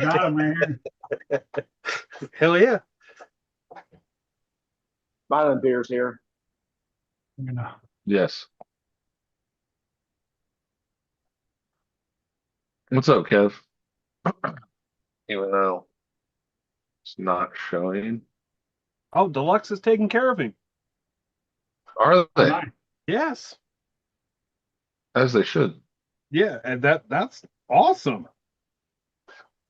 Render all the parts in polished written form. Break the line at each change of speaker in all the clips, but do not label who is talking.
got him right here.
Hell yeah.
Smiling Bears here.
You know.
Yes. What's up, Kev? Even though it's not showing.
Oh, Deluxe is taking care of him.
Are
Oh,
they?
nice.
Yes.
As they should.
Yeah, and that's awesome.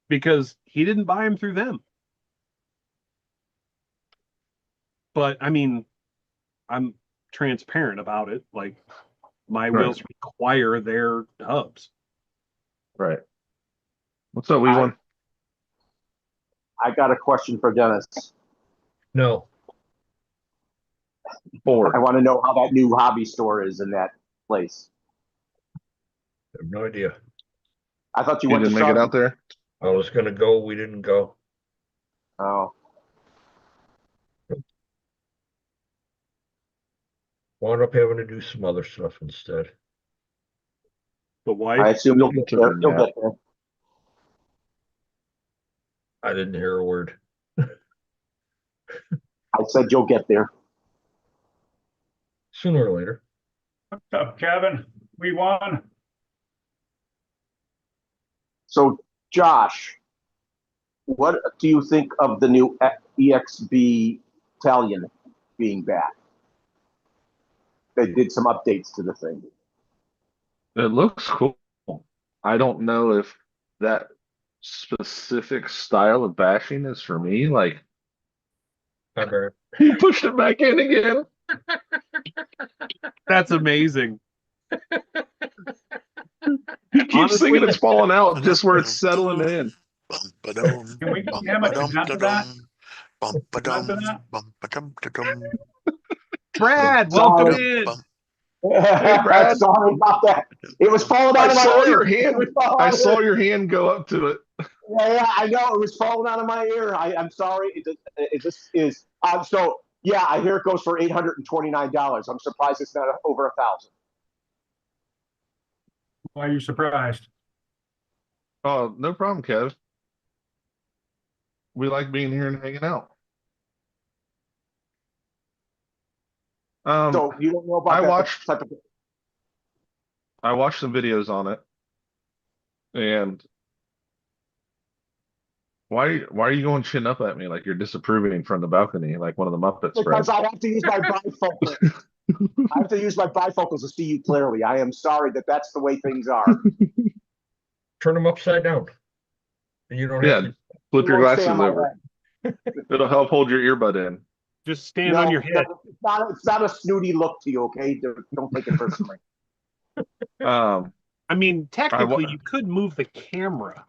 Because he didn't buy him through them. But I mean, I'm transparent about it. Like my
Right.
wheels require their hubs.
Right. What's up, Weewan?
I got a question for Dennis.
No.
Four.
I want to know how that new hobby store is in that place.
I have no idea.
I thought you
You
went to
didn't make it
Sharpie.
out there?
I was gonna go, we didn't go.
Oh,
Wound up having to do some other stuff instead.
The
I
wife.
assume you'll
You
get
took
there.
a
You'll
nap.
get there.
I didn't hear a word.
I said you'll get there.
Sooner or later.
What's up, Kevin? We won.
So, Josh, what do you think of the new EXB Italian being back? They did some updates to the thing.
It looks cool. I don't know if that specific style of bashing is for me. Like,
Hi, Barry.
he pushed it back in again.
That's amazing.
He keeps
Honestly,
thinking it's falling out just where it's settling in.
Can we have a consent to that? Consent to that?
Brad, welcome
Sorry.
in.
Hey, Brad.
Sorry about that. It was falling out
I
of my
saw
ear.
your hand.
It was falling
I
out of
saw
my-
your hand go up to it.
Yeah, I know. It was falling out of my ear. I'm sorry. It just is. So, yeah, I hear it goes for $829. I'm surprised it's not over 1,000.
Why are you surprised?
Oh, no problem, Kev. We like being here and hanging out.
So you don't know about
I
that
watched-
type of.
I watched some videos on it, and why are you going chin up at me like you're disapproving from the balcony like one of the Muppets,
Because
Brad?
I have to use my bifocal. I have to use my bifocals to see you clearly. I am sorry that's the way things are.
Turn them upside down. And you don't
Yeah,
have to.
flip
It
your
won't stay
glasses
on my
over.
head.
It'll help hold your earbud in.
Just stand
No,
on your head.
it's not a snooty look to you, okay? Don't take it personally.
Um,
I mean, technically,
wa-
you could move the camera.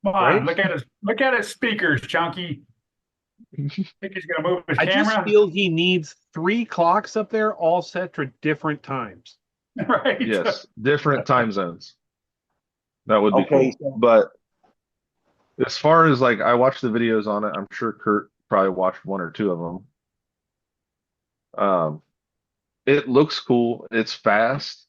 Come on,
Right?
look at his speakers, Chunky. Think he's gonna move his
I just
camera?
feel he needs 3 clocks up there, all set for different times.
Right.
yes, different time zones. That would be
Okay,
cool. But as far as like, I watched the videos on it. I'm sure Kurt probably watched one or two of them. It looks cool. It's fast,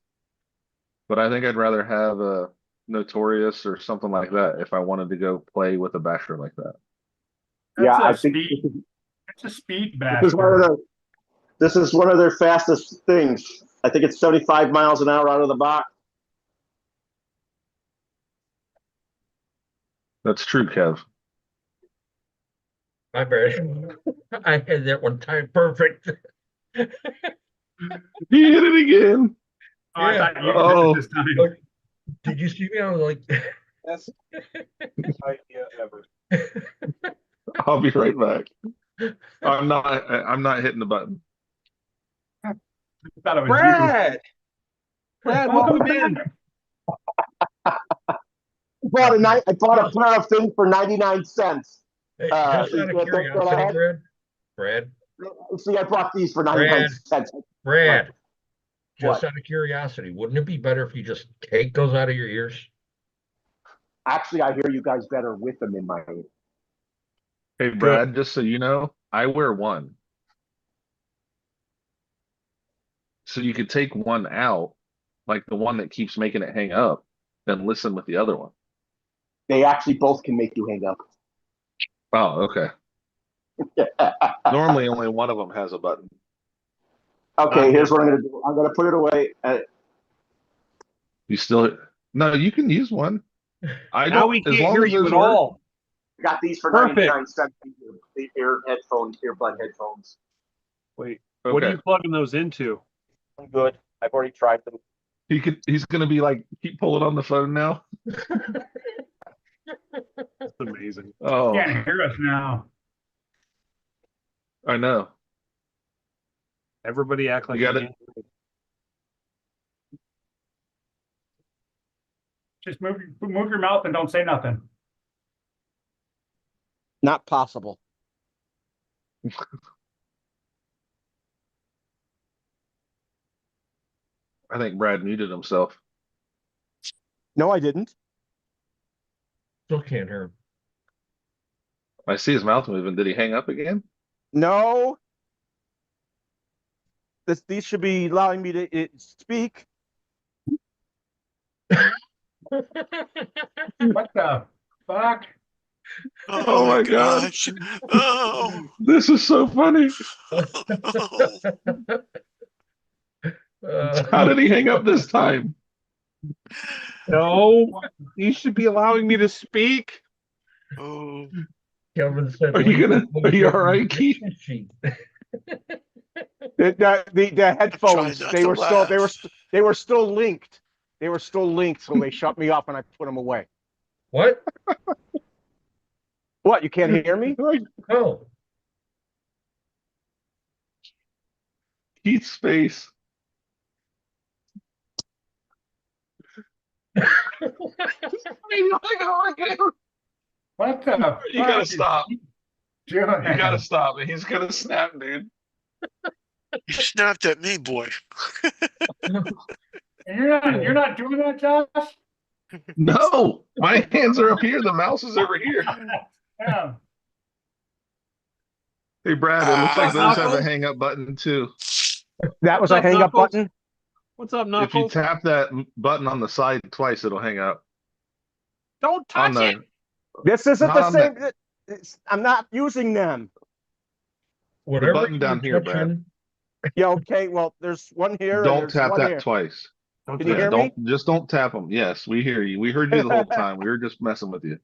but I think I'd rather have a Notorious or something like that if I wanted to go play with a basher like that.
Yeah, I
That's a
think
speed. It's a speed
this is one of
basher.
their, this is one of their fastest things. I think it's 75 miles an hour out of the box.
That's true, Kev.
Hi, Barry. I had that one time perfect.
He hit it again.
Oh, I
Yeah.
thought you
Oh.
did it this time.
Look, did you see me? I was like,
Best idea ever.
I'll be right back. I'm not hitting the button.
I thought it was
Brad! Brad, welcome
Welcome
in.
back.
I bought a pair of things for 99 cents.
hey,
Uh,
just out
you
of
think that I
curiosity,
had-
Brad,
See, I bought these for 99
Brad.
cents.
Brad, just
What?
out of curiosity, wouldn't it be better if you just take those out of your ears?
Actually, I hear you guys better with them in my ear.
Hey, Brad, just so you know, I wear one. So you could take one out, like the one that keeps making it hang up, and listen with the other one.
They actually both can make you hang up.
Oh, okay. Normally only one of them has a button.
Okay, here's what I'm gonna do. I'm gonna put it away.
You still, no, you can use one. I
Now
don't,
we
as
can't
long
hear
as
you
those
at
work.
all.
Got these for
Perfect.
99 cents. The earbud headphones.
Wait, what are
Okay.
you plugging those into?
I'm good. I've already tried them.
He's gonna be like, keep pulling on the phone now.
That's amazing.
Oh,
Can't hear us now.
I know.
Everybody act like
You got
you
it.
can't hear me.
Just move your mouth and don't say nothing.
Not possible.
I think Brad muted himself.
No, I didn't.
Still can't hear him.
I see his mouth moving. Did he hang up again?
No. These should be allowing me to speak.
What the fuck?
Oh my God.
gosh. Oh.
This is so funny.
Oh.
How did he hang up this time?
No, you should be allowing me to speak.
Oh.
Kevin said.
Are you all right, Keith?
The headphones,
not
they
to
were still
laugh.
they were still linked. They were still linked, so they shut me off and I put them away.
What?
What? You can't hear me?
Oh.
Keith's face.
What the
You gotta
fuck is
stop.
he doing?
You gotta stop. He's gonna snap, dude.
You snapped at me, boy.
You're not doing that, Josh?
No, my hands are up here. The mouse is over here.
Yeah.
Hey, Brad, it looks like those have a
Knuckles?
hang up button too.
That was
What's
a
up,
hang up
Knuckles?
button.
What's up,
If you
Knuckles?
tap that button on the side twice, it'll hang up.
Don't
On
touch it.
This isn't
Not
the
on
same. I'm not using them.
Whatever
button
you're
down here, Brad.
touching,
Yeah, okay. Well, there's one here. and
Don't
there's
tap
one
that
here.
twice.
Don't
Can you
touch
hear
it.
me?
Don't tap them. Yes, we hear you. We heard you the whole time. We were just messing with you.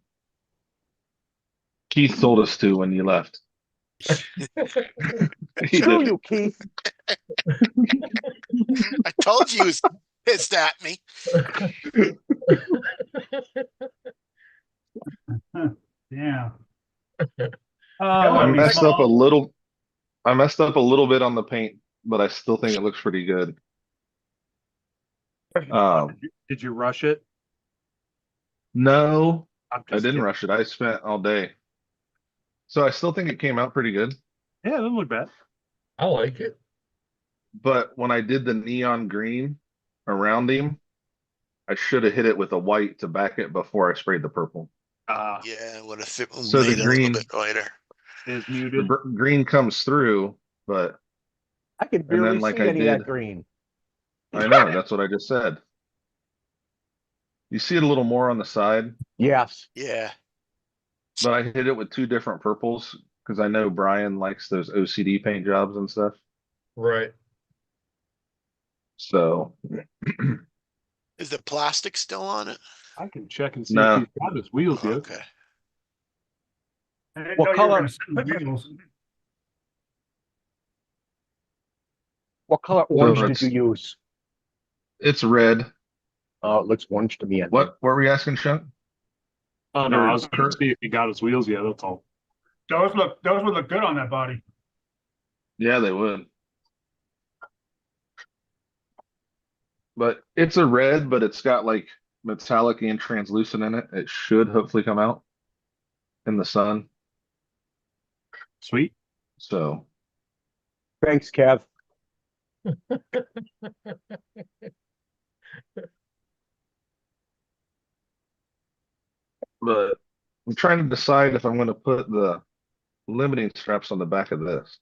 Keith told us to when you left. He
Screw
did.
you, Keith.
I told you he was pissed at me.
Yeah.
I
That'd be
messed up a
fun.
little. I messed up a little bit on the paint, but I still think it looks pretty good.
Did you rush it?
No,
I'm
I
just
didn't
kidding.
rush it. I spent all day. So I still think it came out pretty good.
Yeah, it doesn't look bad.
I like it.
But when I did the neon green around him, I should have hit it with a white to back it before I sprayed the purple.
Yeah, would have fit
So the
made it a
green-
little bit lighter.
Is
The
muted.
green comes through, but
I can
then
barely
like
see
I
any of that
did-
green.
I know that's what I just said. You see it a little more on the side,
Yes.
Yeah.
but I hit it with two different purples because I know Brian likes those OCD paint jobs and stuff.
Right.
So
Is the plastic still on it?
I can check and see
No.
if he's got his wheels yet.
Okay.
I didn't
What
know you were
color?
gonna send the wheels.
What color orange did
it's-
you use?
it's red.
Oh, it looks orange to me. I think.
What were we asking, Chuck?
Oh no, I was
Or-
gonna see if he got his wheels yet. That's all.
Those would look good on that body.
Yeah, they would. But it's a red, but it's got like metallic and translucent in it. It should hopefully come out in the sun.
Sweet.
So
Thanks, Kev.
but I'm trying to decide if I'm going to put the limiting straps on the back of this.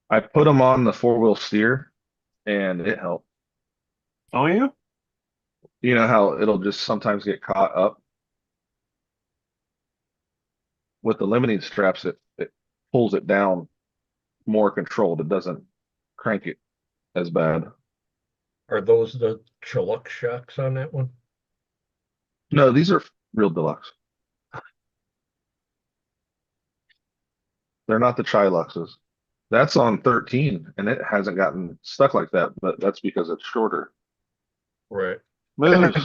I put them on the four-wheel steer and it helped.
Oh yeah.
You know how it'll just sometimes get caught up? with the limiting straps, it pulls it down more controlled. It doesn't crank it as bad.
Are those the Chilux shocks on that one?
No, these are real deluxe. They're not the Chiluxes. That's on 13, and it hasn't gotten stuck like that, but that's because it's shorter.
Right.
Moose.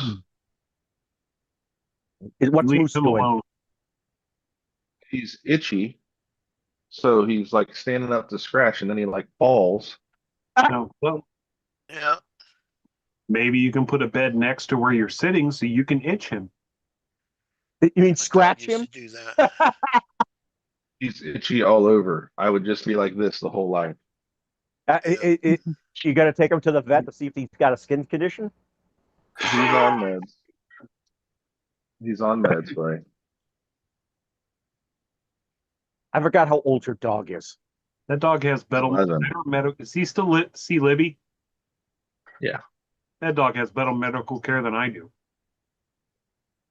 What's
Leave
Moose
him
doing?
alone.
He's itchy, so he's like standing up to scratch, and then he like falls.
No, well,
Yeah.
maybe you can put a bed next to where you're sitting so you can itch him.
You mean
My dad
scratch
used
him?
to do that.
He's itchy all over. I would just be like this the whole life.
You got to take him to the vet to see if he's got a skin condition.
He's on meds. He's on meds, buddy.
I forgot how old your dog is.
That dog has better
11.
medical. Is he still see Libby?
Yeah.
That dog has better medical care than I do.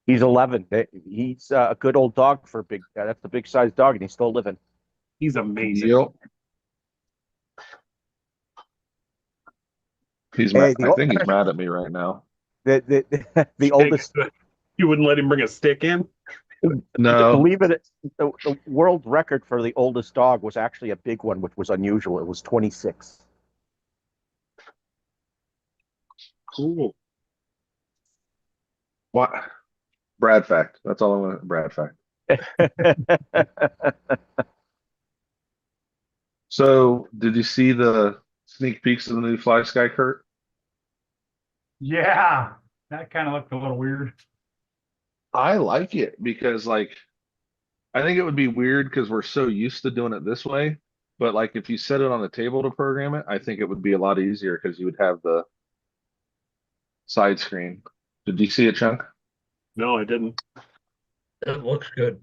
He's 11. He's a good old dog for a big. That's a big sized dog, and he's still living.
He's amazing.
Yep. He's
Hey,
mad. I think he's mad at me right now.
The oldest.
You wouldn't let him bring a stick in?
No,
Believe it, the world record for the oldest dog was actually a big one, which was unusual. It was 26.
Cool.
what? Brad fact. That's all I want. Brad fact. So, did you see the sneak peeks of the new Fly Sky, Kurt?
Yeah, that kind of looked a little weird.
I like it because, like, I think it would be weird because we're so used to doing it this way. But like, if you set it on the table to program it, I think it would be a lot easier because you would have the side screen. Did you see it, Chunk?
No, I didn't.
It looks good.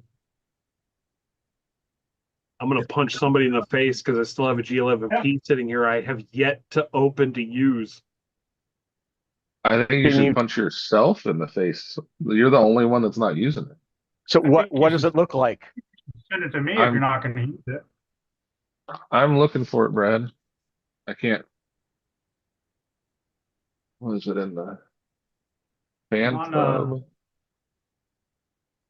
I'm gonna punch somebody in the face because I still have a G11P sitting here. I have yet to open to use.
I think you
Can
should
you-
punch yourself in the face. You're the only one that's not using it.
So
I
what
think
what
you
does it look like?
Send it to me if
I'm-
you're not going to use it.
I'm looking for it, Brad. I can't. What is it in the fan
On,
club?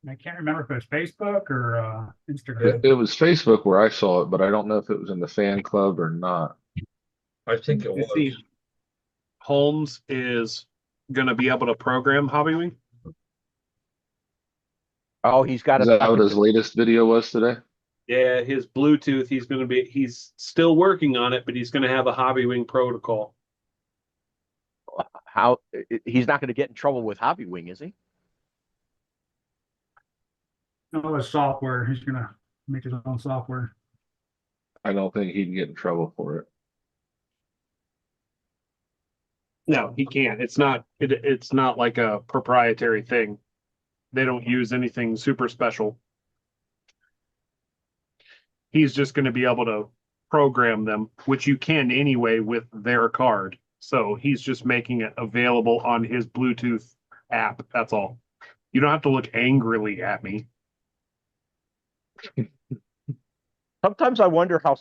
I can't remember if it was Facebook or Instagram.
It was Facebook where I saw it, but I don't know if it was in the fan club or not.
I think it
You see,
was.
Holmes is gonna be able to program Hobbywing.
Oh, he's got
Is
it.
that what his latest video was today?
Yeah, his Bluetooth. He's still working on it, but he's gonna have a Hobbywing protocol.
How he's not going to get in trouble with Hobbywing, is he?
No, it's software. He's going to make his own software.
I don't think he'd get in trouble for it.
No, he can't. It's not like a proprietary thing. They don't use anything super special. He's just going to be able to program them, which you can anyway with their card. So he's just making it available on his Bluetooth app. That's all. You don't have to look angrily at me.
Sometimes I wonder how.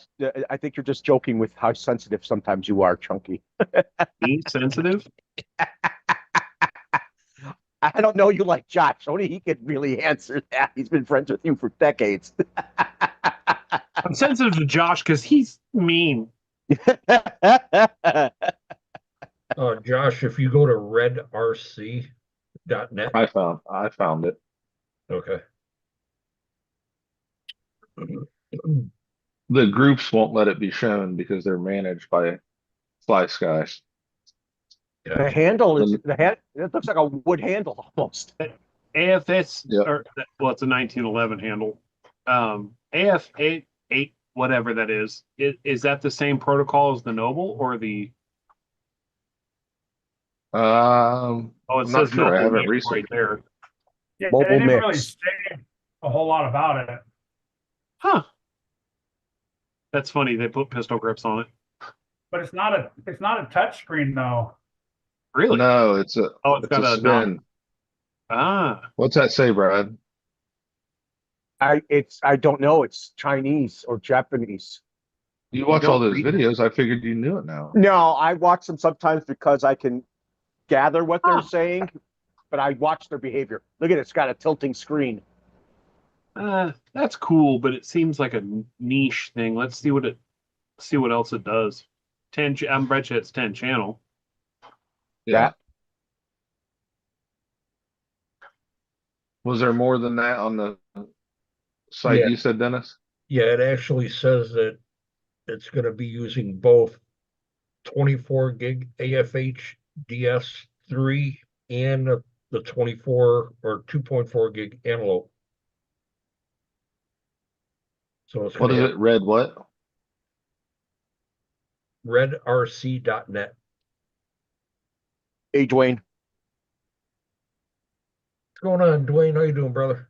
I think you're just joking with how sensitive sometimes you are, Chunky.
Me sensitive?
I don't know you like Josh. Only he could really answer that. He's been friends with you for decades.
I'm sensitive to Josh because he's mean.
Josh, if you go to redrc.net.
I found it.
Okay.
The groups won't let it be shown because they're managed by Fly Sky.
The handle is it looks like a wood handle almost.
AFS,
Yep.
or well, it's a 1911 handle. AF8, whatever that is that the same protocol as the Noble or the? Oh, it
I'm not
says
sure. I
Noble
haven't
Mix
researched
right there.
Yeah,
Mobile
they didn't really
mix.
say a whole lot about it.
Huh. That's funny. They put pistol grips on it.
But it's not a touch screen though.
Really?
No, it's a
Oh, it's got a knob.
spin.
Ah,
What's that say, Brad?
I don't know. It's Chinese or Japanese.
You watch
don't
all those
read-
videos. I figured you knew it now.
No, I watch them sometimes because I can gather what they're
Oh.
saying, but I watch their behavior. Look at it, it's got a tilting screen.
That's cool, but it seems like a niche thing. Let's see what else it does. 10. I'm bet you it's 10 channel.
Yeah. Was there more than that on the site
Yeah.
you said, Dennis?
Yeah, it actually says that it's gonna be using both 24 gig AFH DS3 and the 24 or 2.4 gig antelope. So it's
What
gonna
is
have
it? Red what?
redrc.net.
Hey, Dwayne.
What's going on, Dwayne? How you doing, brother?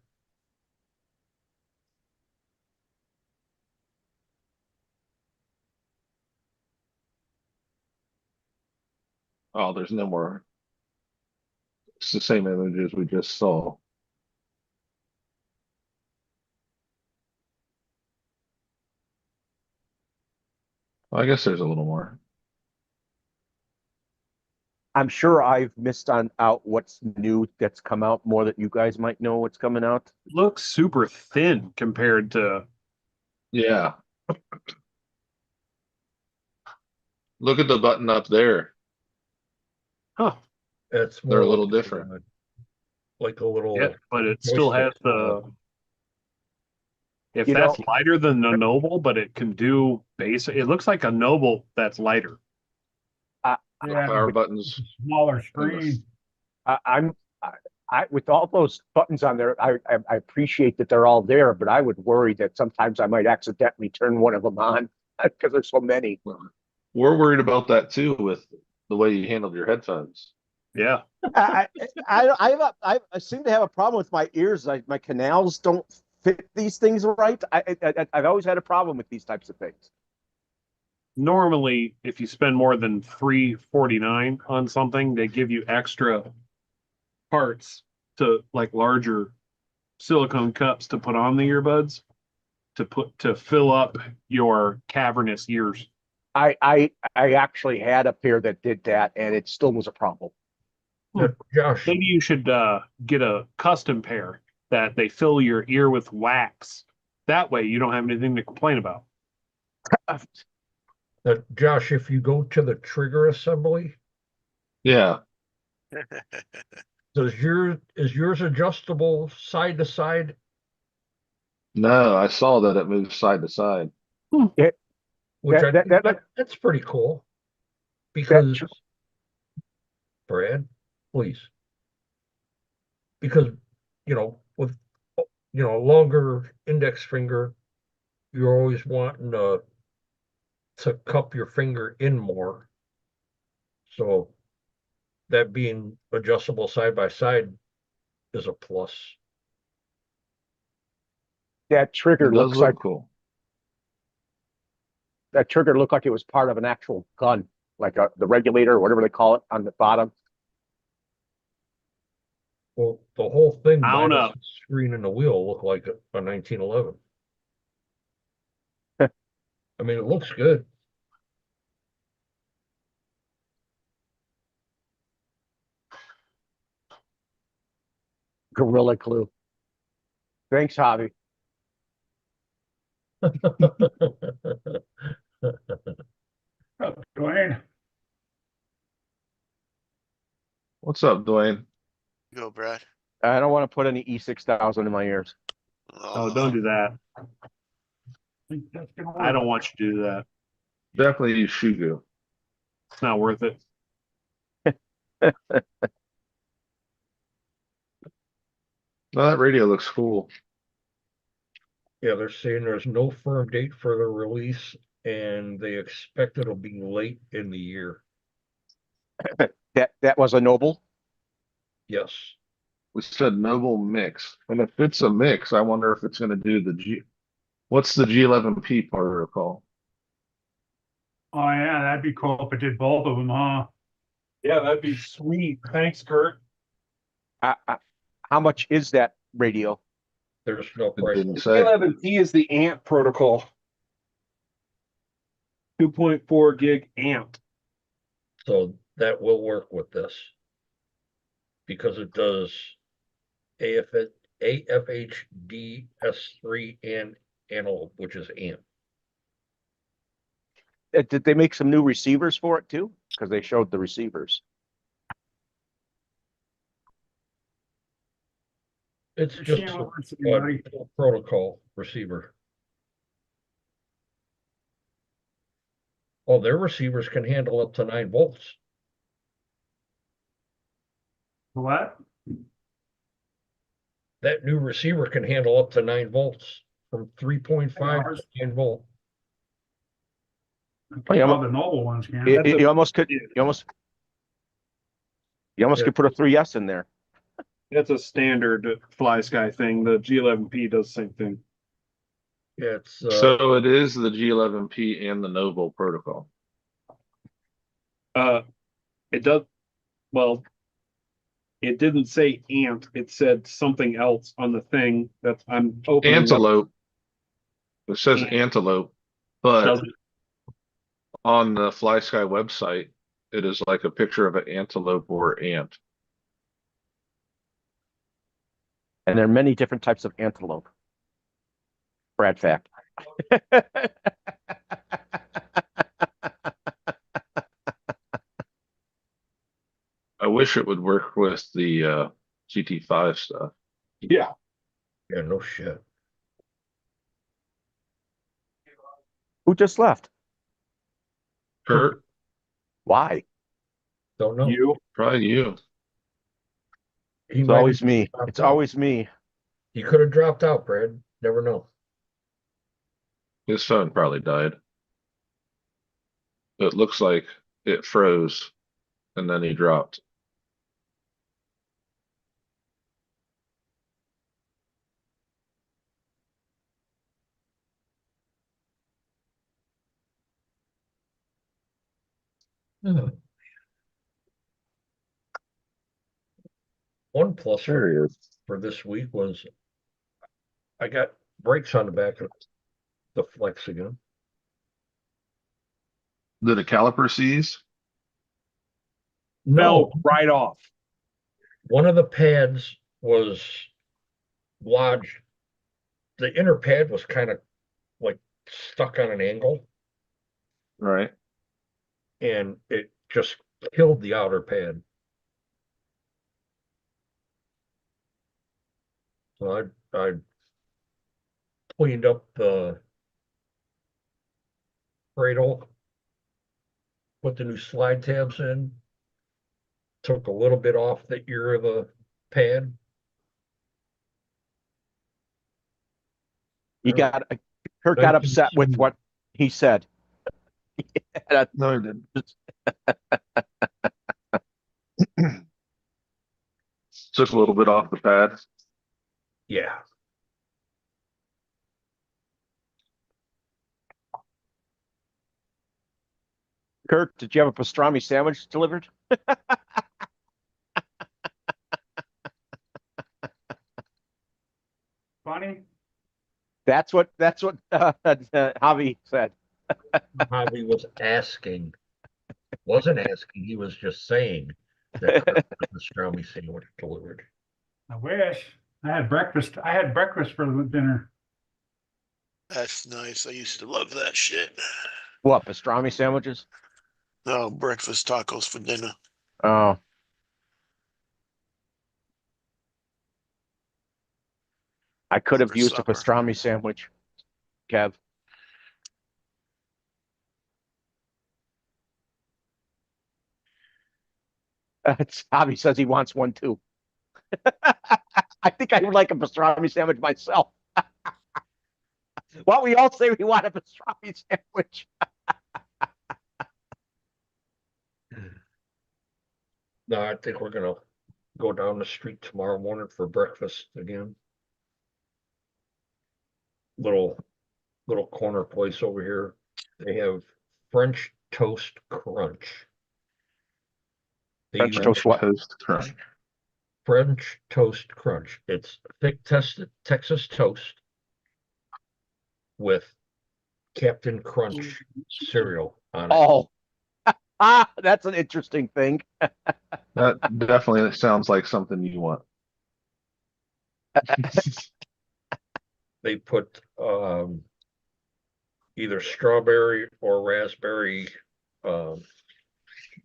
Oh, there's no more. It's the same images we just saw. Well, I guess there's a little more.
I'm sure I've missed out what's new that's come out more that you guys might know what's coming out.
Looks super thin compared to.
Yeah. Look at the button up there.
Huh.
It's
They're a
more
little
like
different.
like a little
Yeah, but it still has
joystick.
the. If
You
that's
know-
lighter than the Noble, but it can do basic. It looks like a Noble that's lighter.
Yeah,
Power buttons.
smaller screen.
I with all those buttons on there, I appreciate that they're all there, but I would worry that sometimes I might accidentally turn one of them on because there's so many.
We're worried about that too with the way you handled your headphones.
Yeah.
I seem to have a problem with my ears. My canals don't fit these things right. I've always had a problem with these types of things.
Normally, if you spend more than $349 on something, they give you extra parts to like larger silicone cups to put on the earbuds to fill up your cavernous ears.
I actually had a pair that did that, and it still was a problem.
Josh,
Maybe you should get a custom pair that they fill your ear with wax. That way you don't have anything to complain about.
Josh, if you go to the trigger assembly,
Yeah.
is yours adjustable side to side?
No, I saw that it moves side to side.
Which
That-
that's pretty cool. Because Brad, please. Because with a longer index finger, you're always wanting to cup your finger in more. So that being adjustable side by side is a plus.
That trigger
It does
looks
look
like
cool.
that trigger looked like it was part of an actual gun, like the regulator or whatever they call it on the bottom.
Well, the whole thing
I don't
minus
know.
the screen and the wheel look like a 1911. I mean, it looks good.
Gorilla Glue. Thanks, Javi.
Dwayne,
What's up, Dwayne?
Go, Brad.
I don't want to put any E6000 in my ears.
Oh, don't do that.
that's gonna work.
I don't want you to do that.
Definitely use Shugu.
It's not worth it.
No, that radio looks cool.
Yeah, they're saying there's no firm date for the release, and they expect it'll be late in the year.
That was a Noble.
Yes.
We said Noble mix. And if it's a mix, I wonder if it's going to do the G. What's the G11P protocol?
Oh, yeah, that'd be cool if it did both of them, huh?
Yeah, that'd be sweet. Thanks, Kurt.
How much is that radio?
There's no
It
price.
didn't say.
11P is the ANT protocol. 2.4 gig ANT.
So that will work with this. Because it does AFHD S3 and Antelope, which is AMP.
Did they make some new receivers for it too? Because they showed the receivers.
It's
Your
just
channel
a
wants to be ready.
protocol receiver. Oh, their receivers can handle up to 9 volts.
What?
That new receiver can handle up to 9 volts from 3.5
Ours-
to 9 volt.
Oh, yeah,
All the noble ones can.
You,
That's a-
you almost could. You almost
Yeah.
could put a 3S in there.
That's a standard Fly Sky thing. The G11P does the same thing.
Yeah, it's
So it is the G11P and the Noble protocol.
It does, well, it didn't say ANT, it said something else on the thing that I'm opening up.
Antelope. It says
Ant.
Antelope, but
Doesn't-
on the Fly Sky website, it is like a picture of an antelope or ant.
And there are many different types of antelope. Brad fact.
I wish it would work with the GT5 stuff.
Yeah,
yeah, no shit.
Who just left?
Kurt,
Why?
Don't know.
you,
probably you.
He
It's
might
always
have
me.
dropped
It's
out.
always me.
He could have dropped out, Brad. Never know.
His phone probably died. It looks like it froze and then he dropped.
One plus
There he is.
for this week was I got brakes on the back of the Flex again.
Did a caliper seize?
fell right off.
One of the pads was lodged. The inner pad was kind of like stuck on an angle,
Right.
and it just killed the outer pad. So I cleaned up the cradle, put the new slide tabs in, took a little bit off the ear of the pad.
Kurt got upset with what he said. Yeah,
No, he didn't. Took a little bit off the pad.
Yeah.
Kurt, did you have a pastrami sandwich delivered?
Funny.
That's what Javi said.
Javi was asking, wasn't asking, he was just saying that Kurt had the pastrami sandwich delivered.
I wish. I had breakfast for dinner.
That's nice. I used to love that shit.
What, pastrami sandwiches?
No, breakfast tacos for dinner.
Oh. I could have
For
used a
supper.
pastrami sandwich, Kev. Javi says he wants one too. I think I would like a pastrami sandwich myself. Why don't we all say we want a pastrami sandwich?
No, I think we're gonna go down the street tomorrow morning for breakfast again. Little corner place over here. They have French toast crunch. They
French
use
toast what?
Toast crunch.
French Toast Crunch. It's thick Texas toast with Captain Crunch cereal on it.
Oh, that's an interesting thing.
That definitely sounds like something you want.
They put either strawberry or raspberry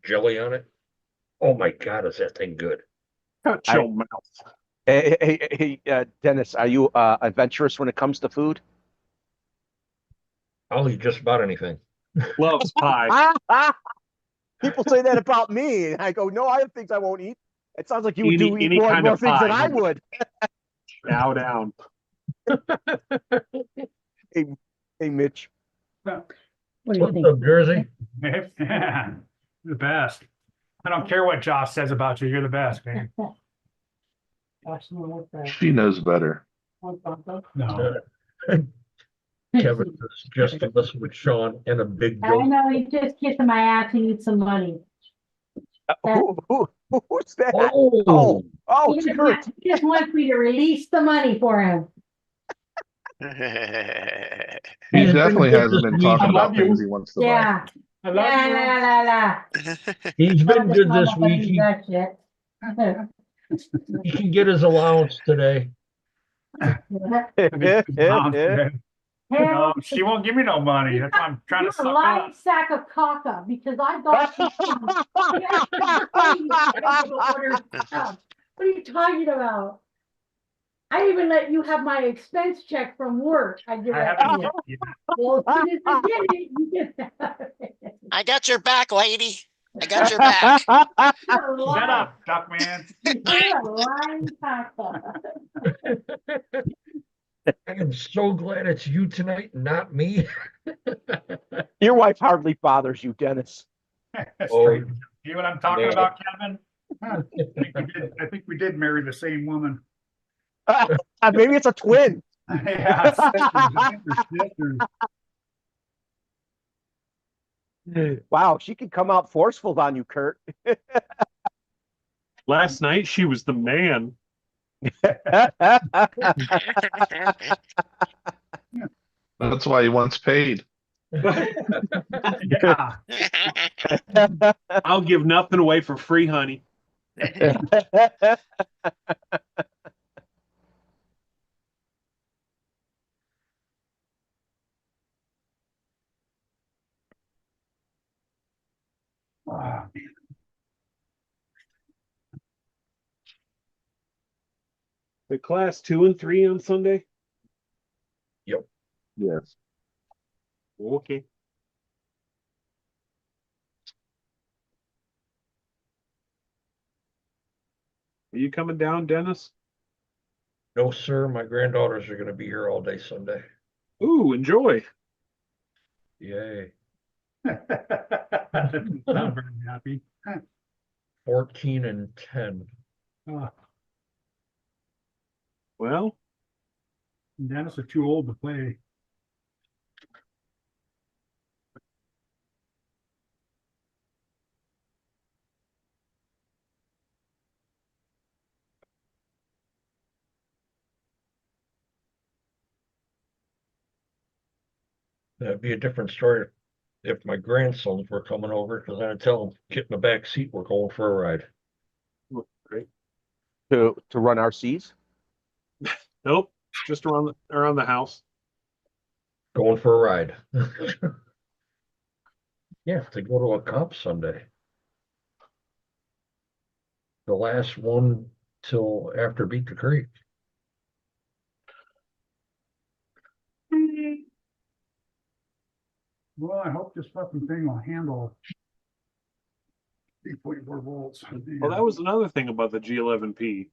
jelly on it. Oh my God, is that thing good?
Shut your mouth.
Hey, Dennis, are you adventurous when it comes to food?
I'll eat just about anything.
Loves pie.
People say that about me, and I go, no, I have things I won't eat. It sounds like you would eat
Any
more
kind
more
of
things than
pie.
I would.
Bow down.
Hey, Mitch.
What do you
What's
think?
up, Jersey?
Yeah, the best. I don't care what Josh says about you. You're the best, man.
She knows better.
No.
Kevin just to listen with Sean and a big
I
joke.
know, he's just kissing my ass. He needs some money.
Who's that?
Oh,
Oh,
He
it's
just,
Kurt.
wants, he just wants me to release the money for him.
He
He's been
definitely
good
hasn't
this
been
week.
talking
I love
about
you.
things he wants to buy.
Yeah.
I
La,
love you.
la, la, la.
He's been
Not
good
the
this
mama
week.
thing, that shit.
He can get his allowance today.
No, she won't give me no money. That's why I'm trying to
You're a
suck
lying
up.
sack of caca because I got you some. What are you talking about? I even let you have my expense check from work. I give
I
that
haven't
to you.
yet.
Well, as soon as I get it, you get that.
I got your back, lady. I got your back.
You're a
Shut
lying-
up, duck man.
You're a lying caca.
I am so glad it's you tonight, not me.
Your wife hardly bothers you, Dennis.
That's
Oh,
true. You know what I'm talking
no.
about, Kevin? I think we did marry the same woman.
Maybe it's a twin.
Yeah, sisters. I think we're sisters.
Wow, she can come out forceful on you, Kurt.
Last night she was the man.
That's why he wants paid.
Yeah.
I'll give nothing away for free, honey.
Ah,
The class 2 and 3 on Sunday?
Yes.
Okay. Are you coming down, Dennis?
No, sir, my granddaughters are gonna be here all day Sunday.
Ooh, enjoy.
Yay.
Doesn't sound very happy.
14 and 10.
Well,
Dennis are too old to play.
That'd be a different story if my grandsons were coming over, because I'd tell them, get in the back seat, we're going for a ride.
great.
to run RCs.
Nope, just around the house.
Going for a ride. Yeah, to go to a cop Sunday. The last one till after Beat the Creek.
Well, I hope this fucking thing will handle 8.4 volts.
Well, that was another thing about the G11P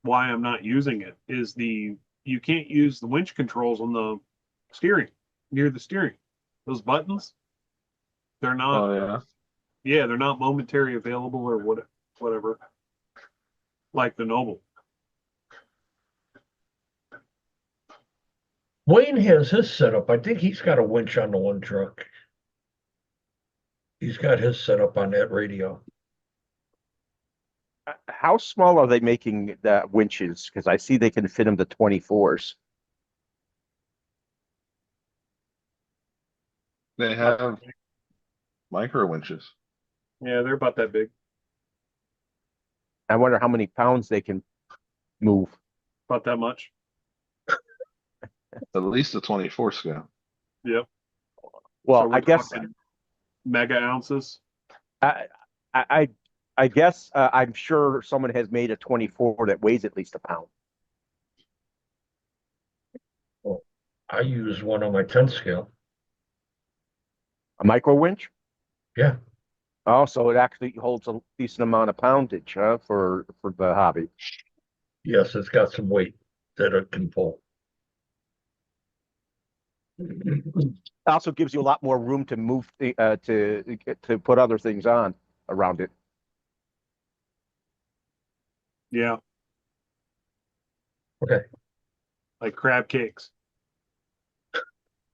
why I'm not using it is you can't use the winch controls on the steering, near the steering. Those buttons, they're not,
Oh yeah.
they're not momentary available or whatever, like the Noble.
Wayne has his setup. I think he's got a winch on the one truck. He's got his setup on that radio.
How small are they making the winches? Because I see they can fit them to 24s.
They have micro winches.
Yeah, they're about that big,
I wonder how many pounds they can move.
about that much.
At least a 24 scale.
Yep.
Well,
So we're
I guess
talking mega ounces.
I, I, I guess I'm sure someone has made a 24 that weighs at least a pound.
I use one on my 10 scale.
A micro winch?
Yeah.
Oh, so it actually holds a decent amount of poundage, huh, for the hobby.
Yes, it's got some weight that it can pull.
It also gives you a lot more room to move to put other things on around it.
Yeah.
Okay.
Like crab cakes.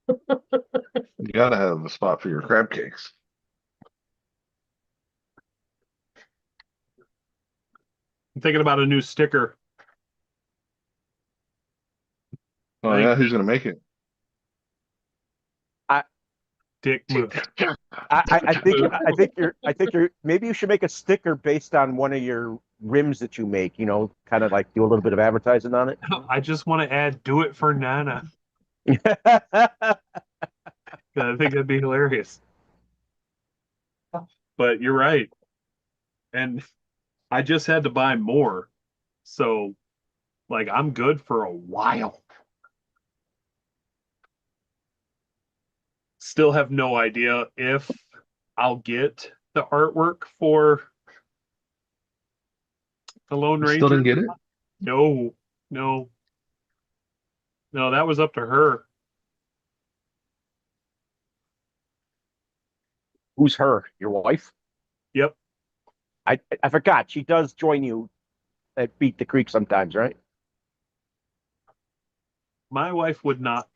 You gotta have a spot for your crab cakes.
I'm thinking about a new sticker.
Oh
Like-
yeah, who's gonna make it?
Dick move.
I think you're maybe you should make a sticker based on one of your rims that you make, you know, kind of like do a little bit of advertising on it.
I just want to add "Do it for Nana." I think that'd be hilarious. But you're right. And I just had to buy more. So, like, I'm good for a while. Still have no idea if I'll get the artwork for the Lone
You
Ranger.
still didn't get it?
No, no. No, that was up to her.
Who's her? Your wife?
Yep.
I forgot. She does join you at Beat the Creek sometimes, right?
My wife would not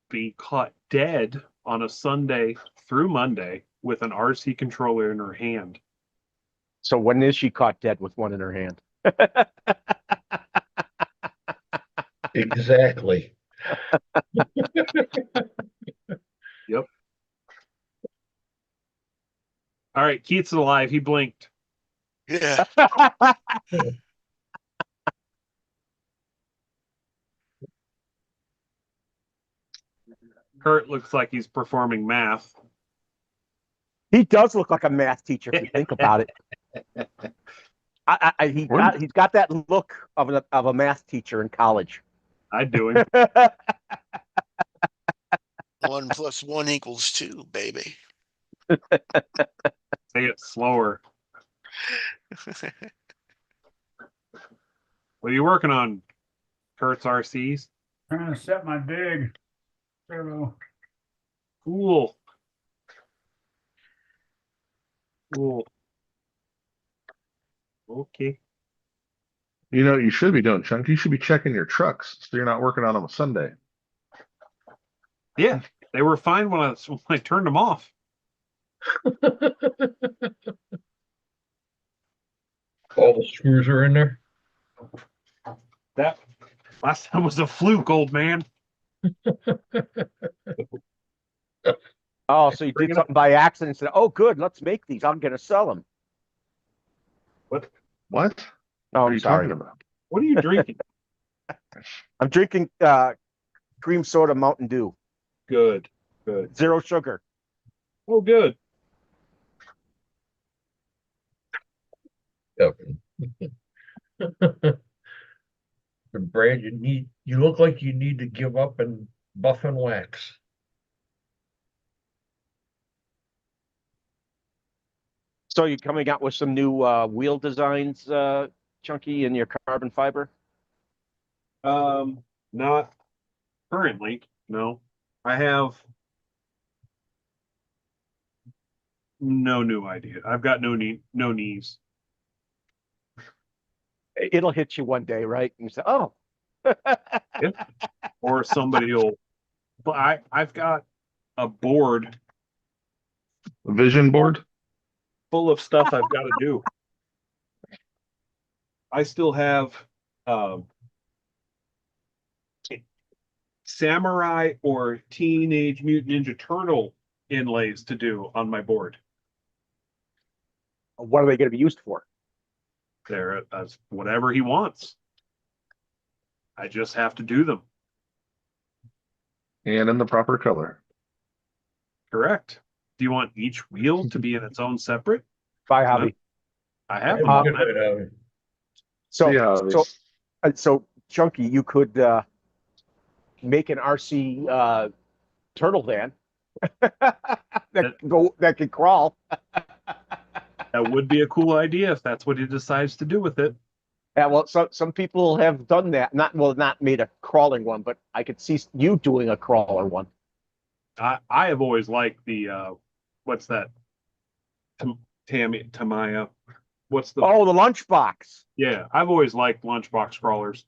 be caught dead on a Sunday through Monday with an RC controller in her hand.
So when is she caught dead with one in her hand?
Exactly.
Yep. All right, Keith's alive. He blinked.
Yeah.
Kurt looks like he's performing math.
He does look like a math teacher if you think about it. He's got that look of a math teacher in college.
I'd do him.
1 + 1 = 2, baby.
Say it slower. What are you working on, Kurt's RCs?
Trying to set my dig. Turbo.
Cool. Cool. Okay.
You know what you should be doing, Chunk? You should be checking your trucks so you're not working on them a Sunday.
Yeah, they were fine when I turned them off.
All the screws are in there.
That last time was a fluke, old man.
Oh, so you
Bring
did
it up.
something by accident and said, "Oh, good, let's make these. I'm going to sell them."
What?
Oh,
What are
I'm
you
sorry.
talking about?
What are you drinking?
I'm drinking cream soda Mountain Dew,
Good. Good.
0 sugar.
Oh, good.
Yep. Brad, you look like you need to give up and buff and wax.
So you're coming out with some new wheel designs, Chunky, in your carbon fiber?
Not currently. No, I have no new idea. I've got no knees.
It'll hit you one day, right? And you say, "Oh."
Or somebody will. But I've got a board
Vision board?
full of stuff I've got to do. I still have Samurai or Teenage Mutant Ninja Turtle inlays to do on my board.
What are they going to be used for?
They're as whatever he wants. I just have to do them.
And in the proper color.
Correct. Do you want each wheel to be in its own separate?
By hobby.
I have
Good
them.
night, Abby.
So,
See how it
so,
is.
so Chunky, you could make an RC turtle van that could crawl.
That would be a cool idea if that's what he decides to do with it.
Yeah, well, some people have done that. Not made a crawling one, but I could see you doing a crawler one.
I have always liked the what's that? Tamaya. What's the
Oh, the lunchbox.
Yeah, I've always liked lunchbox crawlers.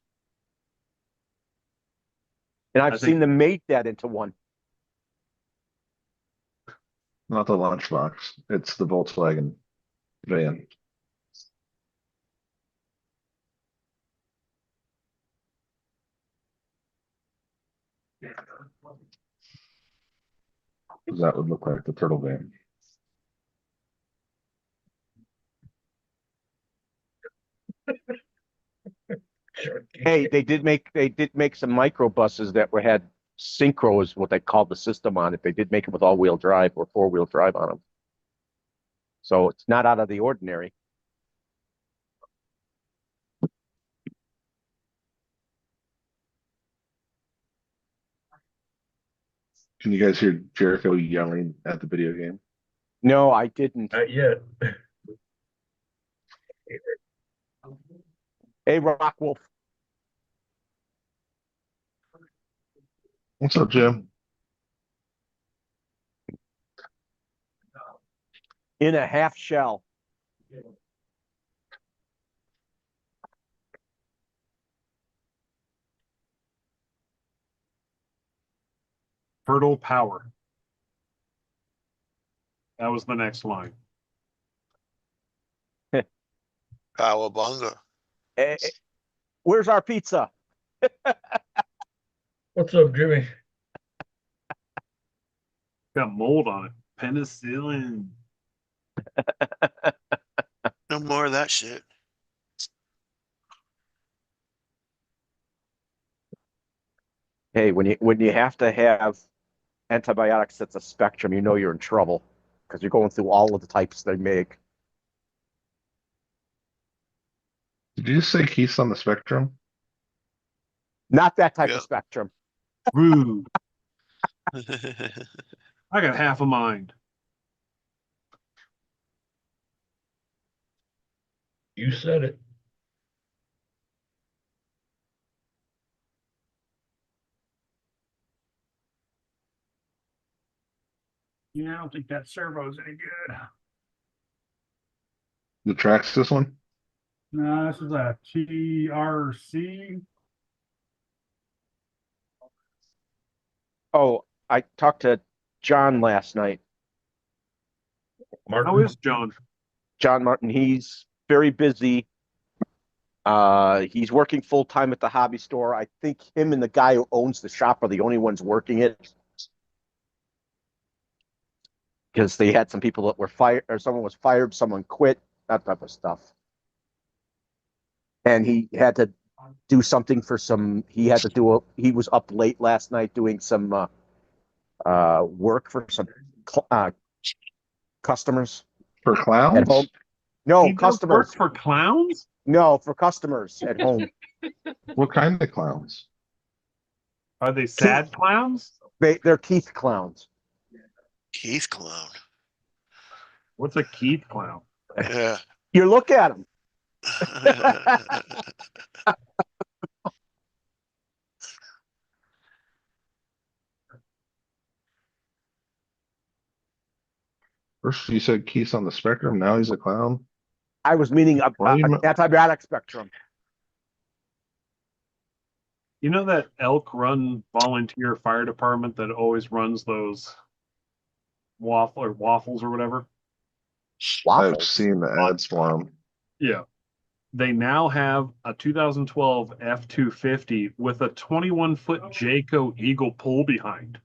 And
I
I've
think-
seen them make that into one.
Not the lunchbox. It's the Volkswagen van. That would look like the turtle van.
Hey, they did make some microbuses that had synchro is what they called the system on it. They did make it with all-wheel drive or four-wheel drive on them. So it's not out of the ordinary.
Can you guys hear Jericho yelling at the video game?
No, I didn't.
Not yet.
Hey, Rockwolf.
What's up, Jim?
In a half shell.
Fertile power. That was the next line.
Cowabunga.
Eh, where's our pizza?
What's up, Jimmy?
Got mold on it. Penicillin.
No more of that shit.
Hey, when you have to have antibiotics that's a spectrum, you know you're in trouble because you're going through all of the types they make.
Did you just say Keith's on the spectrum?
Not that type
Yeah.
of spectrum.
Rude. I got half a mind.
You said it.
Yeah, I don't think that servo's any good.
The Traxxas one?
No, this is a TRC.
Oh, I talked to John last night.
Martin.
How is John?
John Martin, he's very busy. He's working full time at the hobby store. I think him and the guy who owns the shop are the only ones working it. Because they had some people that were fired, or someone was fired, someone quit, that type of stuff. And he had to do something for he was up late last night doing some work for some customers
For clowns?
at home. No,
He does
customers.
work for clowns?
No, for customers at home.
What kind of clowns?
Are they sad clowns?
They're Keith clowns.
Keith Clown.
What's a Keith clown?
Yeah.
You look at them.
First you said Keith's on the spectrum, now he's a clown.
I was meaning an
What do you mean?
antibiotic spectrum.
You know that Elk Run volunteer fire department that always runs those waffles or whatever?
I've
Waffles.
seen the ads for him.
Yeah. they now have a 2012 F-250 with a 21-foot Jayco Eagle pull behind.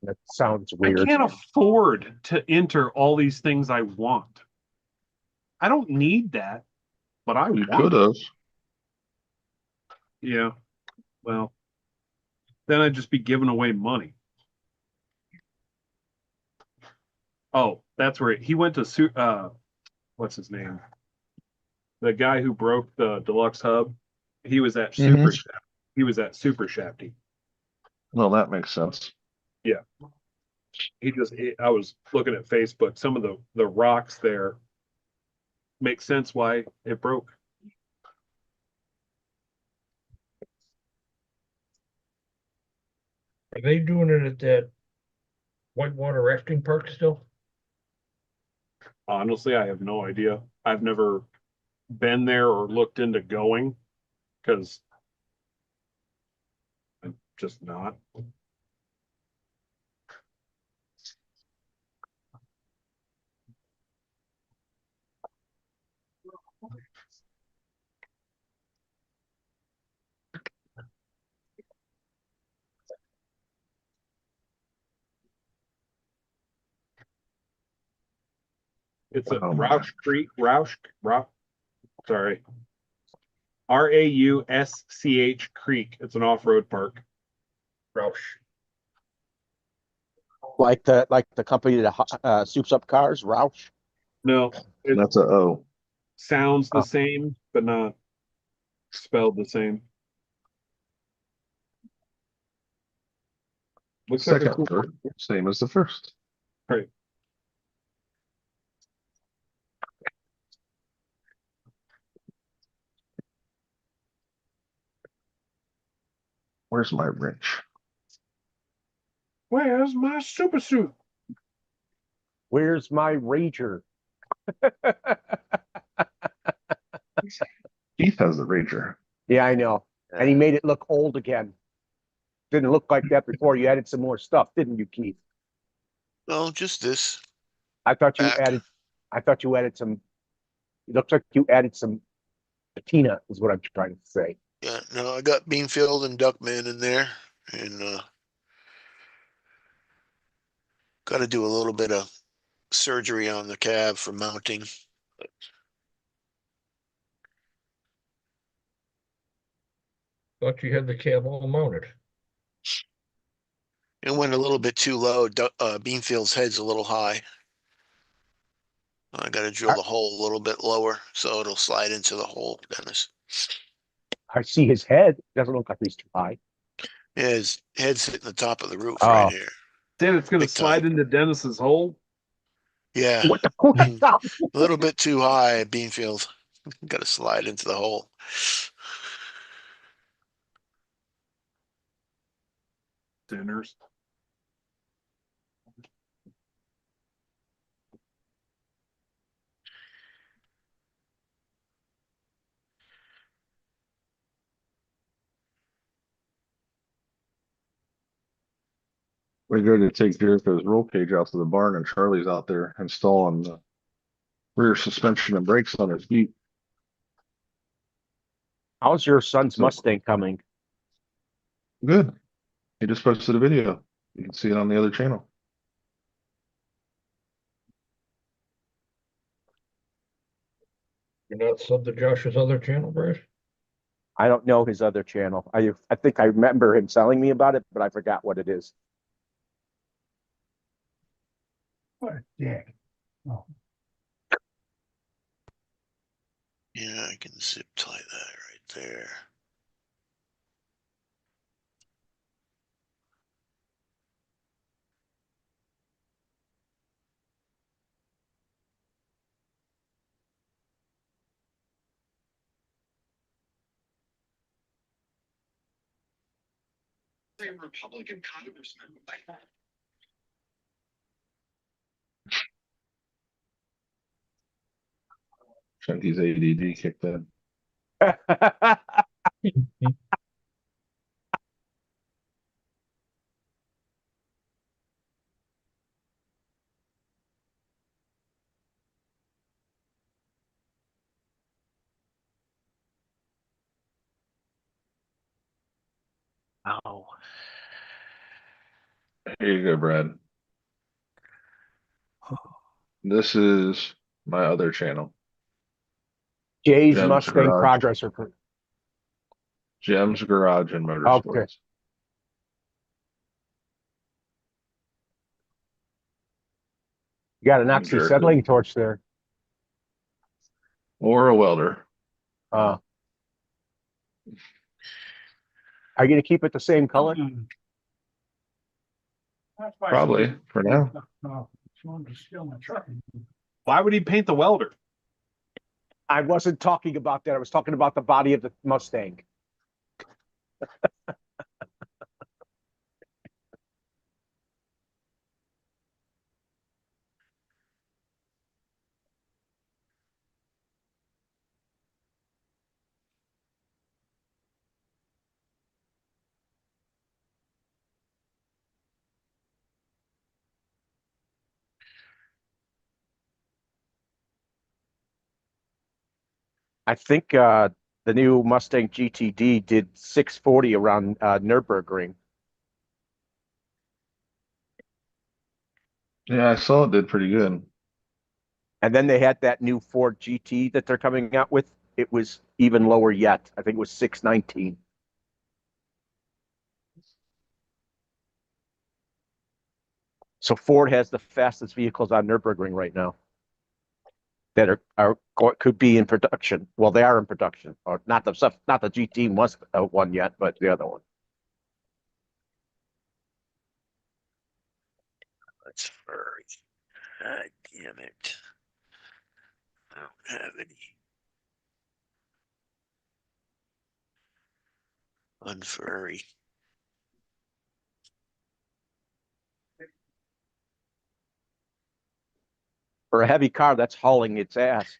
That sounds
I
weird.
can't afford to enter all these things I want. I don't need that, but I
You
want
could
it.
have.
Yeah. Well, then I'd just be giving away money. Oh, that's where he went to what's his name? The guy who broke the deluxe hub. He was at Super
Mhm.
Shaft. He was at Super Shafty.
Well, that makes sense.
Yeah. I was looking at Facebook. Some of the rocks there make sense why it broke.
Are they doing it at that whitewater rafting park still?
Honestly, I have no idea. I've never been there or looked into going because I'm just not. It's a sorry. Rausch Creek. It's an off-road park.
Roush.
Like the company that soups up cars, Roush.
No, it
That's a O.
sounds the
Oh.
same, but not spelled the same. Looks like a
Second,
cool.
third, same as the first.
Right.
Where's my wrench?
Where's my super suit?
Where's my Rager?
Keith has the Rager.
Yeah, I know. And he made it look old again. Didn't look like that before. You added some more stuff, didn't you, Keith?
No, just this.
I thought you
Back.
added some. It looks like you added some patina, is what I'm trying to say.
Yeah, no, I got Beanfield and Duckman in there, and got to do a little bit of surgery on the cab for mounting.
Thought you had the cab all mounted.
It went a little bit too low. Beanfield's head's a little high. I got to drill the hole a little bit lower so it'll slide into the hole, Dennis.
I see his head. Doesn't look like he's too high.
Yeah, his head's hitting the top of the roof
Oh.
right here.
Then it's gonna
Big
slide
time.
into Dennis's hole.
Yeah,
What the
Bean- a little bit too high, Beanfield. Got to slide into the hole.
Dinners.
We're going to take Jericho's roll cage out to the barn, and Charlie's out there installing the rear suspension and brakes on his Jeep.
How's your son's Mustang coming?
Good. He just posted a video. You can see it on the other channel.
You're not sub to Josh's other channel, Bruce?
I don't know his other channel. I think I remember him telling me about it, but I forgot what it is.
What a dick. Oh,
Yeah, I can zip tie that right there.
Republican congressman.
Chunky's ADD kicked in. Here you go, Brad. This is my other channel,
Jay's
Jim's
Mustang
Garage.
Progress Report.
Jim's Garage and
Okay.
Motorsports.
You got an oxy
Jerk.
settling torch there.
Or a welder.
Are you gonna keep it the same color?
That's why
Probably for now.
she wanted to steal my truck.
Why would he paint the welder?
I wasn't talking about that. I was talking about the body of the Mustang. I think the new Mustang GTD did 640 around Nürburgring.
Yeah, I saw it did pretty good.
And then they had that new Ford GT that they're coming out with. It was even lower yet. I think it was 619. So Ford has the fastest vehicles on Nürburgring right now that could be in production. Well, they are in production, or not the stuff, not the GT was one yet, but the other one.
That's furry. God damn it. I don't have any. Unfurry.
For a heavy car, that's hauling its ass.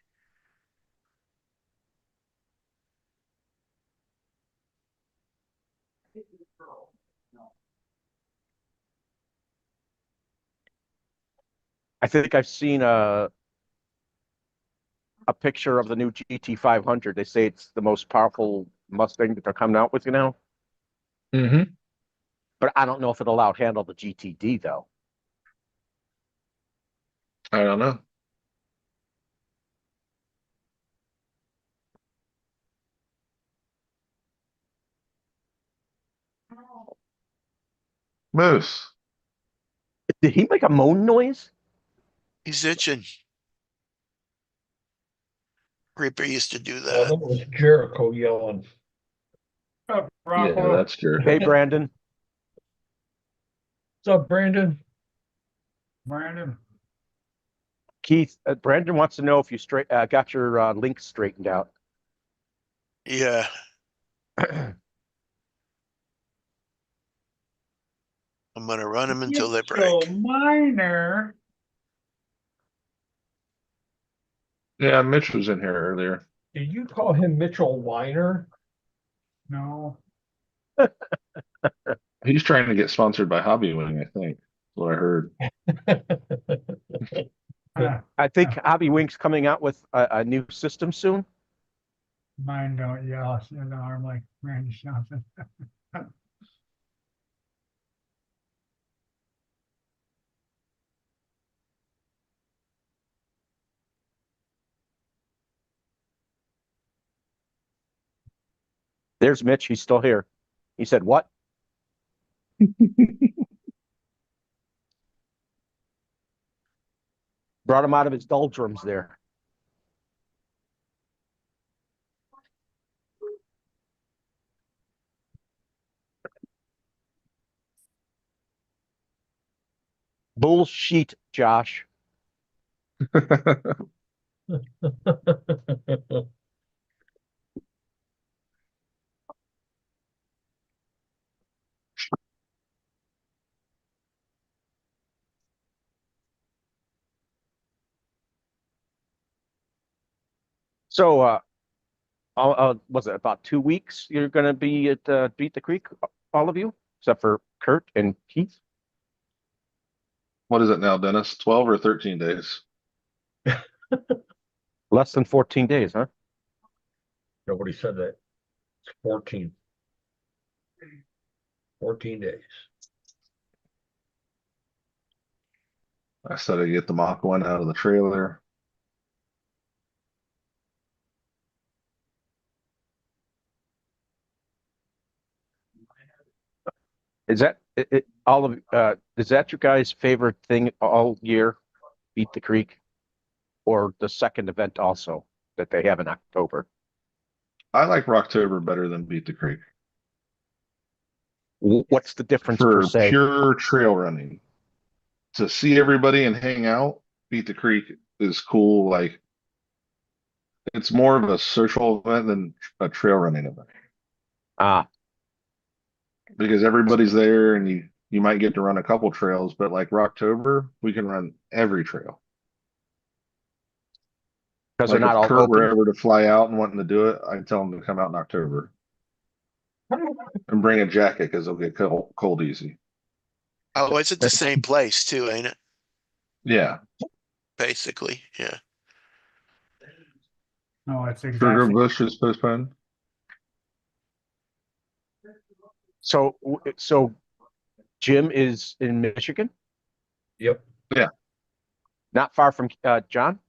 I think I've seen a picture of the new GT 500. They say it's the most powerful Mustang that they're coming out with now.
Mm-hmm.
But I don't know if it'll outhandle the GTD though.
I don't know. Moose.
Did he make a moan noise?
He's itching. Reaper used to do
Oh,
that.
that was Jericho yelling.
Oh,
Yeah,
Rocco,
that's Jericho.
Hey, Brandon.
What's up, Brandon?
Brandon.
Keith, Brandon wants to know if you got your links straightened out.
Yeah. I'm gonna run them until they break.
Minor.
Yeah, Mitch was in here earlier.
Did you call him Mitchell Weiner?
No.
He's trying to get sponsored by Hobbywing, I think. That's what I heard.
I think Hobby Wink's coming out with a new system soon.
Mine don't yell in the arm like Randy Johnson.
There's Mitch. He's still here. He said, what? Brought him out of his doldrums there. Bullshit, Josh. So, was it about 2 weeks you're going to be at Beat the Creek, all of you, except for Kurt and Keith?
What is it now, Dennis? 12 or 13 days?
Less than 14 days, huh?
Nobody said that. It's 14. 14 days.
I said I get the Mach 1 out of the trailer.
Is that all of is that your guys' favorite thing all year? Beat the Creek, or the second event also that they have in October?
I like Rocktober better than Beat the Creek
What's the difference per
for
se?
pure trail running. To see everybody and hang out, Beat the Creek is cool. Like it's more of a social event than a trail running event
Ah,
because everybody's there and you might get to run a couple trails, but like Rocktober, we can run every trail.
because
Like
they're not
if
all
Kurt were
open.
ever to fly out and wanting to do it, I'd tell him to come out in October and bring a jacket because it'll get cold easy.
Oh, it's at the same place too, ain't it?
Yeah,
Basically, yeah.
No, it's
Sugar
exactly.
Bush is postponed.
So Jim is in Michigan,
Yep.
not far from John.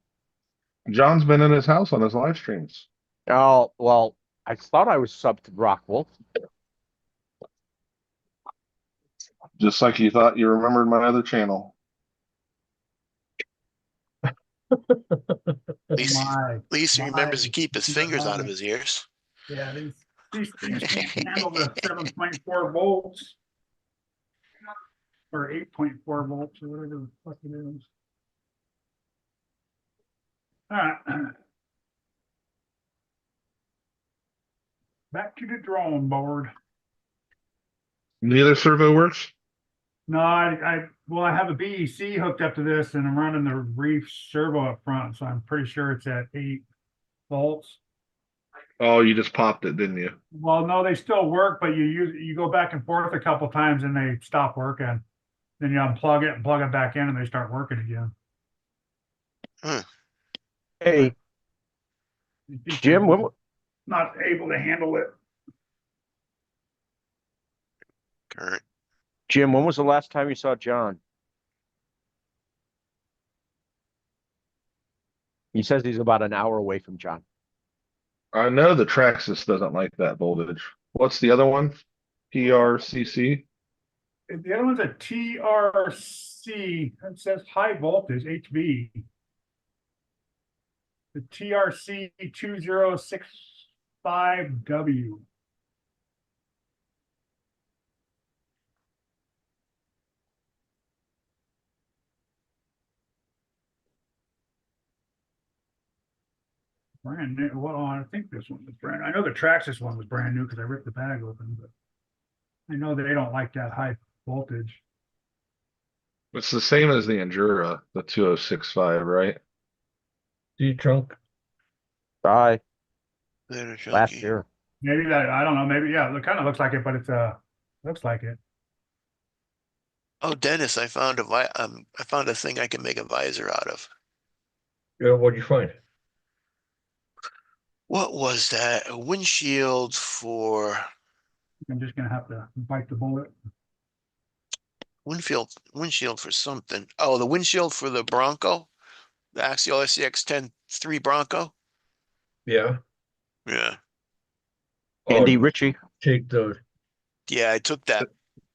John's been in his house on his live streams.
Oh well, I thought I was subbed to Rock Wolf.
Just like you thought you remembered my other channel.
At least,
My,
at least he remembers to
my-
keep his fingers out of his ears.
yeah, these things can't handle the 7.4 volts. Or 8.4 volts or whatever the fuck it is. All right. Back to the drawing board.
Neither servo works.
No, well, I have a BEC hooked up to this and I'm running the Reef servo up front, so I'm pretty sure it's at 8 volts.
Oh, you just popped it, didn't you?
Well, no, they still work, but you go back and forth a couple times and they stop working. Then you unplug it and plug it back in and they start working again.
Hey, Jim,
Not able to handle it.
Current.
Jim, when was the last time you saw John? He says he's about an hour away from John.
I know the Traxxas doesn't like that voltage. What's the other one? PRCC?
The other one's a TRC. It says high voltage HV. The TRC 2065W. Brand new. Well, I think this one was brand. I know the Traxxas one was brand new because I ripped the bag open, but I know they don't like that high voltage.
It's the same as the Endura, the 2065, right?
D trunk.
Bye.
Later,
Last
Chunky.
year.
Maybe that, I don't know, maybe, yeah, it kind of looks like it, but it's, looks like it.
Oh, Dennis, I found I found a thing I can make a visor out of.
Yeah, what'd you find?
What was that? A windshield for
I'm just gonna have to bite the bullet.
windshield for something. Oh, the windshield for the Bronco, the Axial SCX 10-3 Bronco.
Yeah.
Yeah,
Andy
Oh,
Ritchie.
take the
yeah, I took that.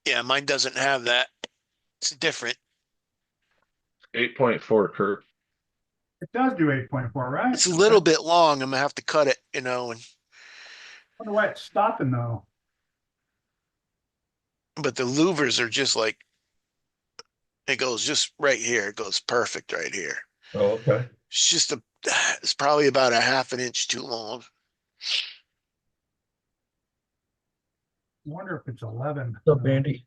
Yeah, mine doesn't have that. It's different.
8.4, Kurt.
It does do 8.4, right?
It's a little bit long. I'm gonna have to cut it, and
I wonder why it's stopping though.
but the louvers are just like it goes just right here. It goes perfect right here.
oh, okay.
It's just it's probably about a half an inch too long.
I wonder if it's 11.
What's up, Andy?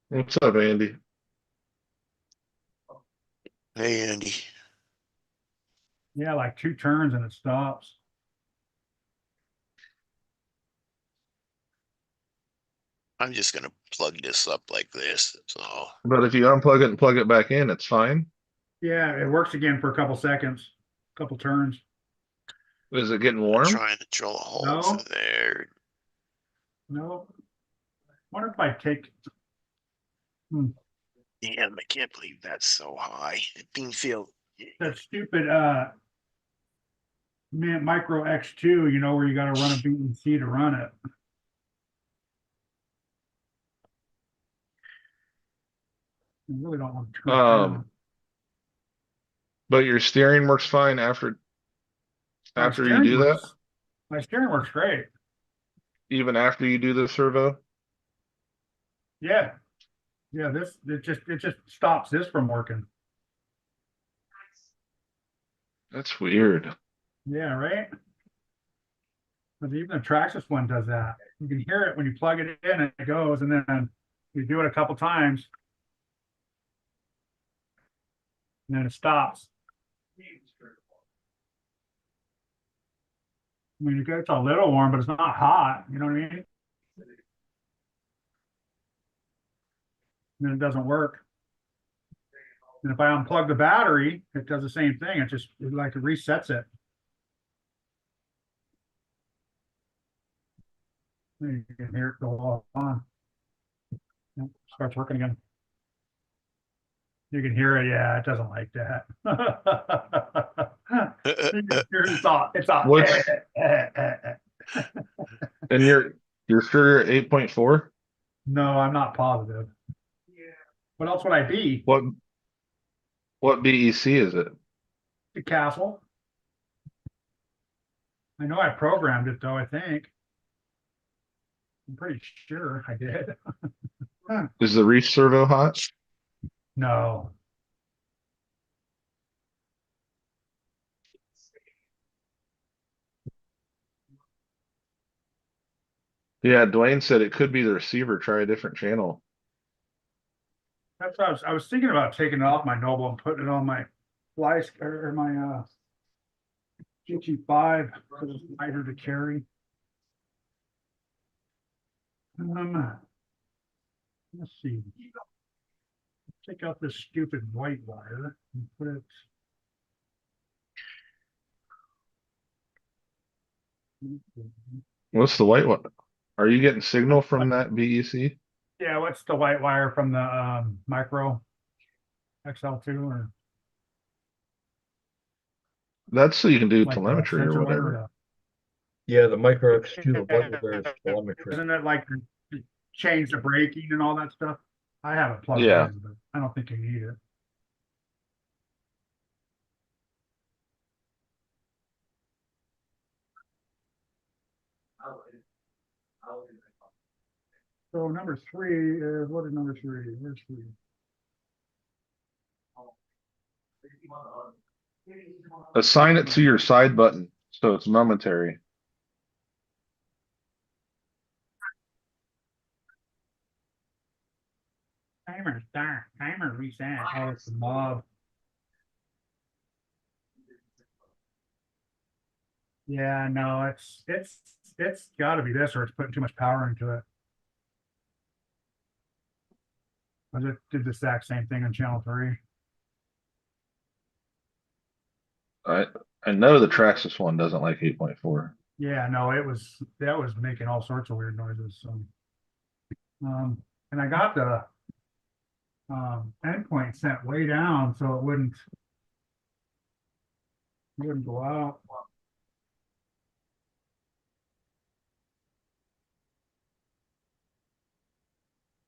What's up, Andy?
Hey, Andy.
Yeah, like 2 turns and it stops.
I'm just gonna plug this up like this, so.
But if you unplug it and plug it back in, it's fine.
Yeah, it works again for a couple seconds, couple turns.
Is it getting warm?
Trying to drill a hole
No.
for there.
No. Wonder if I take,
Damn, I can't believe that's so high. It didn't feel.
that stupid, Micro X2, you know, where you gotta run a BEC to run it. I really don't want to turn it on.
But your steering works fine after
My
you
steering
do that?
works- My steering works great.
Even after you do the servo?
Yeah. Yeah, it just stops this from working.
That's weird.
Yeah, right? But even the Traxxas one does that. You can hear it when you plug it in and it goes, and then you do it a couple times. And then it stops. I mean, it's a little warm, but it's not hot, you know what I mean? And then it doesn't work. And if I unplug the battery, it does the same thing. It resets it. You can hear it go on. Yep, starts working again. You can hear it. Yeah, it doesn't like that. It's off. It's off.
What's- And you're sure you're 8.4?
No, I'm not positive. What else would I be?
What BEC is it?
The Castle. I know I programmed it though, I think. I'm pretty sure I did.
Is the reef servo hot?
No.
Yeah, Dwayne said it could be the receiver. Try a different channel.
That's what I was thinking about taking it off my Noble and putting it on my or my GT5 because it's lighter to carry. Let's see. Take out this stupid white wire and put it.
What's the white one? Are you getting signal from that BEC?
Yeah, what's the white wire from the Micro XL2 or
That's so you can do
like
telemetry or
sensor
whatever.
Yeah, the Micro X2 wires telemetry.
Isn't it like change the braking and all that stuff? I have it plugged
Yeah.
in, but I don't think you need it. So number 3 is, what is number 3? Where's 3?
Assign it to your side button so it's momentary.
Timer start, timer reset. Oh, it's the mob. Yeah, no, it's got to be this, or it's putting too much power into it. I just did the exact same thing on channel 3.
I know the Traxxas one doesn't like 8.4.
Yeah, no, that was making all sorts of weird noises. So, and I got the endpoint set way down so it wouldn't go out.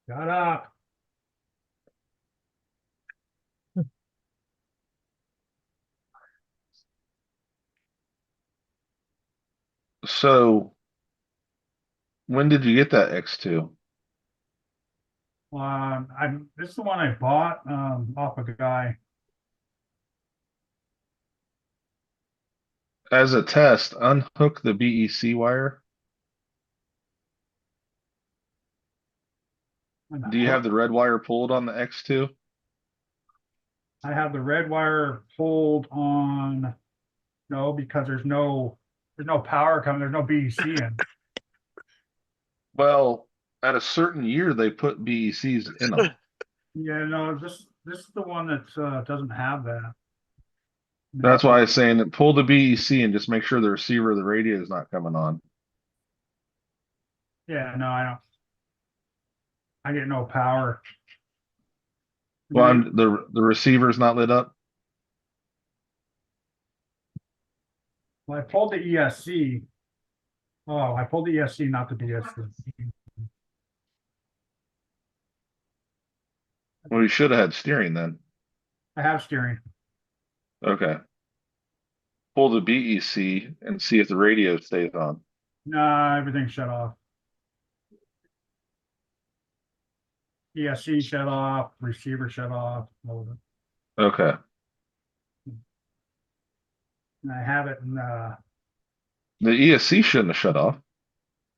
Shut up.
So when did you get that X2?
This is the one I bought off a guy.
As a test, unhook the BEC wire. Do you have the red wire pulled on the X2?
I have the red wire pulled on. No, because there's no power coming. There's no BEC in.
Well, at a certain year, they put BECs in them.
Yeah, no, this is the one that, doesn't have that.
That's why I was saying that pull the BEC and just make sure the receiver of the radio is not coming on.
Yeah, no, I don't. I get no power.
Well, the receiver's not lit up.
Well, I pulled the ESC. Oh, I pulled the ESC, not the DSC.
Well, you should have had steering then.
I have steering.
Okay. Pull the BEC and see if the radio stays on.
Nah, everything's shut off. ESC shut off, receiver shut off. All of it.
Okay.
And I have it in,
The ESC shouldn't have shut off.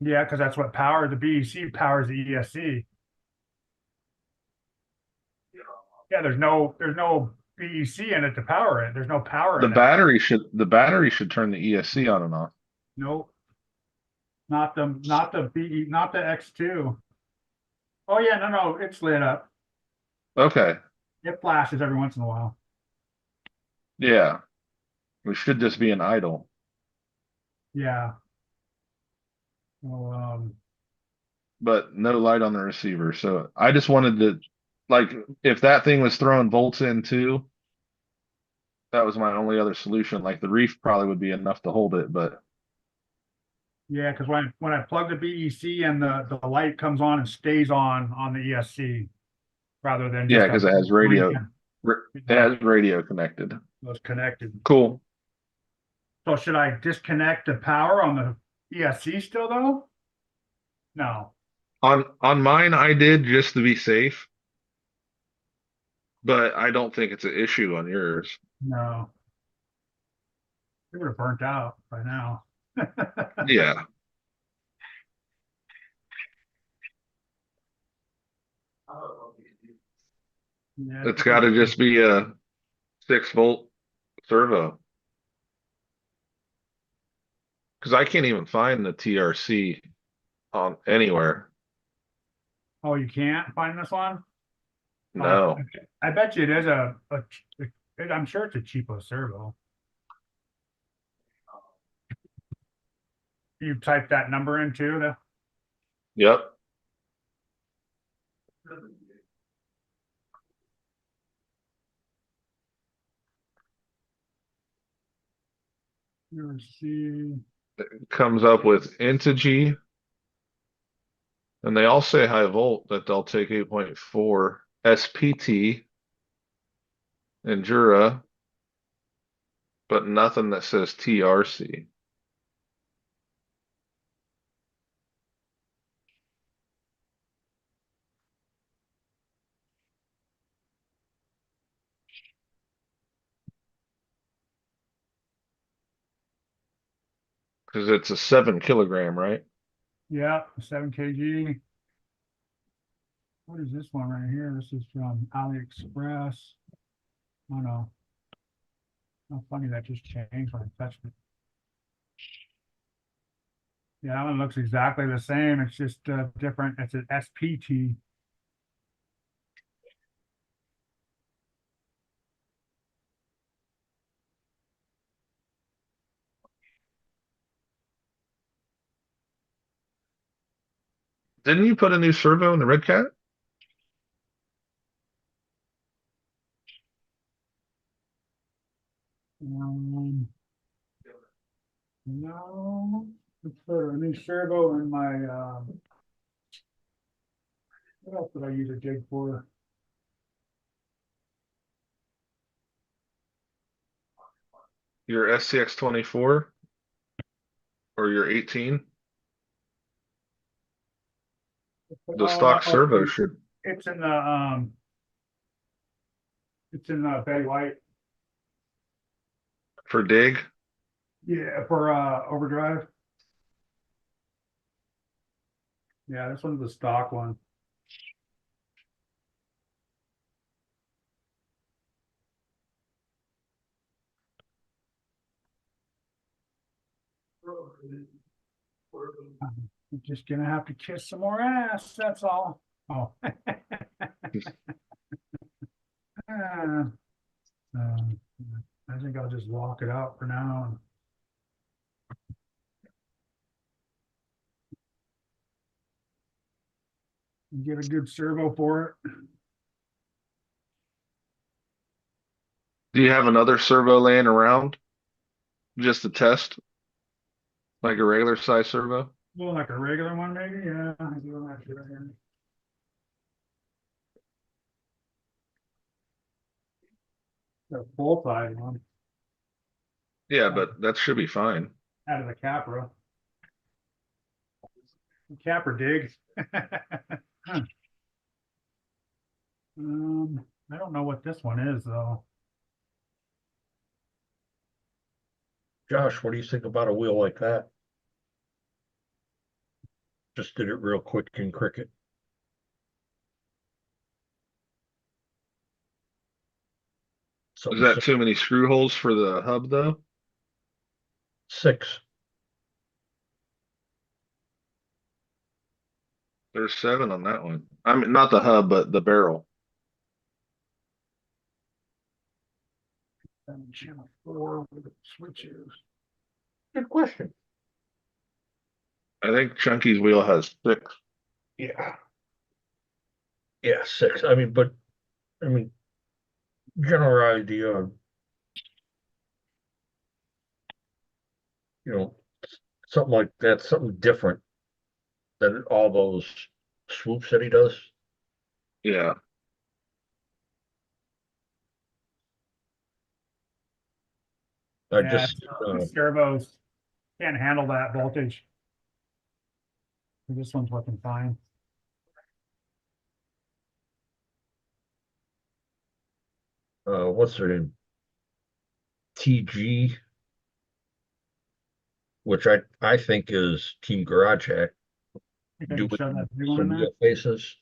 yeah, because that's what the BEC powers the ESC. Yeah, there's no BEC in it to power it. There's no power
The
in it.
battery should turn the ESC on and off.
Nope. Not the X2. Oh yeah, no, it's lit up.
Okay.
It flashes every once in a while.
Yeah. We should just be an idle.
Yeah. Well,
But no light on the receiver. So I just wanted to, like, if that thing was throwing volts in too, that was my only other solution. Like the reef probably would be enough to hold it, but
yeah, because when I plug the BEC and the light comes on and stays on the ESC, rather than
yeah,
just
because
a
it has radio.
blinking.
It has radio connected.
Was connected.
Cool.
So should I disconnect the power on the ESC still though? No.
On mine, I did just to be safe, but I don't think it's an issue on yours.
No. It would have burnt out by now.
Yeah.
Yeah,
It's got to just be a 6-volt servo. Because I can't even find the TRC on anywhere.
Oh, you can't find this one?
No.
I bet you it is I'm sure it's a cheapo servo. You type that number in too,
Yep.
let's see.
Comes up with Integy. And they all say high volt that they'll take 8.4 SPT Endura, but nothing that says TRC. Because it's a 7 kilogram, right?
Yeah, 7 kg. What is this one right here? This is from AliExpress. Oh no. How funny that just changed when I touched it. Yeah, that one looks exactly the same. It's just different. It's an SPT.
Didn't you put a new servo in the Red Cat?
No, let's put a new servo in my, what else did I use a jig for?
Your SCX 24 or your 18? The stock servo should.
It's in the Betty White.
For dig?
Yeah, for overdrive. Yeah, this one's the stock one. You're just gonna have to kiss some more ass, that's all. Oh. I think I'll just walk it out for now. And get a good servo for it.
Do you have another servo laying around? Just to test? Like a regular size servo?
Well, like a regular one, maybe, yeah. I do have it right here. A full-size one
Yeah, but that should be fine.
out of the Capra. Capra dig. I don't know what this one is though.
Josh, what do you think about a wheel like that? Just did it real quick in Cricut.
Is
Something
that too many screw holes for the hub though?
6.
There's 7 on that one. I mean, not the hub, but the barrel.
Channel 4 with the switches.
Good question.
I think Chunky's wheel has 6.
Yeah. Yeah, 6. I mean, but general idea. Something like that, something different than all those swoops that he does.
Yeah.
I
Yeah,
just,
servos can't handle that voltage. This one's working fine.
what's their name? TG, which I think is Team Garage Hack.
Think I
Do
can shove that big one in
some
there?
wheel faces.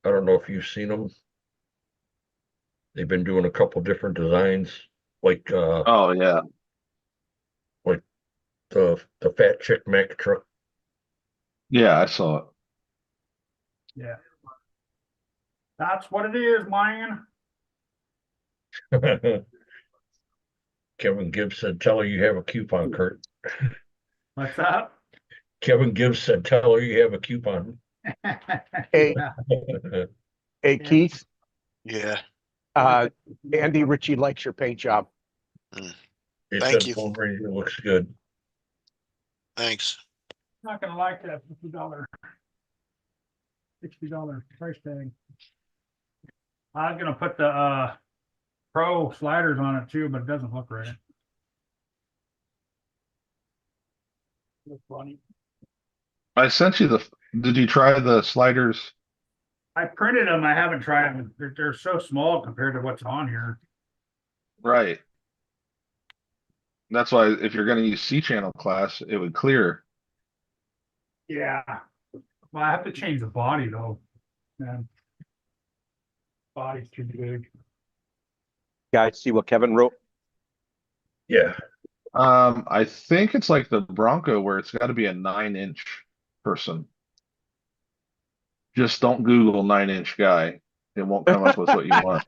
I don't know if you've seen them. They've been doing a couple different designs, like
Oh yeah.
the Fat Chick Mack truck.
Yeah, I saw it.
Yeah. That's what it is, man.
Kevin Gibbs said, "Tell her you have a coupon, Kurt."
What's that?
Kevin Gibbs said, "Tell her you have a coupon."
Hey,
Yeah.
hey, Keith,
Yeah,
Andy Ritchie likes your paint job.
He
Thank
said
you.
Full Ranger looks good.
thanks.
Not gonna like that $60 price tag. I was gonna put the pro sliders on it too, but it doesn't look right. Look funny.
I sent you did you try the sliders?
I printed them. I haven't tried them. They're so small compared to what's on here.
Right. That's why if you're gonna use C-channel class, it would clear.
Yeah. Well, I have to change the body though. Man. Body's too big.
Guys, see what Kevin wrote?
Yeah,
I think it's like the Bronco where it's got to be a 9-inch person. Just don't Google 9-inch guy. It won't come up with what you want.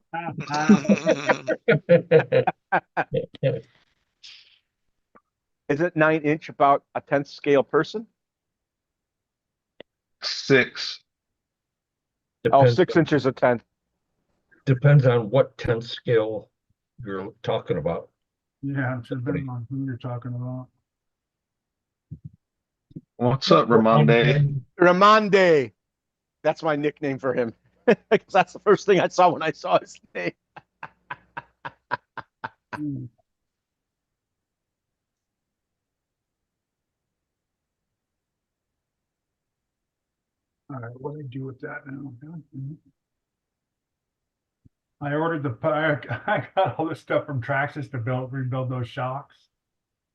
Isn't 9-inch about a 10th scale person?
6.
Oh,
depends,
6 inches a 10th.
depends on what 10th scale you're talking about.
Yeah, it's depending on who you're talking about.
What's up, Ramonde?
Ramonde. That's my nickname for him. Because that's the first thing I saw when I saw his name.
Mm. All right, what do I do with that now? I ordered I got all this stuff from Traxxas to rebuild those shocks.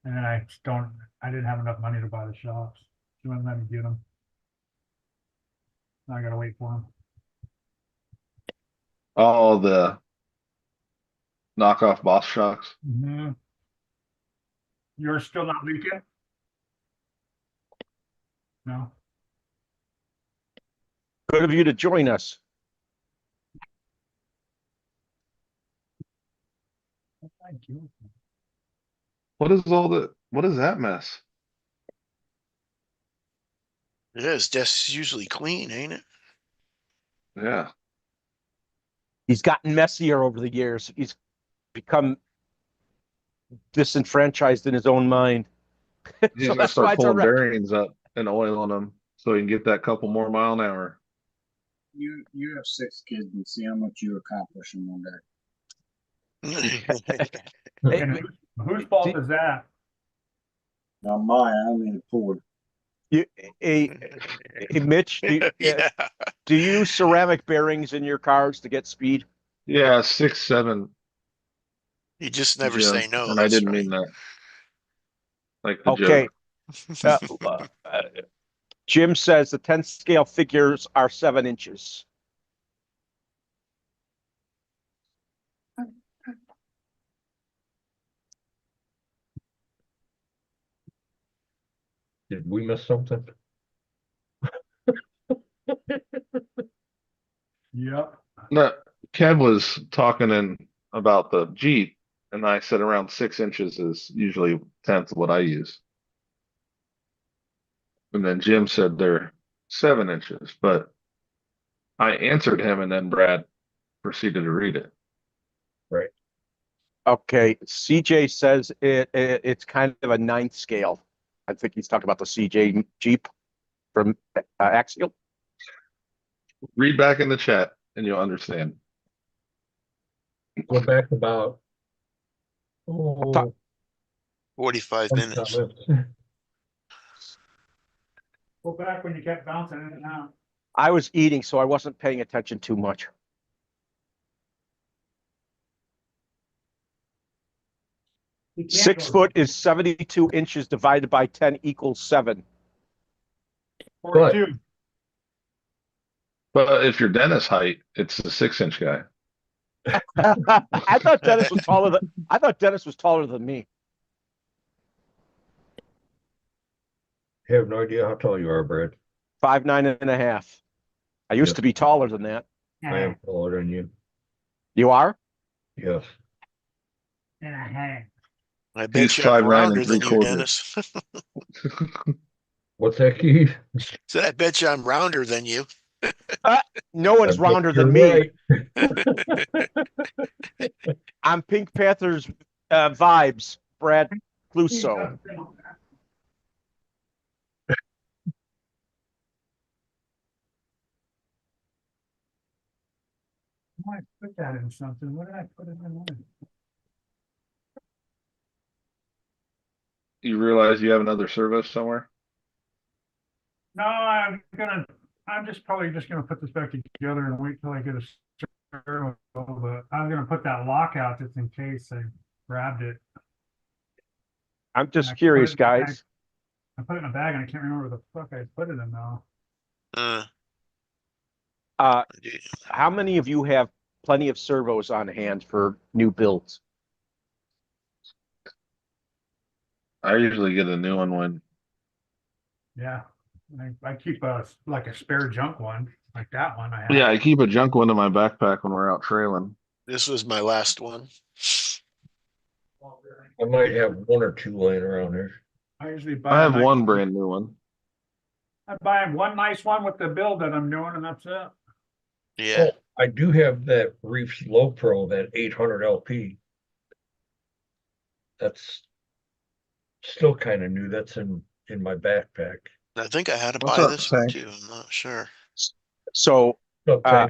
And then I didn't have enough money to buy the shocks. She wouldn't let me get them. I gotta wait for them.
Oh, the knockoff Boss shocks.
You're still not leaking? No.
Good of you to join us.
Thank you.
What is that mess?
Yeah, his desk's usually clean, ain't it?
Yeah.
He's gotten messier over the years. He's become disenfranchised in his own mind.
He's
So
gonna
that's why
start
it's a
pulling
wreck.
bearings up and oiling them so he can get that couple more mile an hour.
You have 6 kids and see how much you accomplish in one day.
And whose fault is that?
Not mine, I'm in Ford.
Hey, Mitch,
Yeah.
do you use ceramic bearings in your cars to get speed?
Yeah, 6, 7.
You just never
Jim,
say no.
and I
That's
didn't
right.
mean that. Like the
Okay.
joke.
Jim says the 10 scale figures are 7 inches.
Did we miss something?
Yep.
No, Kev was talking about the Jeep, and I said around 6 inches is usually 1/10 of what I use. And then Jim said they're 7 inches, but I answered him, and then Brad proceeded to read it.
Okay, CJ says it's kind of a 9th scale. I think he's talking about the CJ Jeep from Axial.
Read back in the chat, and you'll understand.
Go back about. Oh,
45 minutes.
Go back when you kept bouncing in and out.
I was eating, so I wasn't paying attention too much.
You can't
6
go
foot is 72 inches divided by 10 equals 7.
42.
But if you're Dennis height, it's the 6-inch guy.
I thought Dennis was taller than me.
I have no idea how tall you are, Brad.
5'9.5". I used
Yeah.
to be taller than that.
I am taller than you.
You are?
Yes.
And a half.
I bet
He's
you I'm
5'9"
rounder
and
than you,
3/4.
Dennis.
What's that, Keith?
Said I bet you I'm rounder than you.
No one's
I bet
rounder than
you're
me.
right.
I'm Pink Panthers vibes, Brad Cluso.
I might put that in something. What did I put it in?
You realize you have another service somewhere?
No, I'm just probably just gonna put this back together and wait till I get a servo, but I was gonna put that lock out just in case I grabbed it.
I'm
I
just
put
curious,
it in a bag.
guys.
I put it in a bag and I can't remember where the fuck I put it in now.
How many of you have plenty of servos on hand for new builds?
I usually get a new one when
Yeah, I keep like a spare junk one, like that one I have.
I keep a junk one in my backpack when we're out trailing.
This was my last one.
I might have 1 or 2 laying around here.
I usually buy.
I have
a nice-
one brand new one.
I buy one nice one with the build that I'm doing, and that's it.
Yeah.
Oh, I do have that Reefs Low Pro, that 800 LP. That's still kind of new. That's in my backpack.
I think I had to
What's
buy
up,
this one
Tank?
too. I'm not sure.
So
Okay.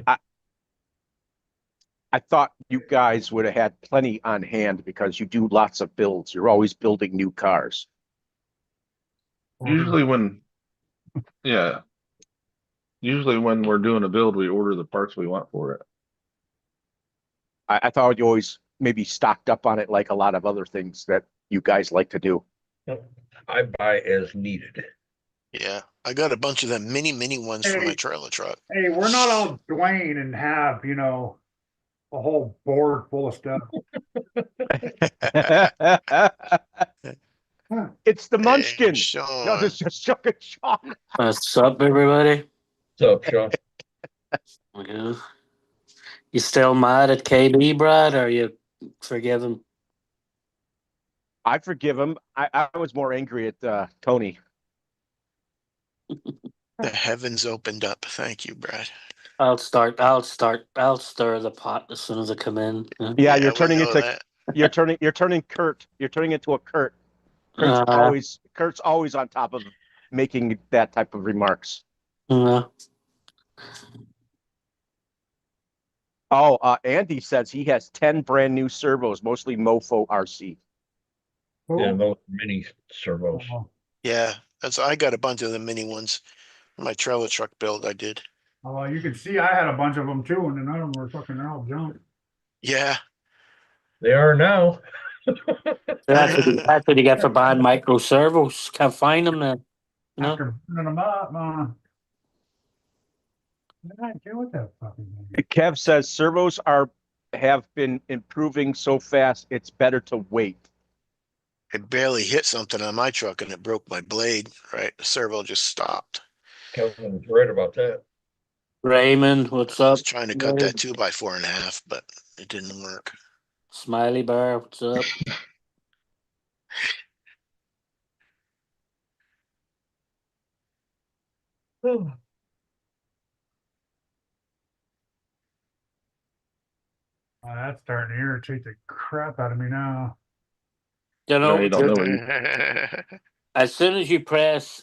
I thought you guys would have had plenty on hand because you do lots of builds. You're always building new cars.
Usually when we're doing a build, we order the parts we want for it.
I thought you always maybe stocked up on it like a lot of other things that you guys like to do.
I buy as needed.
Yeah. I got a bunch of them mini ones for my
Hey.
trailer truck.
Hey, we're not all Dwayne and have, a whole board full of stuff.
It's the
Hey,
Munchkin. No,
Sean.
this is just Chuck Sean.
What's up, everybody?
What's up, Sean?
Yeah. You still mad at KB, Brad, or you forgive him?
I forgive him. I was more angry at Tony.
The heavens opened up. Thank you, Brad.
I'll stir the pot as soon as I come in.
Yeah,
we
you're turning
know
into
that.
you're turning Kurt. You're turning into a Kurt. Kurt's always on top of making that type of remarks.
Yeah.
Oh, Andy says he has 10 brand new servos, mostly Mofo RC.
Yeah,
Cool.
those mini servos.
Oh,
Yeah, I got a bunch of the mini ones. My trailer truck build I did.
well, you can see I had a bunch of them too, and none of them were fucking all junk.
Yeah.
They are now.
That's what you get for buying micro servos. Can't find them now. You know?
After burning them up, what did I do with that fucking thing?
Kev says servos have been improving so fast, it's better to wait.
It barely hit something on my truck and it broke my blade, right? The servo just stopped.
Kevin's right about that.
Raymond, what's
I
up?
was trying to cut that 2x4.5, but it didn't work.
Smiley Bear, what's up?
That's starting to irritate the crap out of me now.
You
No,
know,
you don't know what you,
as soon as you press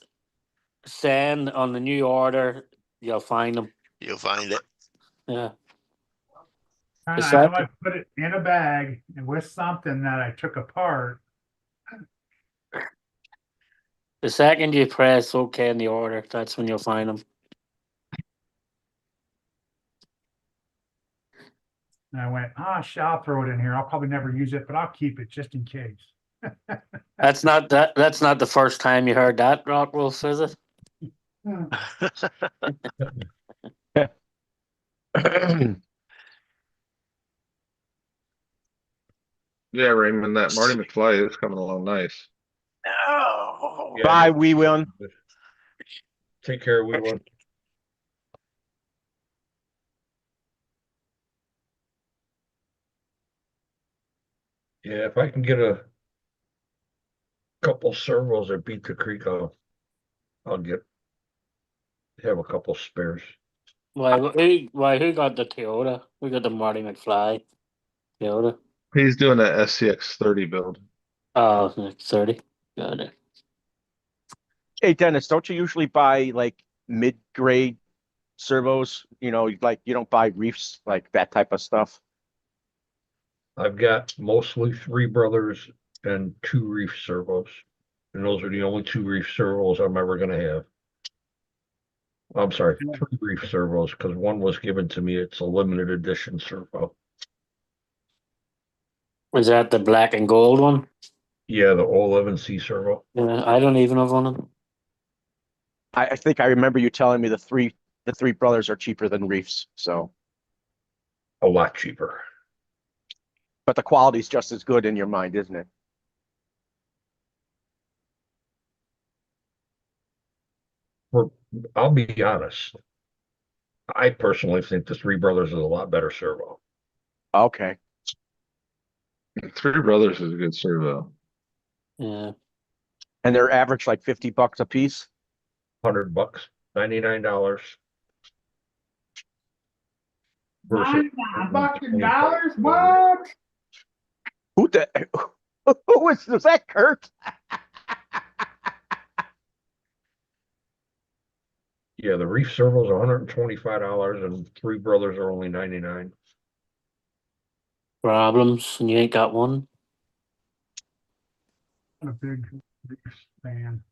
send on the new order, you'll find them.
You'll find it.
Yeah.
Kinda,
Is
how
that-
do I put it in a bag and with something that I took apart?
The second you press OK in the order, that's when you'll find them.
And I went, shit, I'll throw it in here. I'll probably never use it, but I'll keep it just in case.
That's not the first time you heard that, Rockwolf, is it?
yeah, Raymond, that Marty McFly is coming along nice.
No.
Yeah,
Bye, Wee Win.
Take care, Wee Win. Yeah, if I can get a couple servos that beat the creek, I'll have a couple spares.
Why who got the Toyota? We got the Marty McFly Toyota.
He's doing a SCX 30 build.
Oh, 30. Got it.
Hey, Dennis, don't you usually buy like mid-grade servos? You know, like you don't buy reefs, like that type of stuff.
I've got mostly Three Brothers and 2 Reef servos. And those are the only 2 Reef servos I'm ever gonna have. I'm sorry, 3 Reef servos, because one was given to me. It's a limited edition servo.
Was that the black and gold one?
Yeah, the 011C servo.
Yeah, I don't even have one of them.
I think I remember you telling me the three brothers are cheaper than reefs. So,
A lot cheaper.
but the quality's just as good in your mind, isn't it?
I'll be honest. I personally think the Three Brothers is a lot better servo.
Okay.
Three Brothers is a good servo.
Yeah.
And they're average like $50 a piece.
$100, $99.
$99 what?
Who was that, Kurt?
Yeah, the Reef servos are $125 and Three Brothers are only $99.
Problems, and you ain't got one.
I'm a big fan.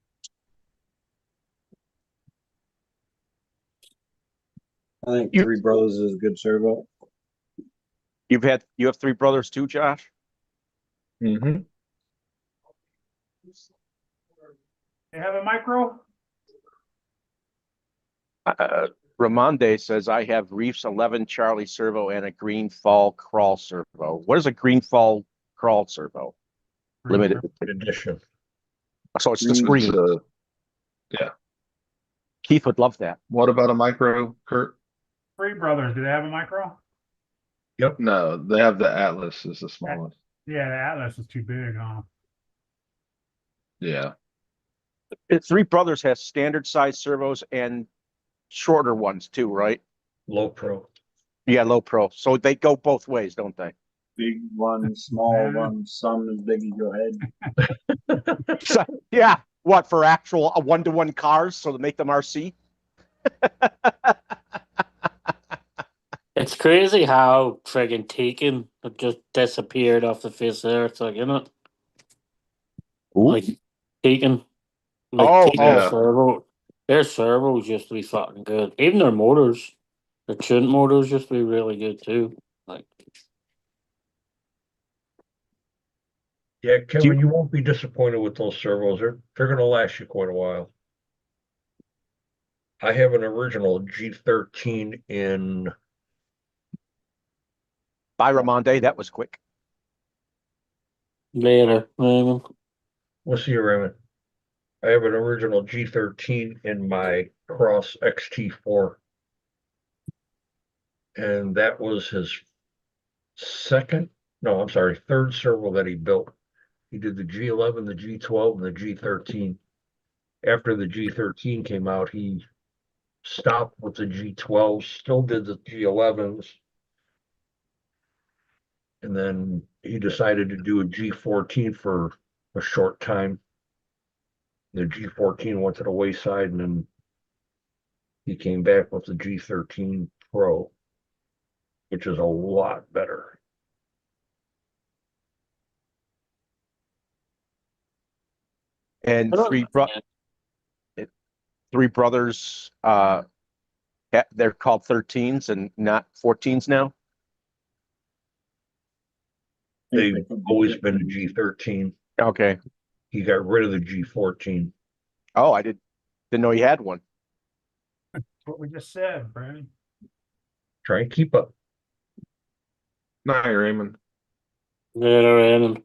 I think Three Brothers is a good servo.
You have Three Brothers too, Josh?
Mm-hmm.
They have a micro?
Ramonde says I have Reefs 11 Charlie servo and a Green Fall crawl servo. What is a Green Fall crawl servo? Limited.
Edition.
So it's the
It's,
screen. Keith would love that.
what about a micro, Kurt?
Three Brothers, do they have a micro?
No, they have the Atlas is the smallest.
Yeah, the Atlas is too big, huh?
Yeah.
Three Brothers has standard size servos and shorter ones too, right?
Low pro.
Yeah, low pro. So they go both ways, don't they?
Big one, small one, some as big as your head.
So, yeah. What for actual one-to-one cars? So to make them RC?
It's crazy how friggin' Taken just disappeared off the face of the earth, like, isn't it? Like Taken. Like Taken
yeah.
servo. Their servos used to be fucking good. Even their motors. Their tuned motors used to be really good too. Like
Yeah, Kevin, you won't be disappointed with those servos. They're gonna last you quite a while. I have an original G13 in
By Ramonde, that was quick.
later, maybe.
what's the year, Raymond? I have an original G13 in my Cross XT4. And that was his third servo that he built. He did the G11, the G12, and the G13. After the G13 came out, he stopped with the G12s, still did the G11s. And then he decided to do a G14 for a short time. The G14 went to the wayside, and then he came back with the G13 Pro, which is a lot better.
And Three Brothers, they're called 13s and not 14s now.
They've always been a G13.
Okay.
He got rid of the G14.
Oh, I didn't know he had one.
That's what we just said, Brandon.
Try and keep up.
Night, Raymond.
Later, Raymond.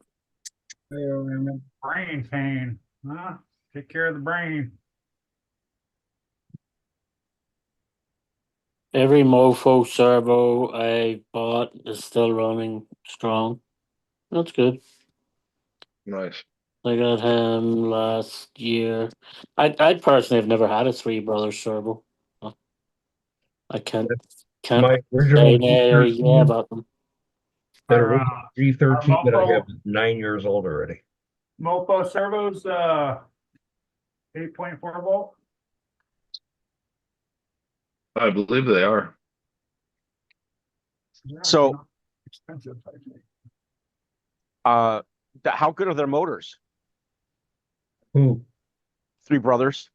Brain pain, huh? Take care of the brain.
Every Mofo servo I bought is still running strong. That's good.
Nice.
I got him last year. I personally have never had a Three Brothers servo. I can't
My original
say nay or yeah
G13,
about them.
that
Our,
original G13 that I
Mofo-
have is 9 years old already.
Mofo servos, 8.4 volt.
I believe they are.
So,
Expensive, I think.
how good are their motors?
Who?
Three Brothers.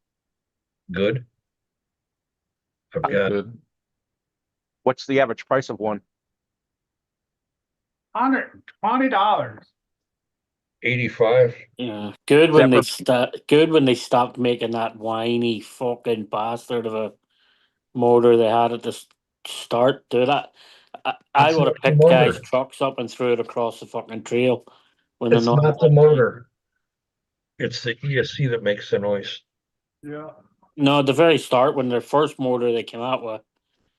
Good. I've got
Good.
What's the average price of one?
$120.
85.
Yeah, good when
Is that
good when they stopped making that whiny fucking bastard of a motor they had at the start. Do that. I
It's
would
not
have
the
picked guys'
motor.
trucks up and threw it across the fucking trail. When
It's not the motor. It's the ESC that makes the noise.
Yeah.
No, at the very start, when their first motor they came out with,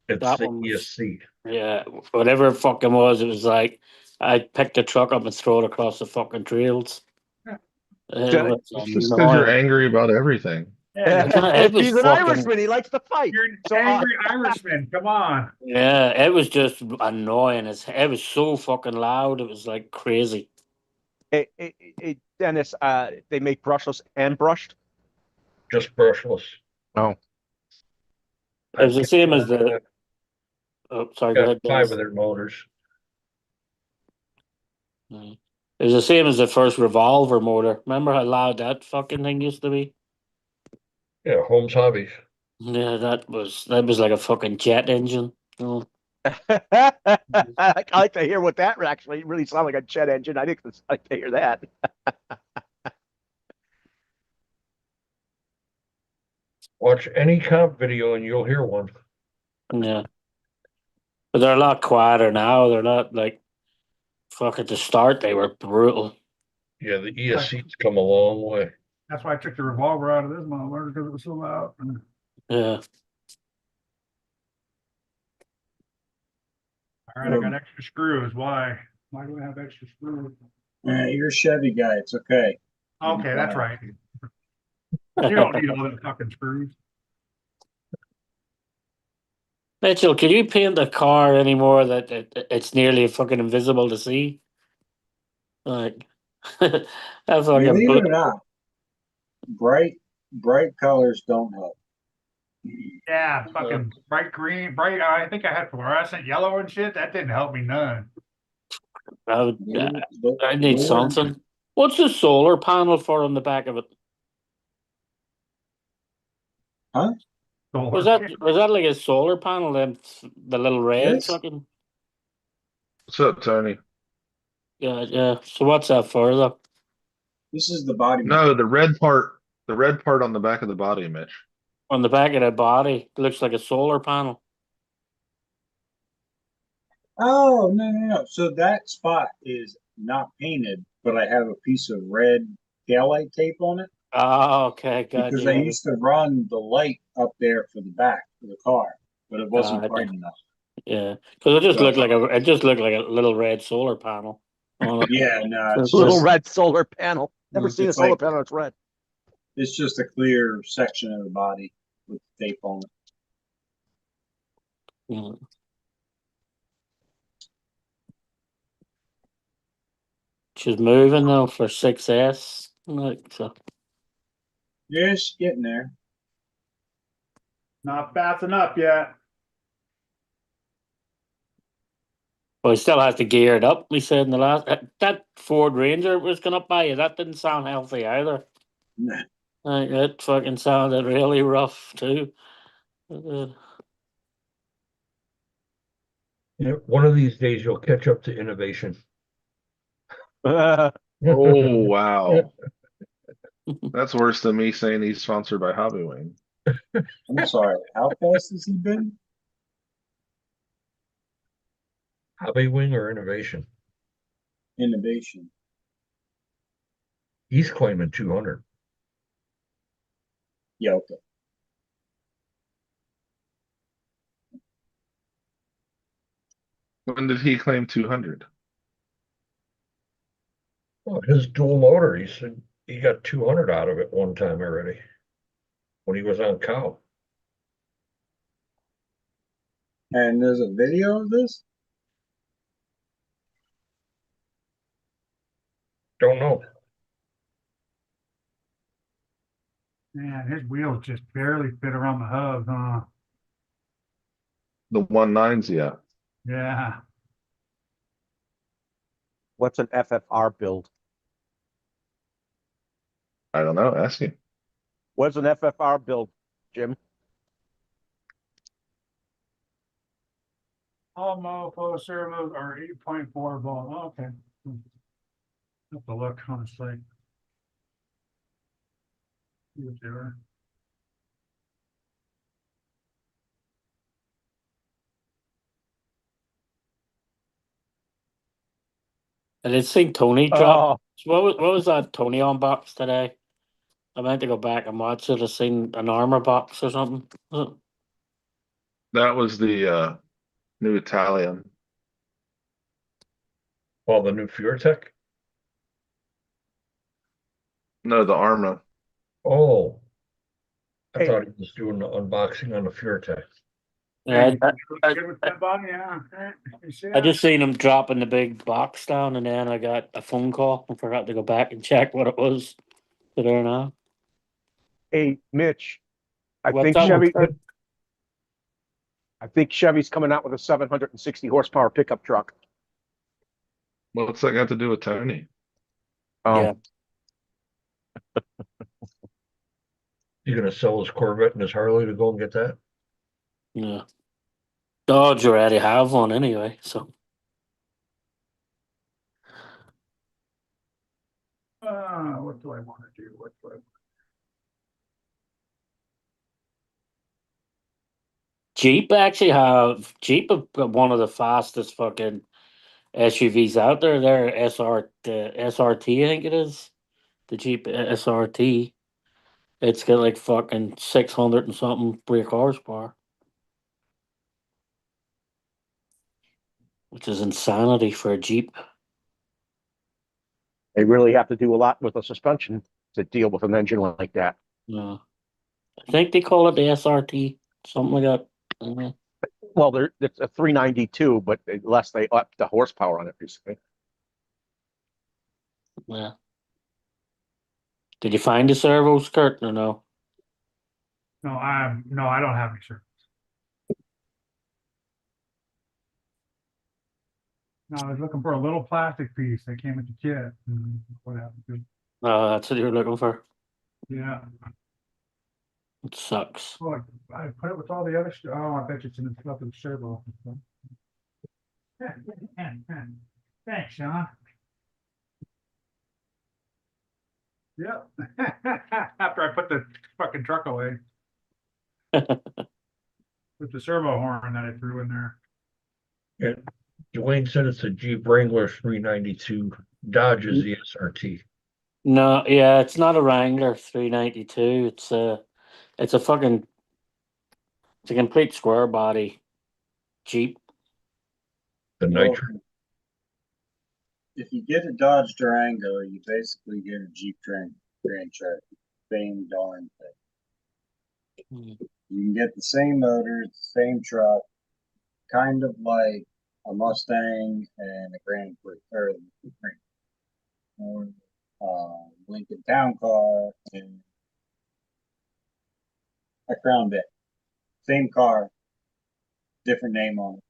It's
that
the
one was,
ESC.
yeah, whatever it fucking was, it was like I picked the truck up and throw it across the fucking trails. It
Did it?
was
It's just because you're
annoying.
angry about everything.
It was
He's an
fucking-
Irishman. He likes to fight.
You're an
So,
angry Irishman. Come on.
Yeah, it was just annoying. It was so fucking loud. It was like crazy.
Dennis, they make brushless and brushed.
Just brushless.
Oh,
It was the same as the. Oh, sorry. Go
Got
ahead,
5
Dennis.
of their motors.
It was the same as the first revolver motor. Remember how loud that fucking thing used to be?
Yeah, Holmes Hobbies.
Yeah, that was like a fucking jet engine. Oh.
I like to hear what that actually really sounds like a jet engine. I think I like to hear that.
Watch any comp video and you'll hear one.
Yeah. But they're a lot quieter now. They're not like fuck at the start they were brutal.
Yeah, the ESC's come a long way.
That's why I took the revolver out of this motherfucker because it was so loud.
Yeah.
All right, I got extra screws. Why? Why do I have extra screws?
You're a Chevy guy. It's okay.
Okay, that's right. You don't need all them fucking screws.
Mitchell, can you paint the car anymore that it's nearly fucking invisible to see? Like, that's like a
Believe it
blue.
or not, bright colors don't help.
Yeah, fucking bright green, bright. I think I had fluorescent yellow and shit. That didn't help me none.
I need something. What's the solar panel for on the back of it?
Huh?
Was that like a solar panel? Then the little red
Yes.
fucking.
What's up, Tony?
Yeah. So what's that for though?
This is the body.
No, the red part on the back of the body, Mitch.
On the back of the body, it looks like a solar panel.
Oh, no. So that spot is not painted, but I have a piece of red taillight tape on it
Oh, okay, gotcha.
because I used to run the light up there for the back of the car, but it wasn't
Gotcha.
bright enough.
Yeah, because it just looked like a little red solar panel. On it.
Yeah, no, it's
Little
just,
red solar panel. Never
It's
seen a solar
like-
panel that's red.
it's just a clear section of the body with tape on it.
Yeah. She's moving though for 6S. Like so.
Yeah, it's getting there.
Not fast enough yet.
Well, he still has to gear it up. We said in the last that Ford Ranger was going up by you. That didn't sound healthy either.
Nah.
It fucking sounded really rough too.
Yeah, one of these days you'll catch up to innovation.
Oh wow. That's worse than me saying he's sponsored by Hobbywing.
I'm sorry. How fast has he been?
Hobby wing or innovation?
Innovation.
He's claiming 200.
Yeah, okay.
When did he claim 200?
Well, his dual motor, he said he got 200 out of it one time already when he was on cow.
And there's a video of this?
Don't know.
Man, his wheels just barely fit around the hub, huh?
The 1.9s, yeah.
Yeah.
What's an FFR build?
I don't know. Ask him.
What's an FFR build, Jim?
All mofo servos are 8.4 volt. Okay. Have to look on the site. See what they were.
I did see Tony drop.
Oh,
What was that Tony unbox today? I meant to go back and watch it. I seen an armor box or something. Was it?
That was the new Italian.
Well, the new FureTech.
No, the Arma.
Oh, I
Hey.
thought he was doing the unboxing on the FureTech.
Yeah,
Good with that body, yeah. Okay. You see
I
that?
just seen him dropping the big box down, and then I got a phone call and forgot to go back and check what it was. So there now.
hey, Mitch. I
What's
think
up?
Chevy. I think Chevy's coming out with a 760 horsepower pickup truck.
What's that got to do with Tony?
Yeah.
You gonna sell his Corvette and his Harley to go and get that?
Yeah. Dodge already have one anyway, so
What do I want to do? What do I?
Jeep have got one of the fastest fucking SUVs out there. They're the SRT, I think it is. The Jeep SRT. It's got like fucking 600 and something brake horsepower. Which is insanity for a Jeep.
They really have to do a lot with the suspension to deal with an engine like that.
Yeah. I think they call it the SRT, something like that.
Well, it's a 392, but unless they up the horsepower on it, basically.
Yeah. Did you find the servos, Kurt, or no?
No, I don't have any service. No, I was looking for a little plastic piece that came with the kit. And what happened to it?
Oh, that's what you were looking for.
Yeah.
It sucks.
Well, I put it with all the other stuff. Oh, I bet you it's in the stuff in the servo. Thanks, Sean. Yep. After I put the fucking truck away. With the servo horn that I threw in there.
Yeah, Dwayne said it's a Jeep Wrangler 392. Dodge is the SRT.
No, yeah, it's not a Wrangler 392. It's a fucking, it's a complete square body Jeep.
The
Well,
Nitro.
if you get a Dodge Durango, you basically get a Jeep Grand Cherokee. Same darn thing.
Mm.
You can get the same motor, same truck, kind of like a Mustang and a Grand Prix, or Lincoln Town Car and a Crown Vic. Same car, different name on it.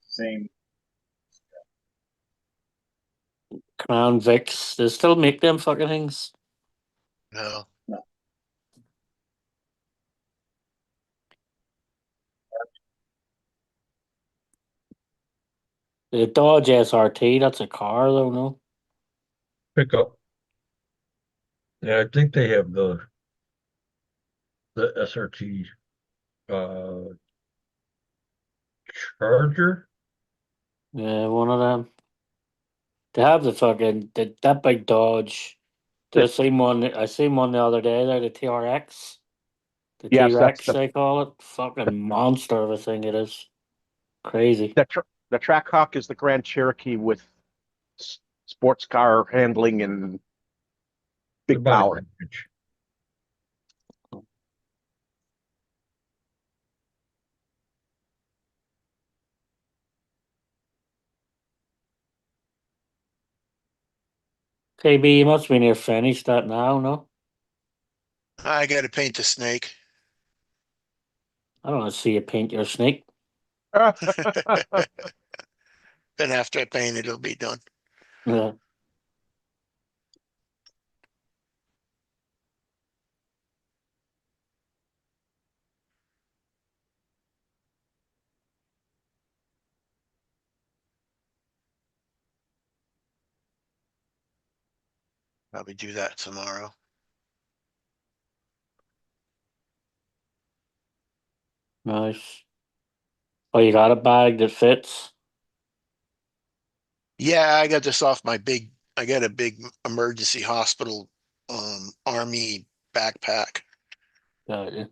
Same.
Crown Vics. They still make them fucking things.
No.
The Dodge SRT, that's a car though, no?
Pickup. Yeah, I think they have the SRT Charger.
Yeah, one of them. They have the fucking that big Dodge. I seen one the other day there, the TRX. The
Yes, that's
T-Rex they call it. Fucking monster of a thing it is. Crazy.
The Trackhawk is the Grand Cherokee with sports car handling and big
The body
power.
package.
KB, you must be near finished that now, no?
I gotta paint the snake.
I don't want to see you paint your snake.
Then after I paint it, it'll be done.
Yeah.
Probably do that tomorrow.
Nice. Oh, you got a bag that fits?
Yeah, I got this off I got a big emergency hospital, army backpack.
Got you.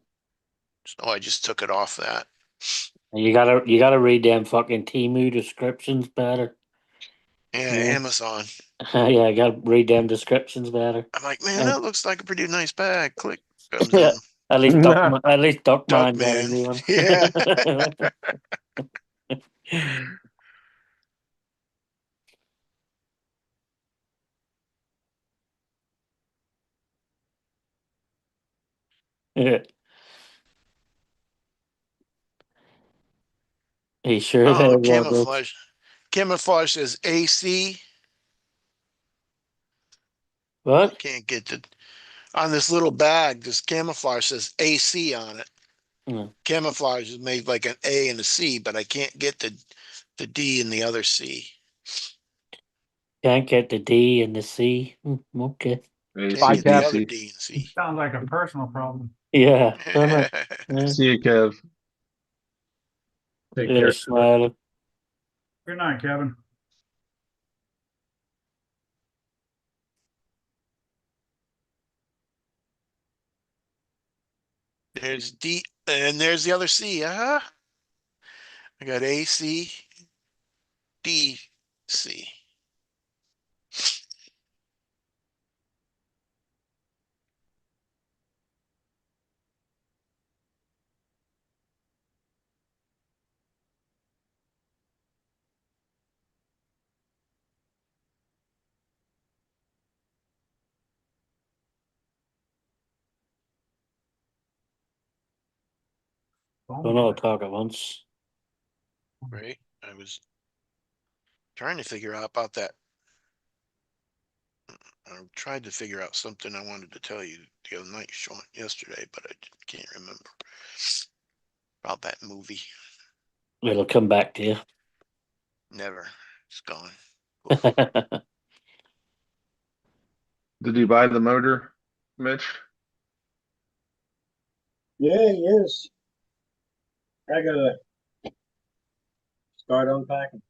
So I just took it off that.
You gotta read them fucking Temu descriptions better.
Yeah,
Yeah.
Amazon.
Yeah, I gotta read them descriptions better.
I'm like, man, that looks like a pretty nice bag. Click. Comes
Yeah.
in.
At least Duckman got a
Duckman.
new one.
Yeah.
Yeah. He sure
Oh,
has one.
camouflage. Camouflage says AC.
What?
Can't get the on this little bag. This camouflage says AC on it.
Mm.
Camouflage is made like an A and a C, but I can't get the D and the other C.
Can't get the D and the C. Okay.
Can't get the other D and C.
Sounds like a personal problem.
Yeah. doesn't it? Yeah.
See you, Kev.
Take
Yeah,
care.
smiling.
Good night, Kevin.
There's D, and there's the other C, I got A, C, D, C.
Don't know, talk at once.
Right? I was trying to figure out about that. I tried to figure out something I wanted to tell you the other night, Sean, yesterday, but I can't remember about that movie.
It'll come back to you.
Never. It's gone.
Did you buy the motor, Mitch?
Yeah, he is. I gotta start unpacking.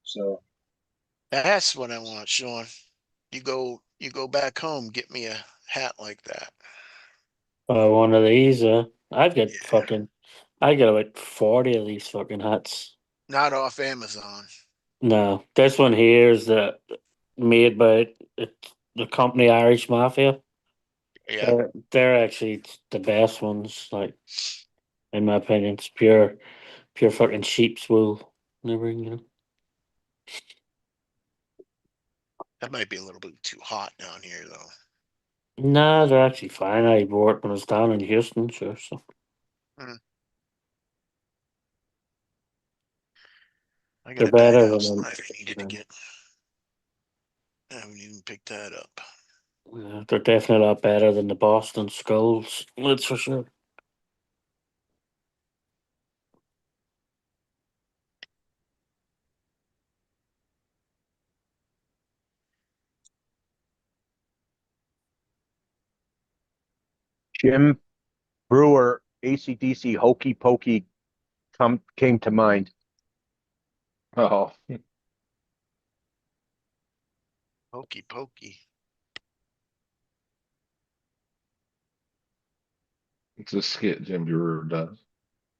So
That's what I want, Sean. You go back home, get me a hat like that.
One of these, I've got
Yeah.
fucking, I got about 40 of these fucking hats.
Not off Amazon.
No, this one here is made by the company Irish Mafia.
Yeah.
They're actually the best ones, like, in my opinion. It's pure fucking sheep's wool and everything, you know.
That might be a little bit too hot down here though.
Nah, they're actually fine. I wore it when I was down in Houston, sure. So
I
they're
got a bag
better
house
than
knife I needed to get. I haven't even picked that up.
they're definitely a lot better than the Boston Skulls. That's for sure.
Jim Brewer, AC/DC, Hokey Pokey came to mind.
Oh,
Hokey pokey.
it's a skit Jim Brewer does.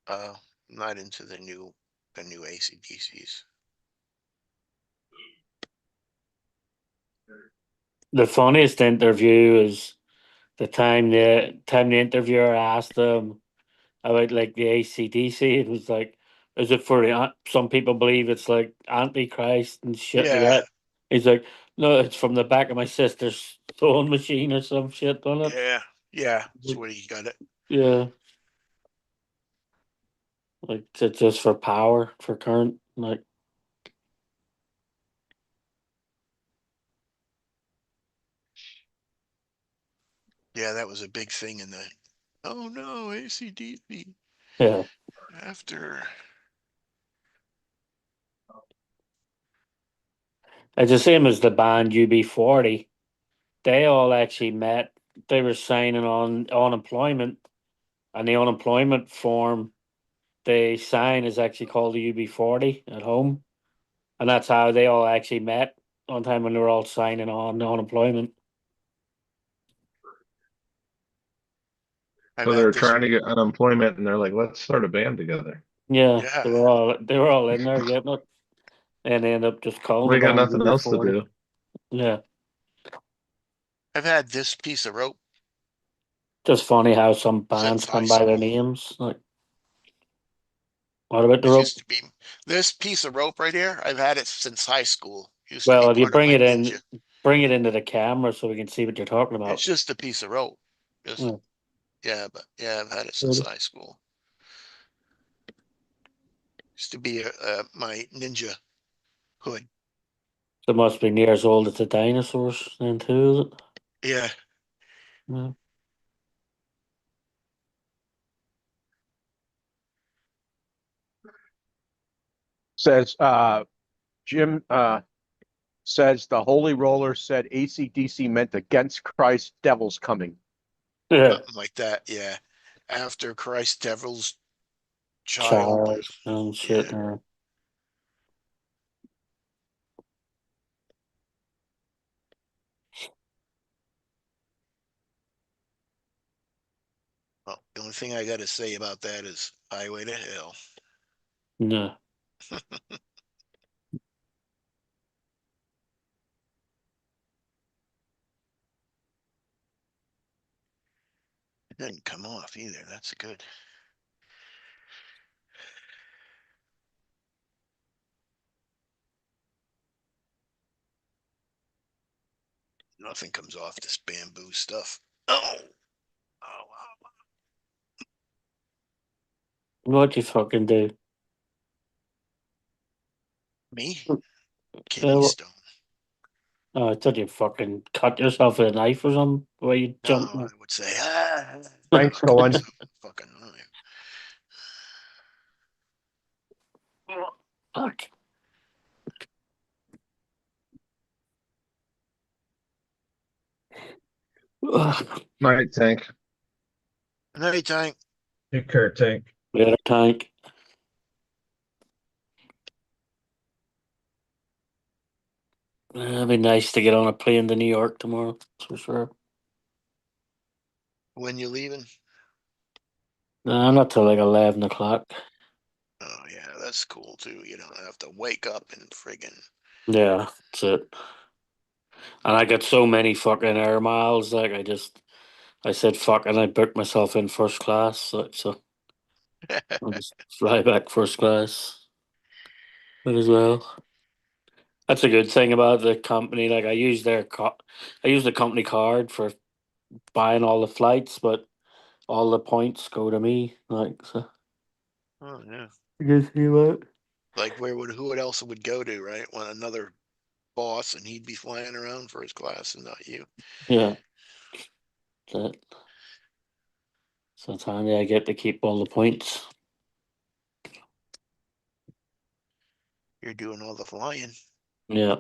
I'm not into the new AC/DCs.
The funniest interview is the time the interviewer asked them about like the ACDC. It was like, is it for some people believe it's like Antichrist and shit like
Yeah.
that. He's like, no, it's from the back of my sister's sewing machine or some shit on it.
Yeah. Yeah. That's where he got it.
Yeah. Like it's just for power, for current, like.
Yeah, that was a big thing in the oh no, AC/DC.
Yeah.
After
It's the same as the band UB40. They all actually met. They were signing on unemployment, and the unemployment form they sign is actually called the UB40 at home, and that's how they all actually met on time when they were all signing on unemployment.
I've
So they're
had this.
trying to get unemployment, and they're like, "Let's start a band together."
Yeah,
Yeah.
they were all in there getting it, and they end up just calling
We
the
got
band
nothing else to
UB40.
do.
Yeah,
I've had this piece of rope
just funny how some bands
since high
come by their
school.
names. Like, what about the
This
rope?
used to be this piece of rope right here. I've had it since high school. Used to
Well,
be
if you
part of my ninja.
bring it into the camera so we can see what you're talking about.
It's just a piece of rope. Just
Yeah.
yeah, but yeah, I've had it since high school. Used to be my ninja hood.
So it must be near as old as the dinosaurs then too, is it?
Yeah.
Yeah.
Says Jim says the Holy Roller said AC/DC meant against Christ, devil's coming.
Yeah.
Something like that. Yeah. After Christ Devil's Child.
Child and shit.
Yeah. The only thing I gotta say about that is highway to hell.
No.
It didn't come off either. That's good. Nothing comes off this bamboo stuff. Oh. Oh, wow.
What'd you fucking do?
Me?
Yeah,
Kidney
well,
stone.
oh, I thought you fucking cut yourself with a knife or something. Why you
No,
jumping?
I would say, ah.
Frank's
I'll cut
going.
myself with a fucking knife.
Fuck. Ugh.
Night tank.
Night tank.
Take care, Tank.
Better tank. It'd be nice to get on a plane to New York tomorrow, that's for sure.
When you leaving?
Not till like 11 o'clock.
Oh yeah, that's cool too. You don't have to wake up and friggin'
Yeah, that's it. And I got so many fucking air miles, like I said fuck and I booked myself in first class, like, so I'll just fly back first class. Might as well. That's a good thing about the company. Like I use I use the company card for buying all the flights, but all the points go to me. Like so.
Oh yeah.
You can see what?
Like who else would go to, right? When another boss and he'd be flying around first class and not you.
Yeah. That's it. So it's handy. I get to keep all the points.
You're doing all the flying.
Yeah.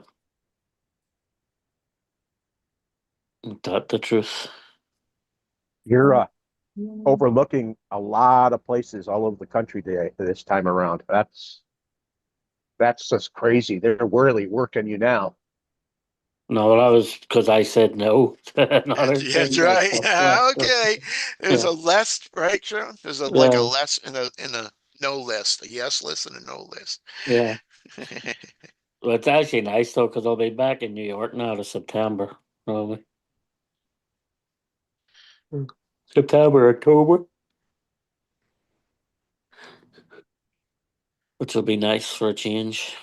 Ain't that the truth?
You're overlooking a lot of places all over the country this time around. That's just crazy. They're really working you now.
No, well, I was because I said no. Another
That's
thing, like,
right. Yeah, okay. There's
Yeah.
a less, right, Sean? There's like a
Yeah.
less in a no list, a yes list and a no list.
Yeah. Well, it's actually nice though, because I'll be back in New York now to September, probably. September, October. Which will be nice for a change.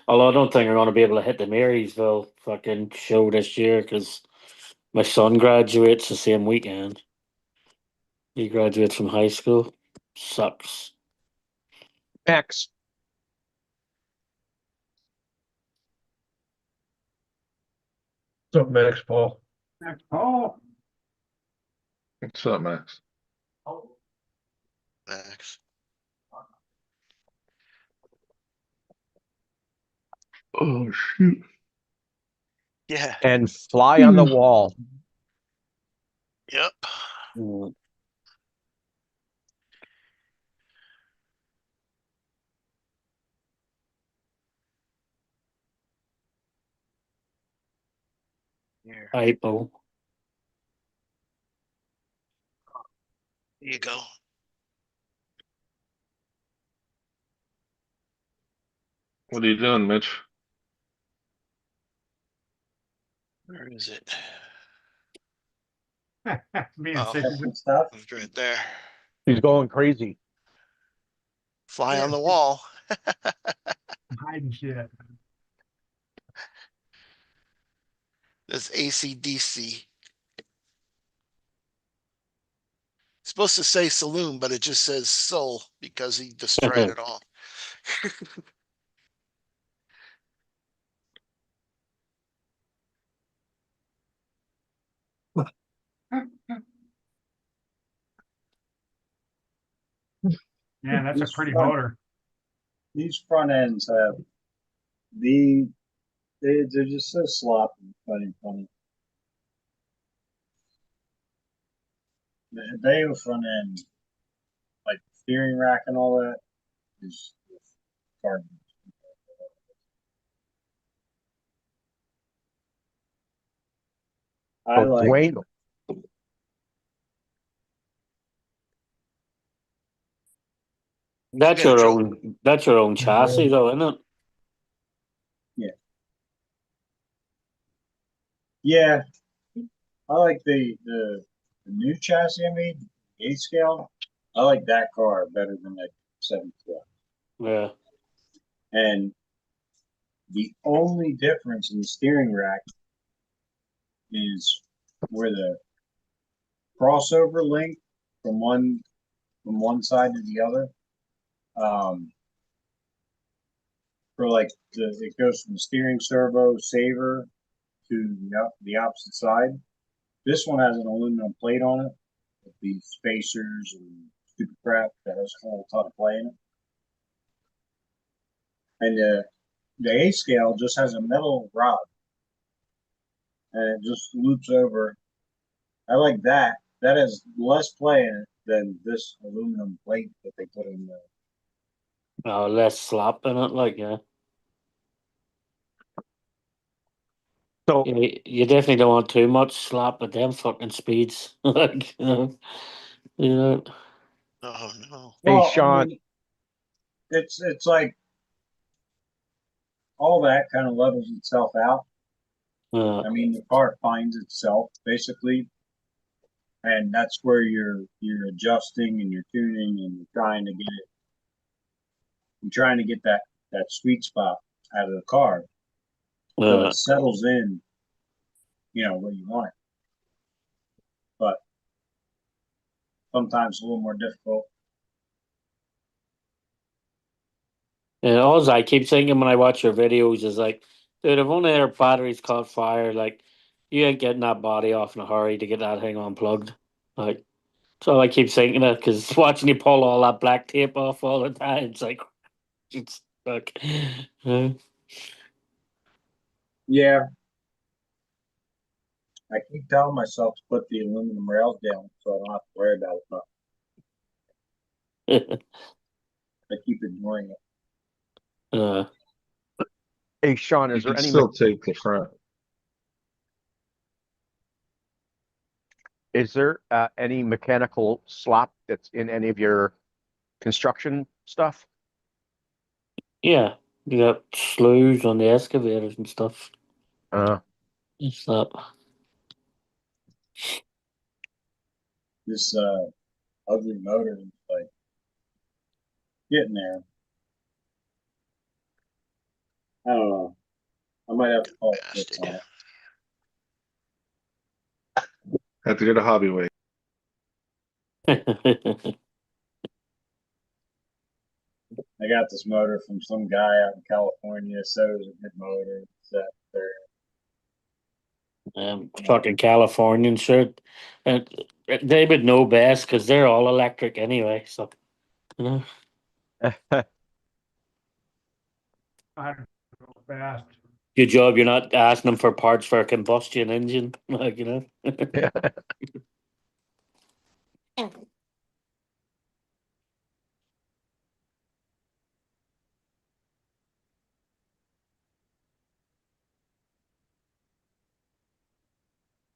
Although I don't think I'm going to be able to hit the Marysville fucking show this year because my son graduates the same weekend. He graduates from high school. Sucks.
Max,
What's up, Max Paul?
Oh,
What's up, Max?
Max.
Oh shoot.
Yeah.
and fly on the wall.
Yep.
Mm.
Here.
Hypo.
Here you go.
What are you doing, Mitch?
Where is it?
being
Oh,
sick.
Testing stuff.
it's right there.
He's going crazy.
Fly on
Yeah.
the wall.
Hiding shit.
That's AC/DC. It's supposed to say saloon, but it just says soul because he destroyed it all.
Yeah, that's a
These
pretty
front-
motor.
These front ends have they're just so sloppy, funny. The Hideo front end, like steering rack and all that, is garbage. I
So
like
Dwayne,
That's
got a
your
joke.
own. That's your own chassis, though, isn't it?
Yeah, I like the new chassis I made, 8 scale. I like that car better than that 712.
Yeah.
And the only difference in the steering rack is where the crossover link from one side to the other. For like it goes from the steering servo saver to the opposite side. This one has an aluminum plate on it with these spacers and stupid crap that has a whole ton of play in it. And the A scale just has a metal rod, and it just loops over. I like that. That has less play in it than this aluminum plate that they put in there.
Oh, less slap in it, like yeah.
So
You definitely don't want too much slap at them fucking speeds, like you know.
Oh no.
Hey,
Well,
Sean.
I mean, it's like all that kind of levels itself out. I mean, the car finds itself basically, and that's where you're adjusting and you're tuning and you're trying to get it. You're trying to get that sweet spot out of the car so it settles in, where you want it. But sometimes a little more difficult.
And all I keep thinking when I watch your videos is like, dude, if only their batteries caught fire, like you ain't getting that body off in a hurry to get that thing unplugged. Like, so I keep thinking it because watching you pull all that black tape off all the time, it's like, it's like,
Yeah. I keep telling myself to put the aluminum rails down so I don't have to worry about it. But I keep ignoring it.
Hey, Sean,
You
is there
can
any
still take the front.
is there any mechanical slop that's in any of your construction stuff?
yeah, you got slews on the excavators and stuff. It's that.
This ugly motor is like getting there. I don't know. I might have to call it quits on it.
Have to go to Hobbyway.
I got this motor from some guy out in California. So it was a good motor. That there.
Fucking Californian shirt, and they would know best because they're all electric anyway. So, you know.
I don't go fast.
Good job. You're not asking them for parts for a combustion engine, like you know.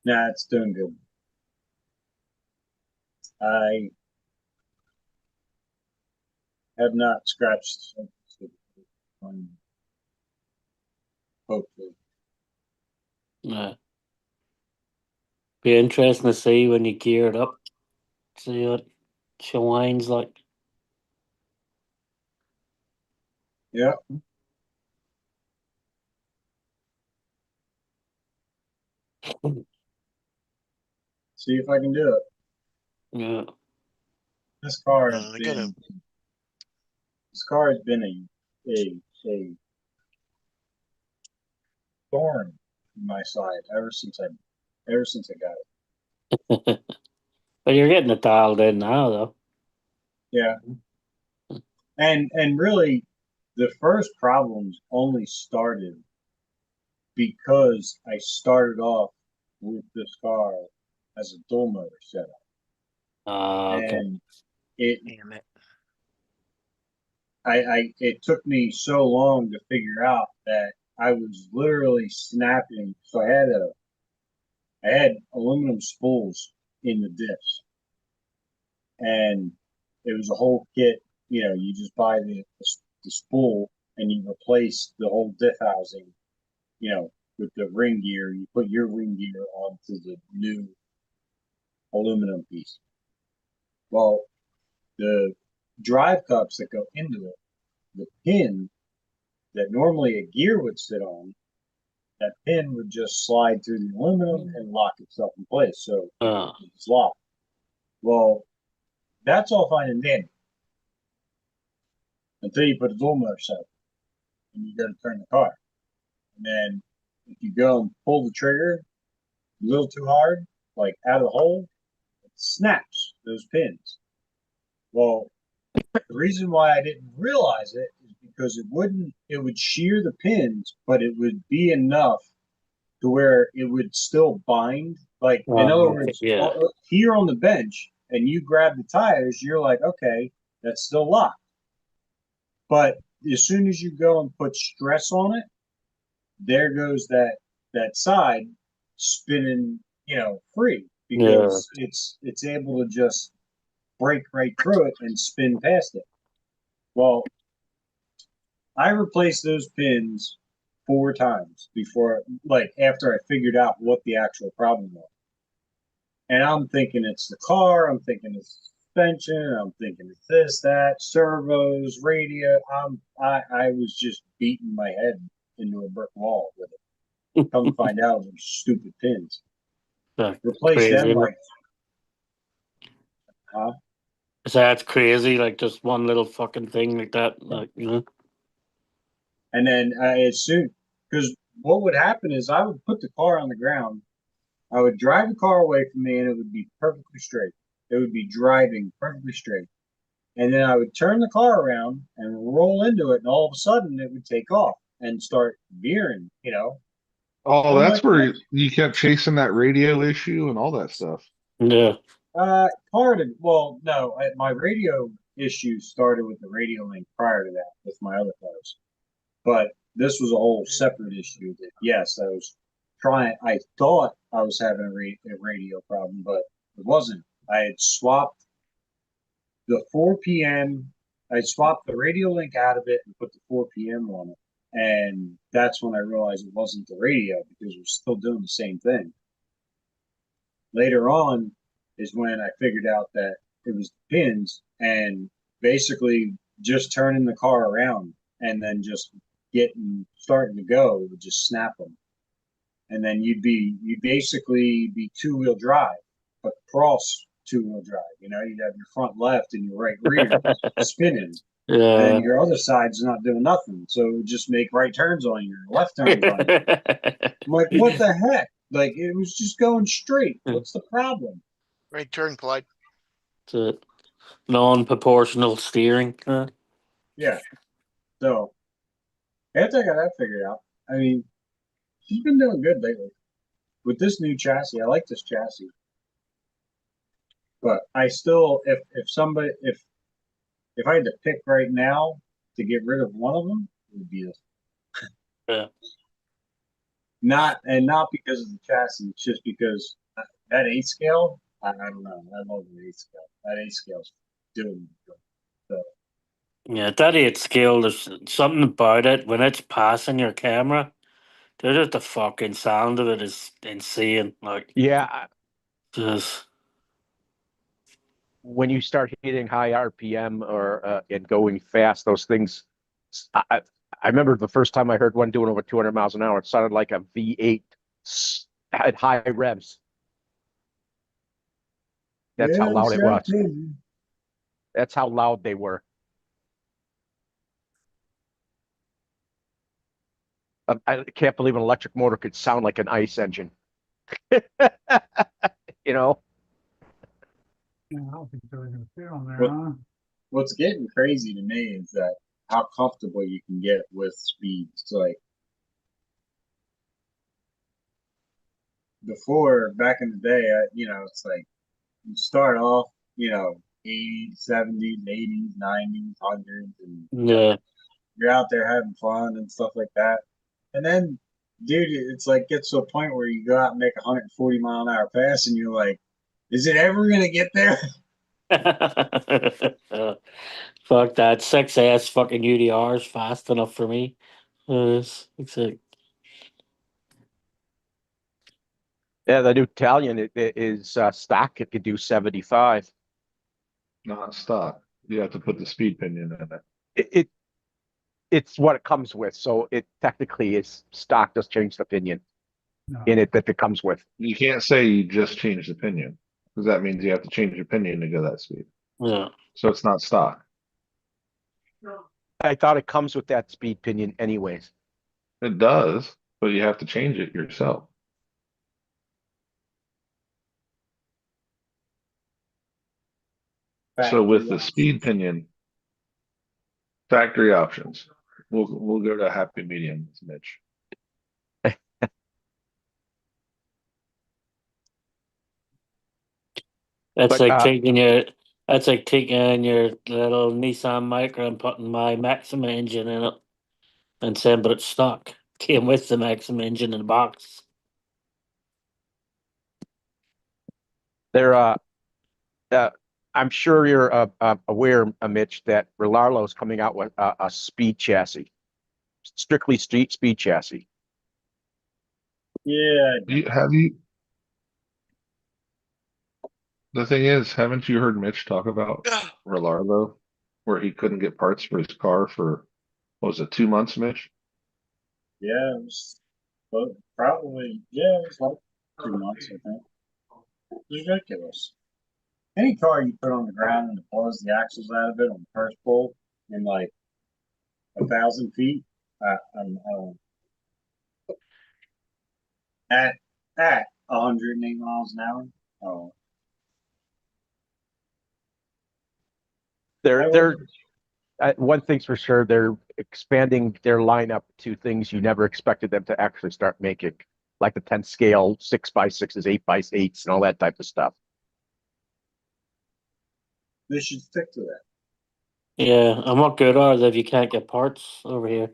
Nah, it's doing good. I have not scratched the surface on hopefully.
Yeah. Be interesting to see when you gear it up. See what she whines like.
Yeah. See if I can do it.
Yeah.
This car has
I gotta-
been a thorn in my side ever since I got it.
But you're getting it dialed in now, though.
Yeah. And really the first problems only started because I started off with this car as a dual motor setup.
Okay.
And it
Damn it.
it took me so long to figure out that I was literally snapping. So I had aluminum spools in the diffs, and it was a whole kit you just buy the spool and you replace the whole diff housing, with the ring gear. You put your ring gear onto the new aluminum piece. Well, the drive cups that go into it, the pin that normally a gear would sit on, that pin would just slide through the aluminum and lock itself in place. So it's locked. Well, that's all fine and dandy until you put a dual motor set and you go to turn the car. And then if you go and pull the trigger a little too hard, like out of the hole, it snaps those pins. Well, the reason why I didn't realize it is because it would shear the pins, but it would be enough to where it would still bind. Like, in other words, here on the bench, and you grab the tires, you're like, okay, that's still locked. But as soon as you go and put stress on it, there goes that side spinning, free, because it's able to just break right through it and spin past it. Well, I replaced those pins 4 times before, after I figured out what the actual problem was. And I'm thinking it's the car, I'm thinking it's suspension, I'm thinking it's this, that, servos, radio. I was just beating my head into a brick wall with it. Come to find out, it was stupid pins. Replace them huh?
So that's crazy, like just one little fucking thing like that,
And then because what would happen is I would put the car on the ground, I would drive the car away from me, and it would be perfectly straight. It would be driving perfectly straight. And then I would turn the car around and roll into it, and all of a sudden it would take off and start veering,
Oh, that's where you kept chasing that radio issue and all that stuff.
Yeah.
My radio issue started with the radio link prior to that with my other cars. But this was a whole separate issue that, yes, I thought I was having a radio problem, but it wasn't. I had swapped the 4 p.m. I swapped the radio link out of it and put the 4 p.m. on it. And that's when I realized it wasn't the radio, because we're still doing the same thing. Later on is when I figured out that it was the pins, and basically just turning the car around and then just starting to go, it would just snap them. And then you'd basically be 2-wheel drive, but cross 2-wheel drive. You'd have your front left and your right rear spinning.
Yeah.
And your other side's not doing nothing. So it would just make right turns on you, left turns on you. I'm like, what the heck? Like, it was just going straight. What's the problem?
Right turn, Clyde.
It's a non-proportional steering.
Yeah. So after I got that figured out, I mean, she's been doing good lately. With this new chassis, I like this chassis. But I still, if I had to pick right now to get rid of one of them, it would be this.
Yeah.
Not because of the chassis, it's just because that 8 scale, I don't know. I love the 8 scale. That 8 scale's doing good. So.
Yeah, that 8 scale, there's something about it when it's passing your camera. Just the fucking sound of it is insane. Like,
Yeah,
just
when you start hitting high RPM or and going fast, those things. I remember the first time I heard one doing over 200 miles an hour. It sounded like a V8 at high revs. That's how loud it was. That's how loud they were. I can't believe an electric motor could sound like an ICE engine.
Yeah, I don't think they're gonna fit on there, huh?
What's getting crazy to me is that how comfortable you can get with speeds. Like before, back in the day, it's like you start off, 80s, 70s, 80s, 90s, 100s, and you're out there having fun and stuff like that. And then, dude, it's like gets to a point where you go out and make a 140-mile-an-hour pass, and you're like, is it ever gonna get there?
Fuck that 6S fucking UDR is fast enough for me. It's like,
Yeah, the new Italian it is stock. It could do 75.
Not stock. You have to put the speed pinion in it.
It it's what it comes with. So it technically is stock. Does change the pinion
No.
in it that it comes with.
You can't say you just changed the pinion because that means you have to change the pinion to go that speed.
yeah.
So it's not stock.
I thought it comes with that speed pinion anyways.
It does, but you have to change it yourself. So with the speed pinion, factory options, we'll go to happy medium, Mitch.
That's
But,
like taking your little Nissan Micra and putting my Maxima engine in it and saying, but it's stock. Came with the Maxima engine in the box.
They're I'm sure you're aware, Mitch, that Relarlo is coming out with a speed chassis, strictly street speed chassis.
Yeah,
Have you? The thing is, haven't you heard Mitch talk about Relarlo, where he couldn't get parts for his car for, what was it, 2 months, Mitch?
yeah, it was probably, yeah, it was like 2 months, I think. It was ridiculous. Any car you put on the ground and pulls the axles out of it on the first pull in like 1,000 feet, I don't at 108 miles an hour. Oh,
They're one thing's for sure, they're expanding their lineup to things you never expected them to actually start making, like the 10 scale 6x6s, 8x8s, and all that type of stuff.
they should stick to that.
Yeah, and what good are they if you can't get parts over here?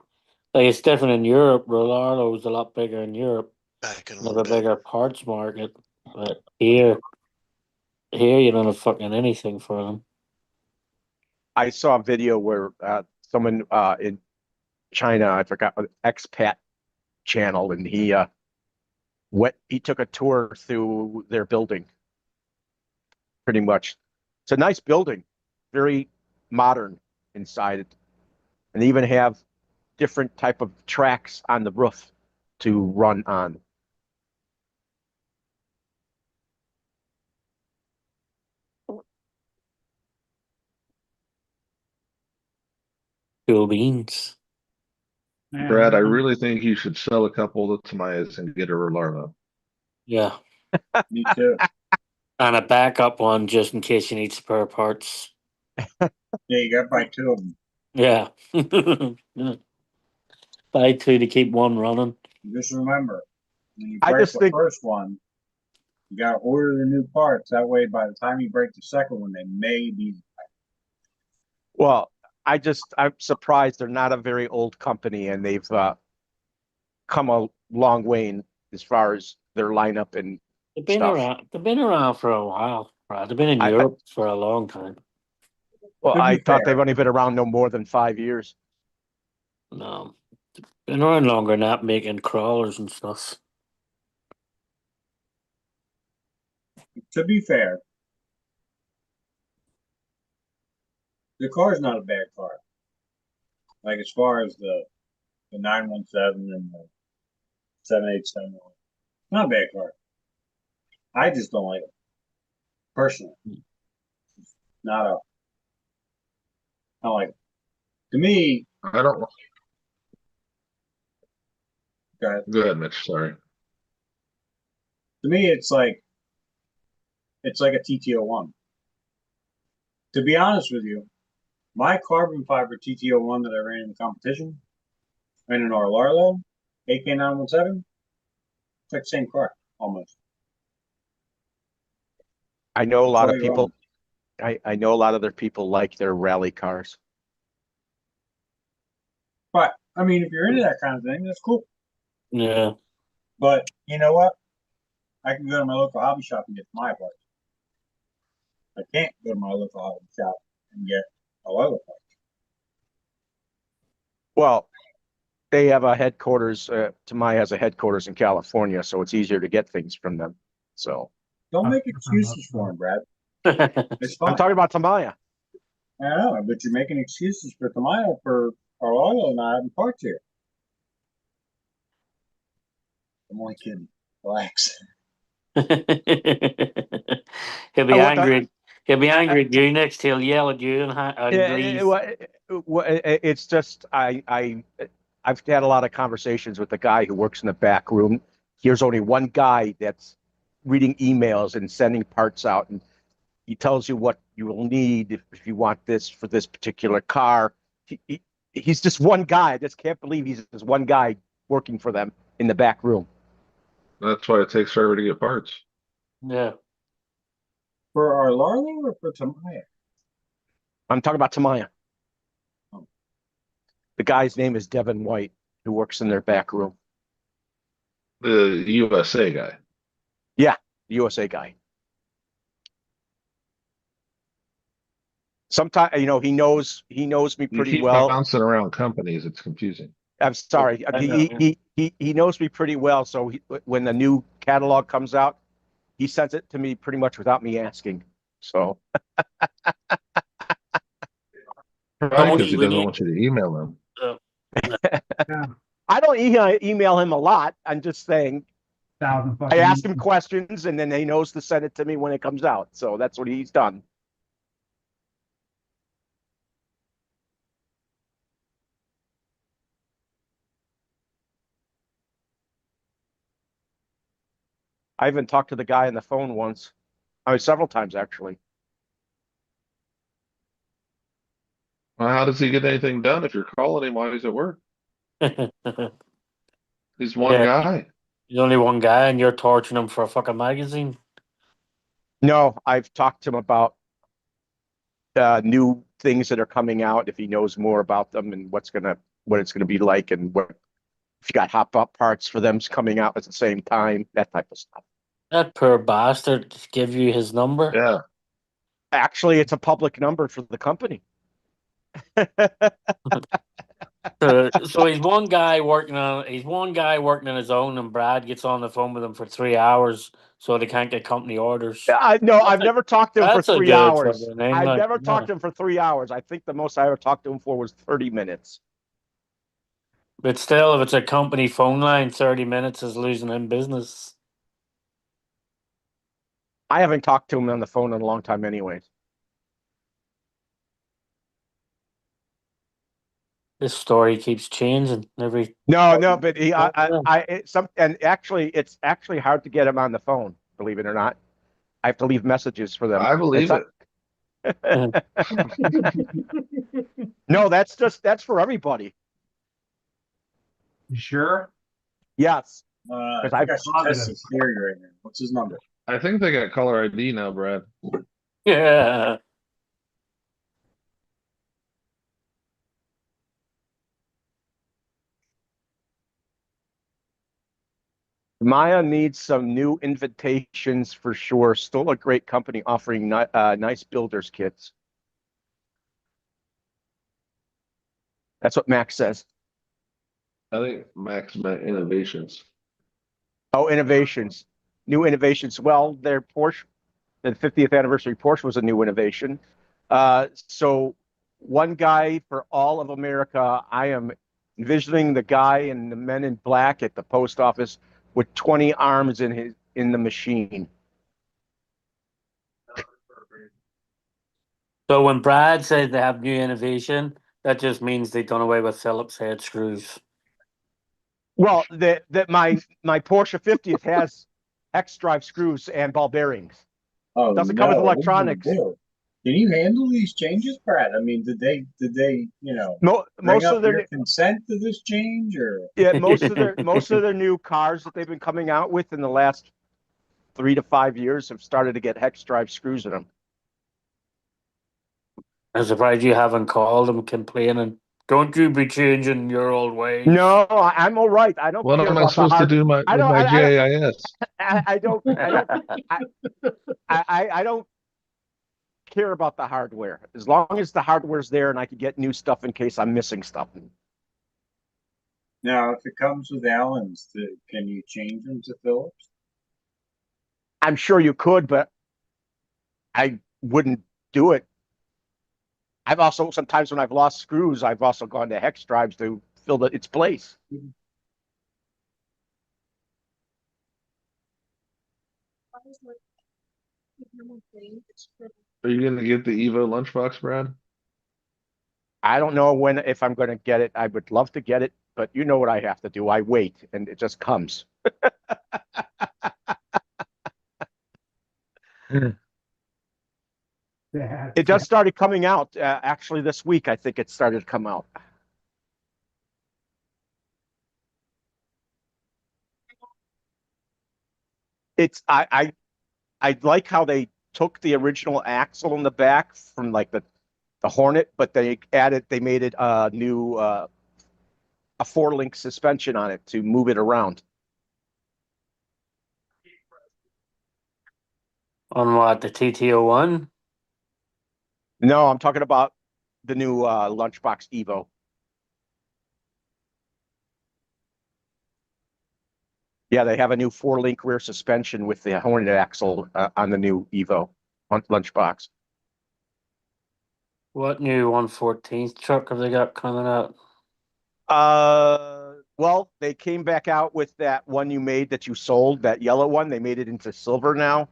Like it's different in Europe. Rollardo's a lot bigger in Europe.
Back in a
They have
little
a
bit.
bigger parts market. But here you don't have fucking anything for them.
I saw a video where someone in China, I forgot, expat channel, and he took a tour through their building. Pretty much, it's a nice building, very modern inside it, and they even have different type of tracks on the roof to run on.
Cool beans.
Man,
Brad, I
I'm-
really think you should sell a couple of Tamayas and get a Relarlo.
Yeah.
Me too.
And a backup one just in case you need spare parts.
Yeah, you got to buy 2 of them.
Yeah. Buy 2 to keep one running.
Just remember, when you
I
break
just
the
think-
first one, you got to order the new parts. That way, by the time you break the second one, they may be.
Well, I'm surprised they're not a very old company, and they've come a long way as far as their lineup and
They've been
stuff.
around. They've been around for a while. Right? They've been in
I-
Europe for a long time.
well,
To be
I thought
fair.
they've only been around no more than 5 years.
No, been around longer than that, making crawlers and stuff.
To be fair, the car's not a bad car. Like as far as the 917 and the 787, not a bad car. I just don't like it personally. Not a. I don't like it. To me,
I don't.
okay,
Go ahead, Mitch. Sorry.
to me, it's like a TT01. To be honest with you, my carbon fiber TT01 that I ran in the competition, ran in our Larlo, AK917, it's like the same car almost.
I know a lot of
Totally
people. I know a lot of their people like their rally cars.
But I mean, if you're into that kind of thing, that's cool.
Yeah.
But you know what? I can go to my local hobby shop and get my parts. I can't go to my local hobby shop and get a lot of parts.
Well, they have a headquarters, Tamaya has a headquarters in California, so it's easier to get things from them. So
Don't make excuses for him, Brad. It's
I'm
fine.
talking about Tamaya.
I know, but you're making excuses for Tamaya for our oil not having parts here. I'm only kidding. Relax.
He'll be
I want
angry. He'll be angry at you next. He'll yell at you and leave.
It's just I've had a lot of conversations with the guy who works in the back room. Here's only one guy that's reading emails and sending parts out, and he tells you what you will need if you want this for this particular car. He's just one guy. I just can't believe he's just one guy working for them in the back room.
That's why it takes forever to get parts.
Yeah.
For our Larlo or for Tamaya?
I'm talking about Tamaya.
Oh.
The guy's name is Devin White, who works in their back room.
The USA guy.
Yeah, the USA guy. Sometimes, he knows me
You
pretty
keep
well.
bouncing around companies, it's confusing.
I'm sorry. He knows me pretty well. So when the new catalog comes out, he sends it to me pretty much without me asking. So
Probably because he doesn't want you to email him.
I don't email him a lot. I'm just saying I ask him questions and then he knows to send it to me when it comes out. So that's what he's done. I even talked to the guy on the phone once. I mean, several times actually.
Well, how does he get anything done if you're calling him while he's at work? He's one guy.
He's only one guy, and you're torturing him for a fucking magazine.
No, I've talked to him about new things that are coming out. If he knows more about them and what it's gonna be like, and what if you got hop up parts for them coming out at the same time, that type of stuff.
That poor bastard just give you his number.
Yeah.
Actually, it's a public number for the company.
So he's one guy working on his own, and Brad gets on the phone with him for 3 hours so they can't get company orders.
I've never talked to him for 3 hours. I've never talked to him for 3 hours. I think the most I ever talked to him for was 30 minutes.
But still, if it's a company phone line, 30 minutes is losing him business.
I haven't talked to him on the phone in a long time anyways.
This story keeps changing every.
No, but it's actually hard to get him on the phone, believe it or not. I have to leave messages for them.
I believe it.
No, that's for everybody.
You sure?
Yes.
I think I should test his theory right now. What's his number?
I think they got caller ID now, Brad.
Yeah.
Maya needs some new invitations for sure. Still a great company offering nice builders kits. That's what Max says.
I think Max meant innovations.
Oh, innovations. New innovations. Well, their Porsche, the 50th anniversary Porsche was a new innovation. So one guy for all of America. I am envisioning the guy in the Men in Black at the post office with 20 arms in the machine.
So when Brad says they have new innovation, that just means they've done away with Phillips head screws.
Well, my Porsche 50th has X drive screws and ball bearings.
Oh,
doesn't come with electronics.
Can you handle these changes, Brad? I mean, did they
most of their
consent to this change, or
most of their new cars that they've been coming out with in the last 3 to 5 years have started to get hex drive screws in them.
I'm surprised you haven't called them complaining. Don't you be changing your old ways?
No, I'm all right. I don't.
What am I supposed to do with my JIS?
I don't care about the hardware as long as the hardware's there and I can get new stuff in case I'm missing stuff.
Now, if it comes with Allens, can you change them to Phillips?
I'm sure you could, but I wouldn't do it. I've also, sometimes when I've lost screws, I've also gone to hex drives to fill its place.
Are you gonna get the Evo lunchbox, Brad?
I don't know if I'm going to get it. I would love to get it, but you know what I have to do. I wait and it just comes. It just started coming out actually this week. I think it started to come out. I like how they took the original axle in the back from like the Hornet, but they made it a new a 4-link suspension on it to move it around.
On what, the TT01?
No, I'm talking about the new Lunchbox Evo. Yeah, they have a new 4-link rear suspension with the Hornet axle on the new Evo Lunchbox.
What new 114th truck have they got coming out?
Well, they came back out with that one you made that you sold, that yellow one. They made it into silver now.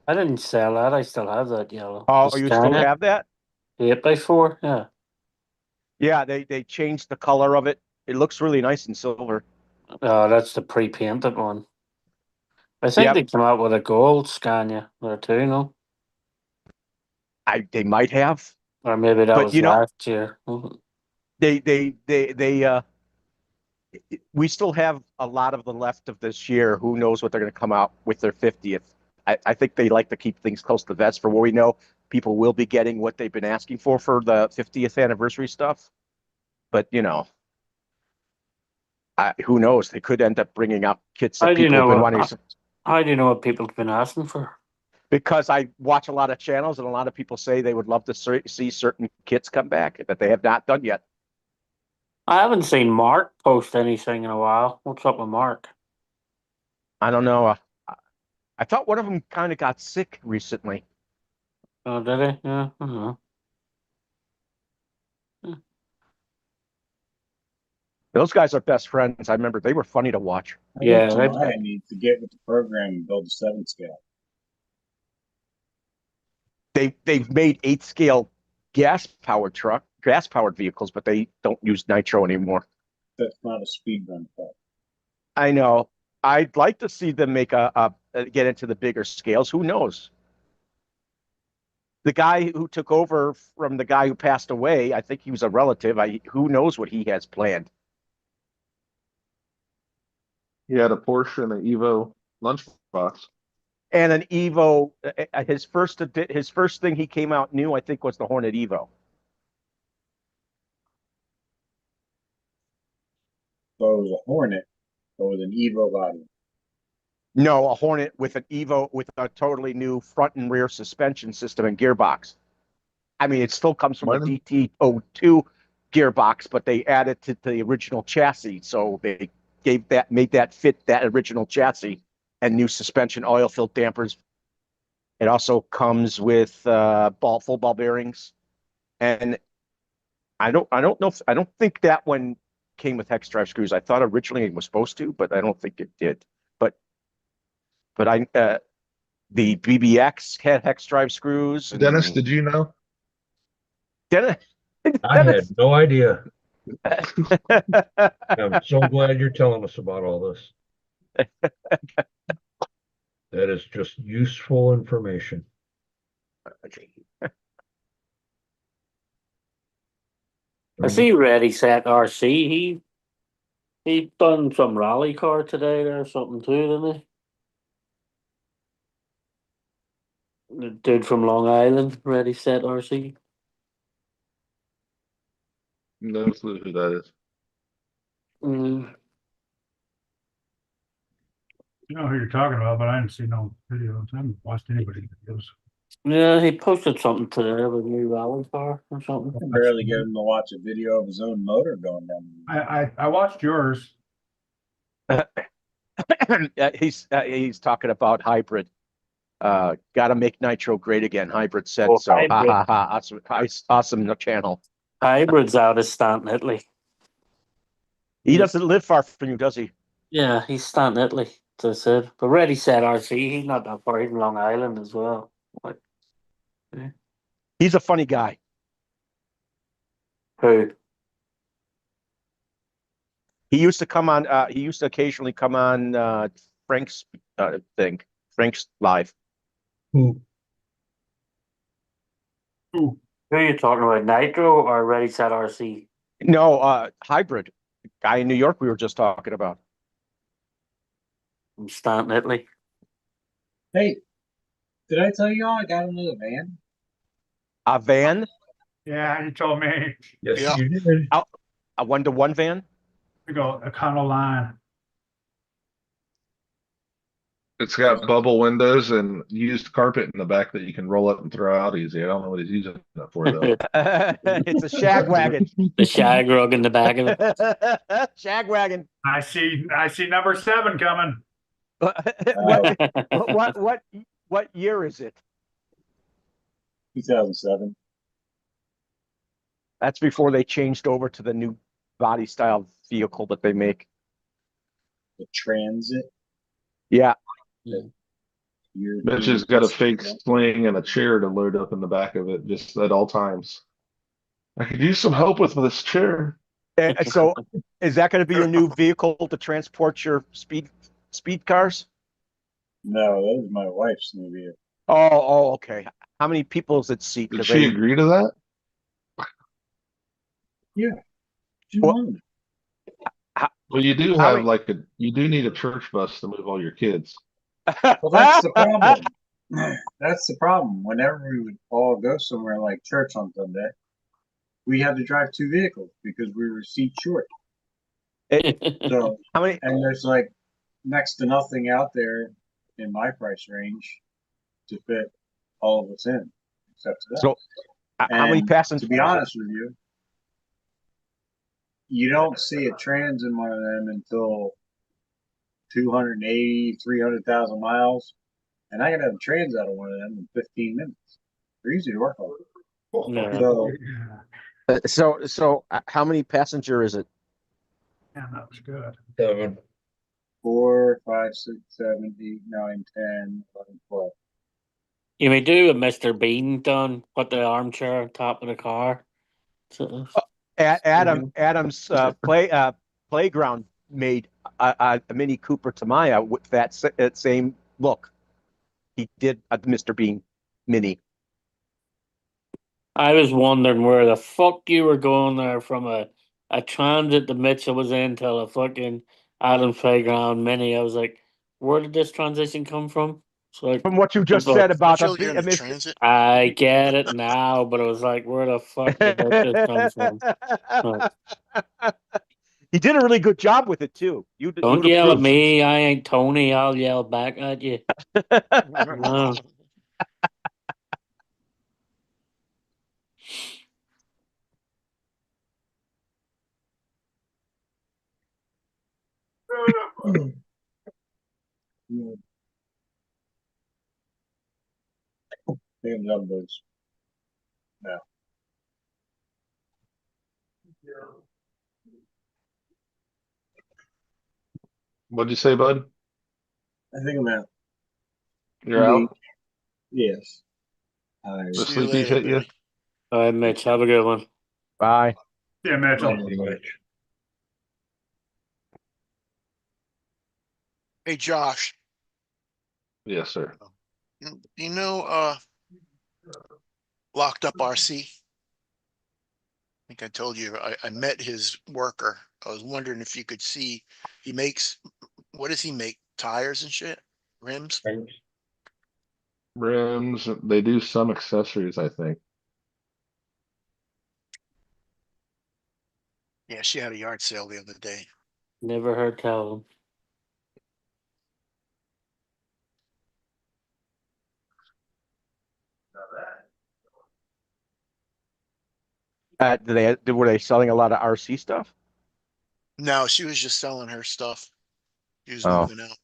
I didn't sell that. I still have that yellow.
Oh,
The
you still
Scania?
have that?
The 8x4? Yeah.
Yeah, they changed the color of it. It looks really nice in silver.
Oh, that's the pre-painted one. I think
Yep.
they come out with a gold Scania there too, no?
They might have.
Or maybe that
But,
was
you know,
last year.
We still have a lot of the left of this year. Who knows what they're going to come out with their 50th? I think they like to keep things close to the vest. For what we know, people will be getting what they've been asking for the 50th anniversary stuff. But, you know, who knows? They could end up bringing out kits that
How do you
people have
know
been
what?
wanting.
How do you know what people have been asking for?
Because I watch a lot of channels and a lot of people say they would love to see certain kits come back that they have not done yet.
I haven't seen Mark post anything in a while. What's up with Mark?
I don't know. I thought one of them kind of got sick recently.
Oh, did he? Yeah, I don't know.
Those guys are best friends. I remember they were funny to watch.
Yeah,
I need to get with the program and build a 7-scale.
They've made 8-scale gas powered vehicles, but they don't use nitro anymore.
That's not a speed run car.
I know. I'd like to see them make get into the bigger scales. Who knows? The guy who took over from the guy who passed away, I think he was a relative. Who knows what he has planned?
He had a Porsche and an Evo lunchbox.
And an Evo. His first thing he came out new, I think, was the Hornet Evo.
So it was a Hornet, but with an Evo body.
No, a Hornet with an Evo with a totally new front and rear suspension system and gearbox. I mean, it still comes from a DT02 gearbox, but they added to the original chassis. So they made that fit that original chassis and new suspension, oil-filled dampers. It also comes with full ball bearings, and I don't think that one came with hex drive screws. I thought originally it was supposed to, but I don't think it did. But the BBX had hex drive screws.
Dennis, did you know?
I had no idea. I'm so glad you're telling us about all this. That is just useful information.
I see Ready Set RC. He done some rally car today or something too, didn't he? The dude from Long Island, Ready Set RC.
No clue who that is.
Mm.
You know who you're talking about, but I haven't seen no videos. I haven't watched anybody's videos.
Yeah, he posted something today of a new rally car or something.
I can barely get him to watch a video of his own motor going down.
I watched yours
He's talking about hybrid. Gotta make nitro great again. Hybrid said
Oh,
so. Ha
hybrid.
ha ha. Awesome, awesome the channel.
Hybrid's out of Stanton, Italy.
He doesn't live far from you, does he?
Yeah, he's Stanton, Italy. As I said, but Ready Set RC, he's not that far. He's in Long Island as well. Like,
He's a funny guy.
who?
He used to come on. He used to occasionally come on Frank's thing. Frank's live.
Who?
Who are you talking about? Nitro or Ready Set RC?
No, hybrid guy in New York. We were just talking about.
From Stanton, Italy.
Hey, did I tell you all I got another van?
A van,
Yeah, you told me.
Yes,
Yeah.
you did.
a 1-to-1 van.
We go Econoline.
It's got bubble windows and used carpet in the back that you can roll up and throw out easy. I don't know what he's using it for though.
It's a shag wagon.
The shag rug in the back of it.
Shag wagon.
I see number 7 coming.
What year is it?
2007.
That's before they changed over to the new body style vehicle that they make.
The Transit.
Yeah.
Mitch has got a fake sling and a chair to load up in the back of it just at all times. I could use some help with this chair.
So is that going to be your new vehicle to transport your speed cars?
No, that was my wife's new vehicle.
Oh, okay. How many people does it seat?
Did
'Cause
she agree to that?
She
What-
wanted it.
Well, you do
How
have
many-
you do need a church bus to move all your kids.
Well, that's the problem. That's the problem. Whenever we would all go somewhere like church on Sunday, we had to drive 2 vehicles because we were seat short. So,
How many?
and there's like next to nothing out there in my price range to fit all of us in, except for that.
So how many
And
passengers?
To be honest with you, you don't see a trans in one of them until 280, 300,000 miles. And I can have a trans out of one of them in 15 minutes. They're easy to work on.
Yeah.
So,
So how many passenger is it?
Yeah, that was good.
7.
4, 5, 6, 7, 8, 9, 10, 11, 12.
You may do what Mr. Bean done, put the armchair on top of the car. So,
Adam's playground made a Mini Cooper Tamiya with that same look. He did a Mr. Bean Mini.
I was wondering where the fuck you were going there from a transit that Mitchell was in till a fucking Adam's Playground Mini. I was like, where did this transition come from? So like,
From what you just
But-
said about
Don't you get in the
Mr.
transit?
I get it now, but it was like, where the fuck did this come from?
He did a really good job with it too.
Don't yell at me. I ain't Tony. I'll yell back at you. No.
Same numbers.
What'd you say, bud?
I think I'm out.
You're out?
Yes.
The
See you
sleepies
later,
hit you?
Billy.
All right, Mitch. Have a good one.
Bye.
Yeah, Mitchell.
Mitch.
Hey, Josh,
Yes, sir.
you know, Locked Up RC? I think I told you, I met his worker. I was wondering if you could see, he makes, what does he make? Tires and shit? Rims?
Rims, they do some accessories, I think.
Yeah, she had a yard sale the other day.
Never heard tell him.
Were they selling a lot of RC stuff?
No, she was just selling her stuff. He was
Oh.
moving out.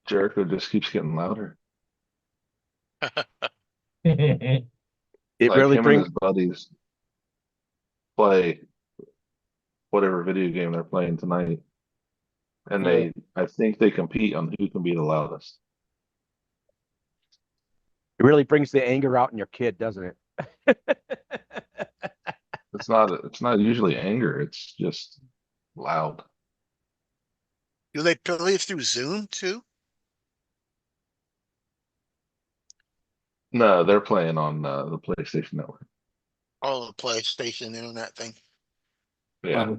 Jericho just keeps getting louder.
It
Like
really
him and
brings.
his buddies play whatever video game they're playing tonight. And I think they compete on who can be the loudest.
It really brings the anger out in your kid, doesn't it?
It's not usually anger, it's just loud.
Do they play through Zoom too?
No, they're playing on the PlayStation Network.
Oh, the PlayStation internet thing.
Yeah.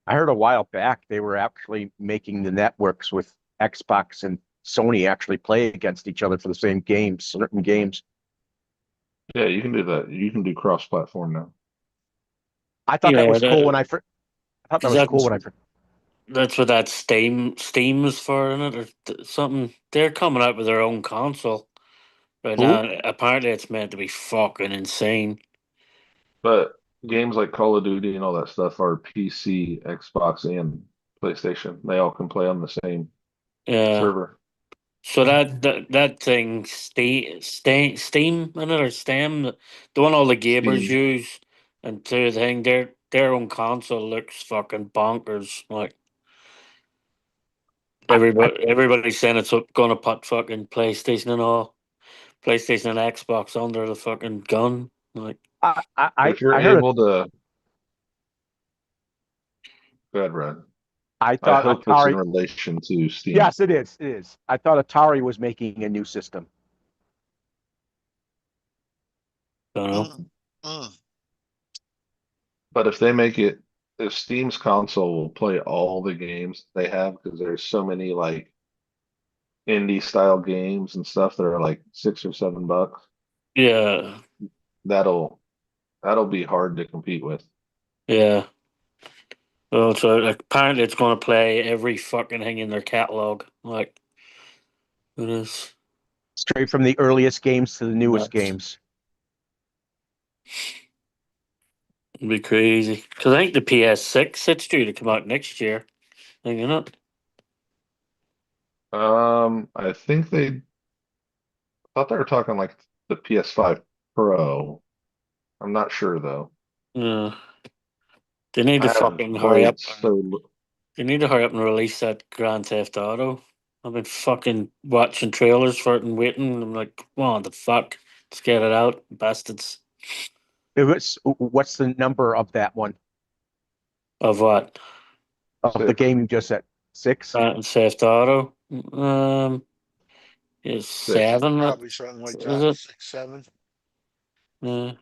I heard a while back they were actually making the networks with Xbox and Sony actually play against each other for the same games, certain games.
Yeah, you can do that. You can do cross-platform now.
I thought that
Yeah,
was cool
that-
when I first. I thought that
Is
was
that-
cool when I first.
That's what that Steam is for, in it, or something. They're coming out with their own console right
Who?
now. Apparently, it's meant to be fucking insane.
But games like Call of Duty and all that stuff are PC, Xbox, and PlayStation. They all can play on the same
Yeah.
server.
So that thing, Steam, in it, or Stem, the one all the gamers
Steam.
use, and the thing, their own console looks fucking bonkers. Like everybody's saying it's gonna put fucking PlayStation and all, PlayStation and Xbox under the fucking gun. Like,
If you're
I heard.
able to, go ahead, Brad.
I
I
thought
hope it's in
Atari.
relation to Steam.
Yes, it is. It is. I thought Atari was making a new system.
don't know.
Mm, mm.
But if they make it, if Steam's console will play all the games they have, because there's so many like indie style games and stuff that are like $6 or $7,
Yeah,
that'll be hard to compete with.
yeah. Well, so like, apparently it's gonna play every fucking thing in their catalog. Like, it is.
Straight from the earliest games to the newest
Nuts.
games.
It'd be crazy. Because I think the PS6 it's due to come out next year. Thinking it.
I think they thought they were talking like the PS5 Pro. I'm not sure though.
Yeah. They need
I
to
haven't
fucking hurry
played
up.
so.
They need to hurry up and release that Grand Theft Auto. I've been fucking watching trailers for it and waiting. I'm like, come on, the fuck. Let's get it out, bastards.
What's the number of that one?
Of what?
Of the game you just said? 6?
Grand Theft Auto? Is 7?
Probably something like
Is
that.
it?
6, 7.
Yeah.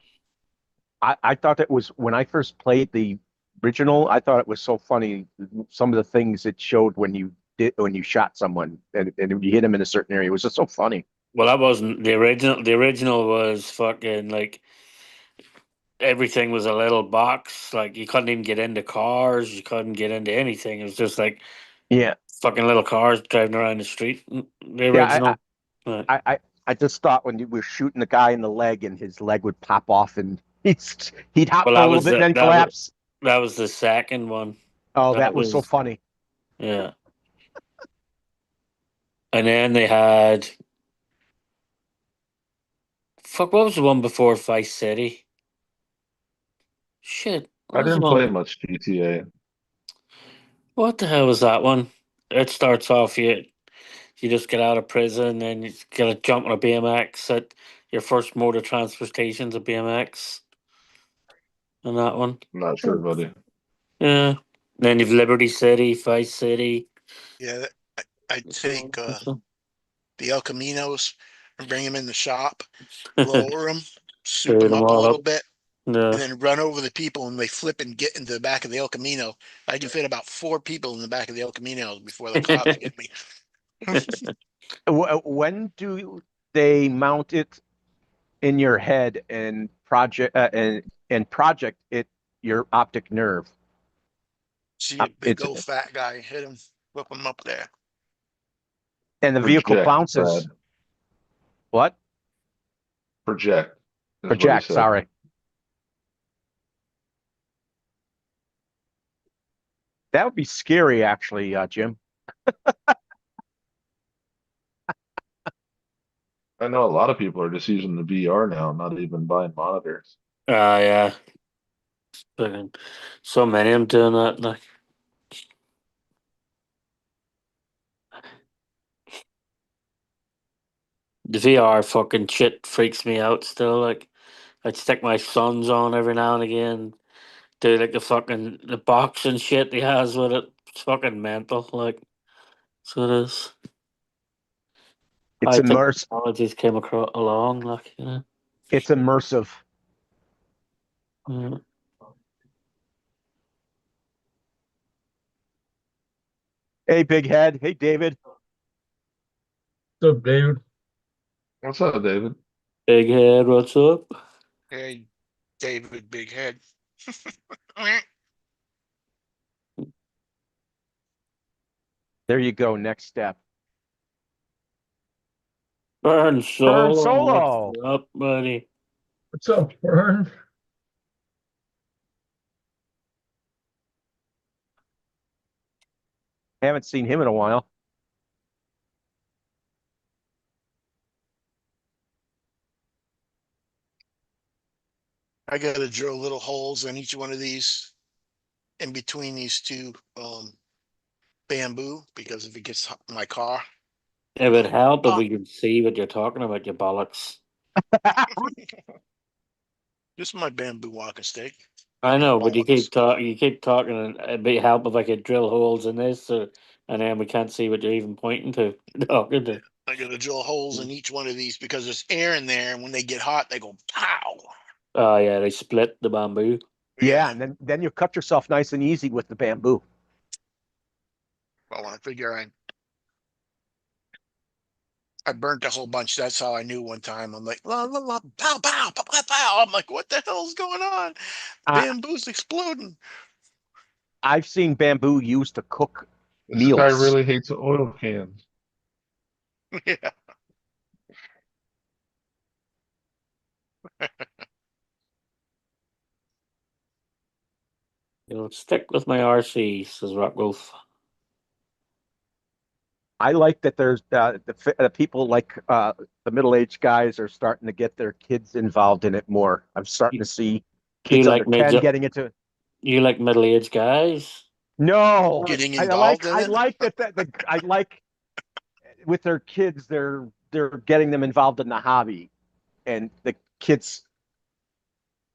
I thought it was when I first played the original, I thought it was so funny. Some of the things it showed when you shot someone and you hit him in a certain area. It was just so funny.
Well, that wasn't the original. The original was fucking like everything was a little box. Like you couldn't even get into cars. You couldn't get into anything. It was just like
Yeah.
fucking little cars driving around the street. The
Yeah,
original. Right.
I just thought when you were shooting the guy in the leg and his leg would pop off and he'd hop
Well,
for a
that
little
was
bit and then
that
collapse.
that was the second one.
Oh, that was so funny.
Yeah. And then they had fuck. What was the one before Vice City? Shit.
I
What was the
didn't
one?
play much GTA.
What the hell was that one? It starts off you just get out of prison and you gotta jump on a BMX at your first mode of transportation's a BMX. And that one.
I'm not sure, buddy.
Yeah. Then you've Liberty City, Vice City.
Yeah, I'd take the El Caminos and bring them in the shop, lower them, soup them
them
up a
all
little
up.
bit,
Yeah.
and then run over the people and they flip and get into the back of the El Camino. I can fit about 4 people in the back of the El Camino before the cops get me.
When do they mount it in your head and project it your optic nerve?
See a big
It's,
old fat guy hit him, whip him up there.
and the vehicle
Project,
bounces.
Brad.
What?
Project. is what he
Project,
said.
sorry. That would be scary, actually, Jim.
I know a lot of people are just using the VR now, not even buying monitors.
Yeah. Fucking so many of them doing that. Like, the VR fucking shit freaks me out still. Like, I'd stick my sons on every now and again. Do like the boxing shit he has with it. It's fucking mental. Like, so it is.
It's
I think
immersive.
technologies came across along. Like, you know.
It's immersive.
Yeah.
Hey, big head. Hey, David.
So, David,
What's up, David?
Big head, what's up?
Hey, David, big head.
There you go. Next step.
Burn Solo.
Solo.
What's up, buddy?
what's up, Vern?
Haven't seen him in a while.
I gotta drill little holes in each one of these, in between these two bamboo, because if it gets hot in my car.
It would help if
Ah.
we could see what you're talking about, you bollocks.
This is my bamboo walking stick.
I know, but you keep
Bollocks.
you keep talking, and it'd be help if I could drill holes in this, and then we can't see what you're even pointing to. Talking to.
I gotta drill holes in each one of these because there's air in there, and when they get hot, they go pow.
Oh yeah, they split the bamboo.
Yeah, and then you cut yourself nice and easy with the bamboo.
Well, I figure I burnt a whole bunch. That's how I knew one time. I'm like, la, la, la, pow, pow, pow, pow, pow. I'm like, what the hell's going on? Bamboo's exploding.
I've seen bamboo used to cook
This
meals.
guy really hates oil cans.
Yeah.
You know, stick with my RC, says Rockwolf.
I like that there's the people like the middle-aged guys are starting to get their kids involved in it more. I'm starting to see kids
like
under 10
mid-
getting into.
You like middle-aged guys?
No,
Getting
I
involved
like
in
I
it?
like I like with their kids they're getting them involved in the hobby, and the kids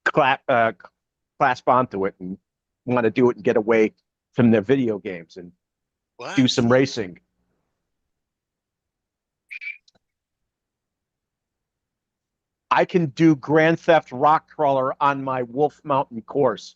clasp onto it and want to do it and get away from their video games and
What?
do some racing. I can do Grand Theft Rock Crawler on my Wolf Mountain course.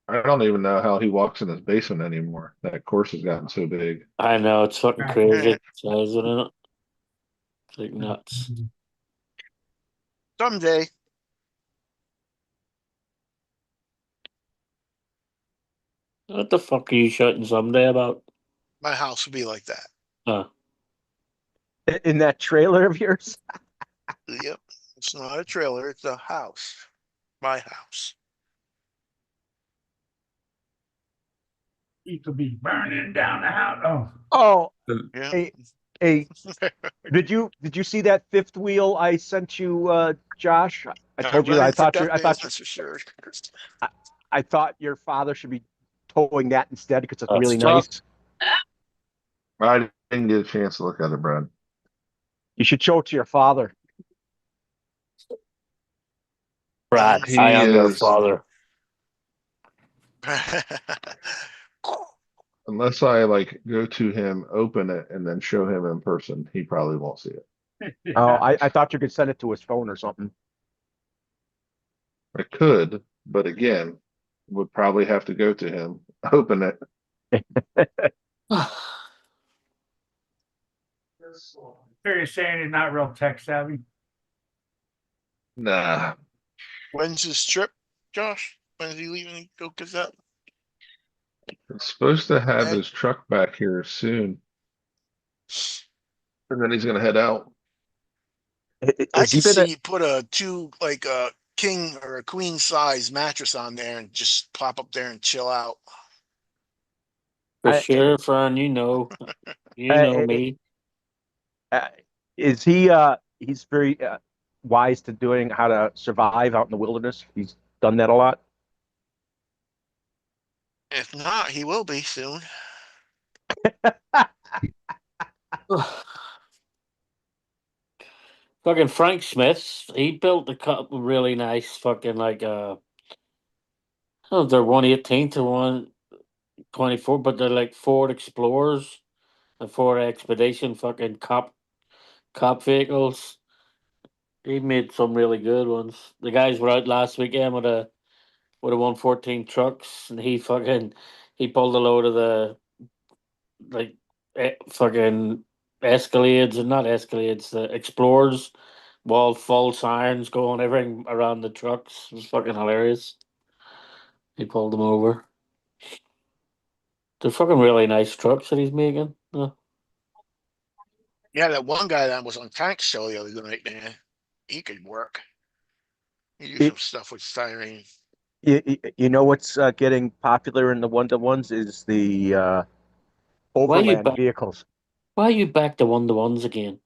I don't even know how he walks in his basement anymore. That course has gotten so big.
I know, it's fucking crazy. Size, isn't it? It's like nuts.
Someday.
What the fuck are you shouting someday about?
My house will be like that.
Huh.
In that trailer of yours?
Yep. It's not a trailer, it's a house. My house.
It could be burning down the house.
Oh,
Yeah.
hey, did you see that fifth wheel I sent you, Josh? I told you I thought your father should be towing that instead because it's really nice.
I didn't get a chance to look at it, Brad.
You should show it to your father.
Brad,
He
I am your
is-
father.
Unless I like go to him, open it, and then show him in person, he probably won't see it.
Oh, I thought you could send it to his phone or something.
I could, but again, would probably have to go to him, open it.
So you're saying he's not real tech savvy?
Nah,
When's his trip, Josh? When is he leaving to go Gazette?
it's supposed to have
Ed?
his truck back here soon. And then he's gonna head out.
I
Has he
could
been,
see you put a like a king or a queen size mattress on there and just plop up there and chill out.
For
I-
sure, Fern, you know
Uh,
me.
is he, he's very wise to doing how to survive out in the wilderness? He's done that a lot.
If not, he will be soon.
Fucking Frank Smith, he built a couple really nice fucking like oh, they're 118 to 124, but they're like Ford Explorers and Ford Expedition fucking cop vehicles. He made some really good ones. The guys were out last weekend with a 114 trucks, and he pulled a load of the like fucking Escalades, and not Escalades, the Explorers, wall false irons going everything around the trucks. It was fucking hilarious. He pulled them over. They're fucking really nice trucks that he's making. Yeah.
Yeah, that one guy that was on Tank Show the other night, man, he could work. He do some
It-
stuff with styrene.
You know what's getting popular in the one-to-ones is the
Why you
overland
back?
vehicles.
Why you back to one-to-ones again?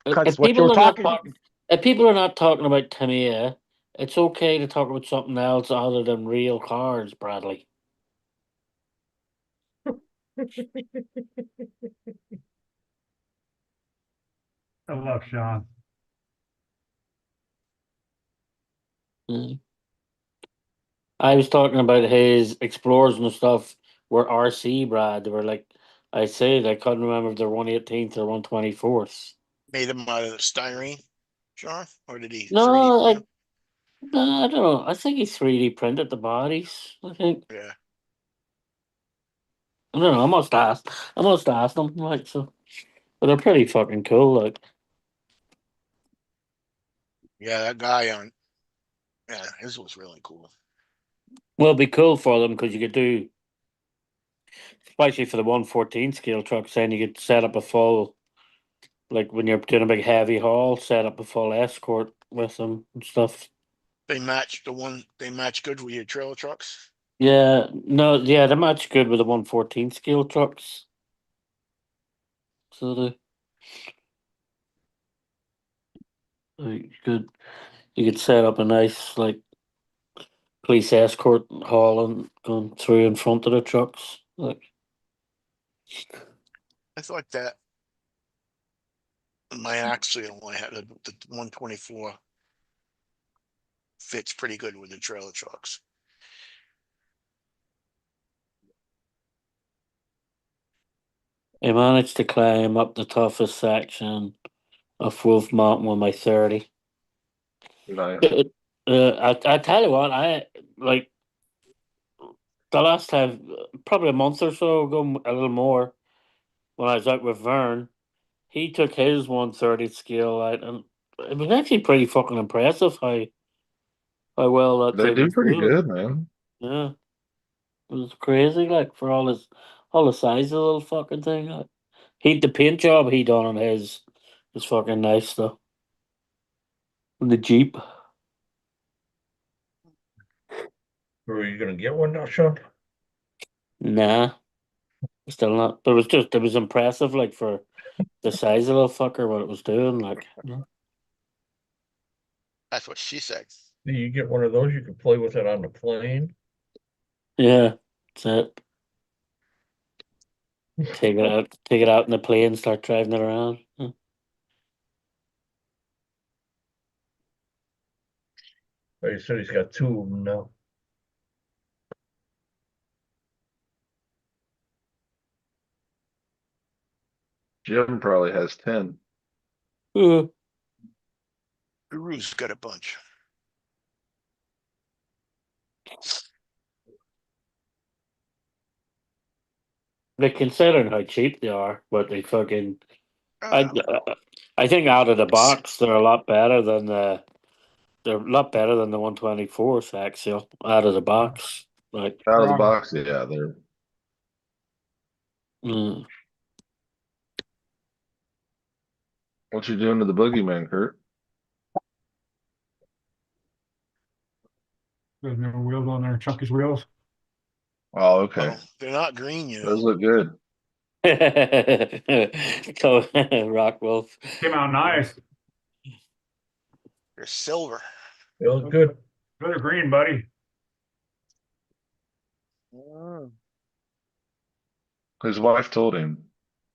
Because
If
what you were
people are not
talking,
talking, if people are not talking about Tamiya, it's okay to talk about something else other than real cars, Bradley.
I love Sean.
Mm. I was talking about his Explorers and stuff were RC, Brad. They were like, I said, I couldn't remember if they're 118th or 124th.
Made him out of styrene, Sean? Or did he 3D
No,
print 'em?
no, I don't know. I think he 3D printed the bodies. I think.
Yeah.
I don't know. I must ask them. Like so, but they're pretty fucking cool. Like,
Yeah, that guy on, yeah, his was really cool.
well, it'd be cool for them because you could do, especially for the 114 scale trucks. Then you could set up a full, like when you're doing a big heavy haul, set up a full escort with them and stuff.
They match good with your trailer trucks.
Yeah, no, yeah, they're much good with the 114 scale trucks. So you could set up a nice like police escort hauling going through in front of the trucks. Like,
I thought that my Axial, I had the 124 fits pretty good with the trailer trucks.
I managed to climb up the toughest section of Wolf Mountain with my 30.
Nice.
I tell you what, I like the last time, probably a month or so ago, a little more, when I was out with Vern. He took his 130 scale out, and it was actually pretty fucking impressive how well that
They
thing
do
was
pretty
doing.
good, man.
Yeah, it was crazy, like for all the size of the little fucking thing. Like, the paint job he done on his was fucking nice though. The Jeep.
Are you gonna get one now, Sean?
Nah, still not. But it was impressive, like for the size of the fucker, what it was doing. Like,
That's what she said.
You get one of those, you can play with it on the plane.
yeah, that's it. Take it out in the plane, start driving it around.
Oh, he said he's got two of them now.
Jim probably has 10.
Uh,
Guru's got a bunch.
But considering how cheap they are, but they fucking I think out of the box they're a lot better than the 124th axial out of the box. Like,
Out of the
Wrong.
box, yeah, they're
mm,
what you doing to the boogeyman, Kurt?
Those new wheels on there, Chunky's wheels.
Oh, okay.
Oh, they're not green, you
Those
know.
look good.
Rock Wolf.
Came out nice.
They're silver.
Feels good.
They're green, buddy.
His wife told him.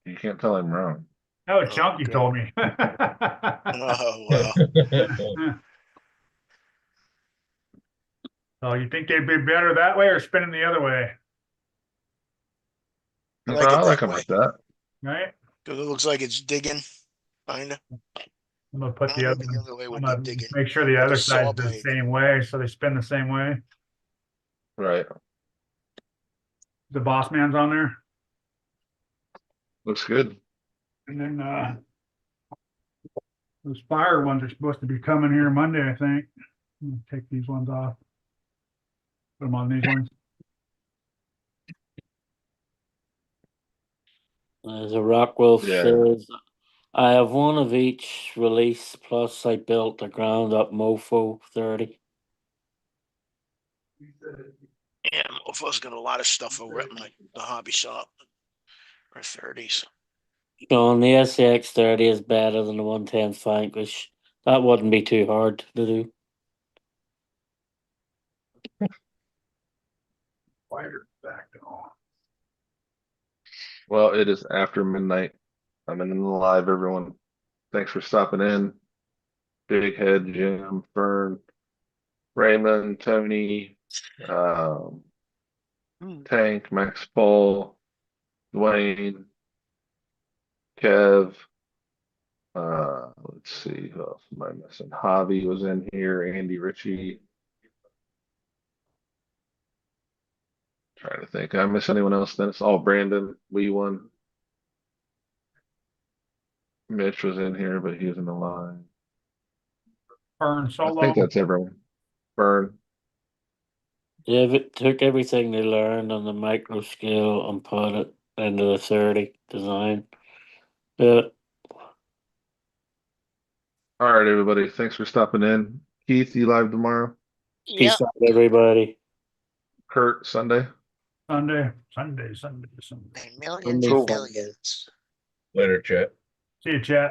You can't tell him wrong.
Oh, Chunky
good.
told me.
Oh, wow.
So you think they'd be better that way or spinning the other way,
I
I
like it
like
that
him
way.
like that.
right?
Cause it looks like it's digging, kinda.
I'm gonna put the
Maybe
other,
the other way
I'm
would be
gonna
digging.
make sure the
Like a
other
saw
side's the
blade.
same way, so they spin the same way.
Right.
The boss man's on there,
Looks good.
and then, those fire ones are supposed to be coming here Monday, I think. I'm gonna take these ones off. Put them on these ones.
As a Rock Wolf
Yeah.
says, I have one of each release, plus I built a ground up Mofo 30.
Yeah, Mofo's got a lot of stuff over at the hobby shop. Or 30s.
So the SCX 30 is better than the 110 Vanquish. That wouldn't be too hard to do.
Fire back on.
Well, it is after midnight. I'm in the live, everyone. Thanks for stopping in. Big Head, Jim, Fern, Raymond, Tony, Tank, Max Paul, Dwayne, Kev. Let's see, who else am I missing? Javi was in here, Andy Ritchie. Trying to think. Did I miss anyone else? Then it's all Brandon, Wee One. Mitch was in here, but he was in the line.
Burn
I
solo.
think that's everyone. Burn.
Yeah, it took everything they learned on the micro scale and put it into the 30 design. Yeah.
All right, everybody. Thanks for stopping in. Keith, you live tomorrow?
Peace out, everybody.
Kurt, Sunday?
Sunday.
Millions
Cool.
and billions.
Later, chat.
See you, chat.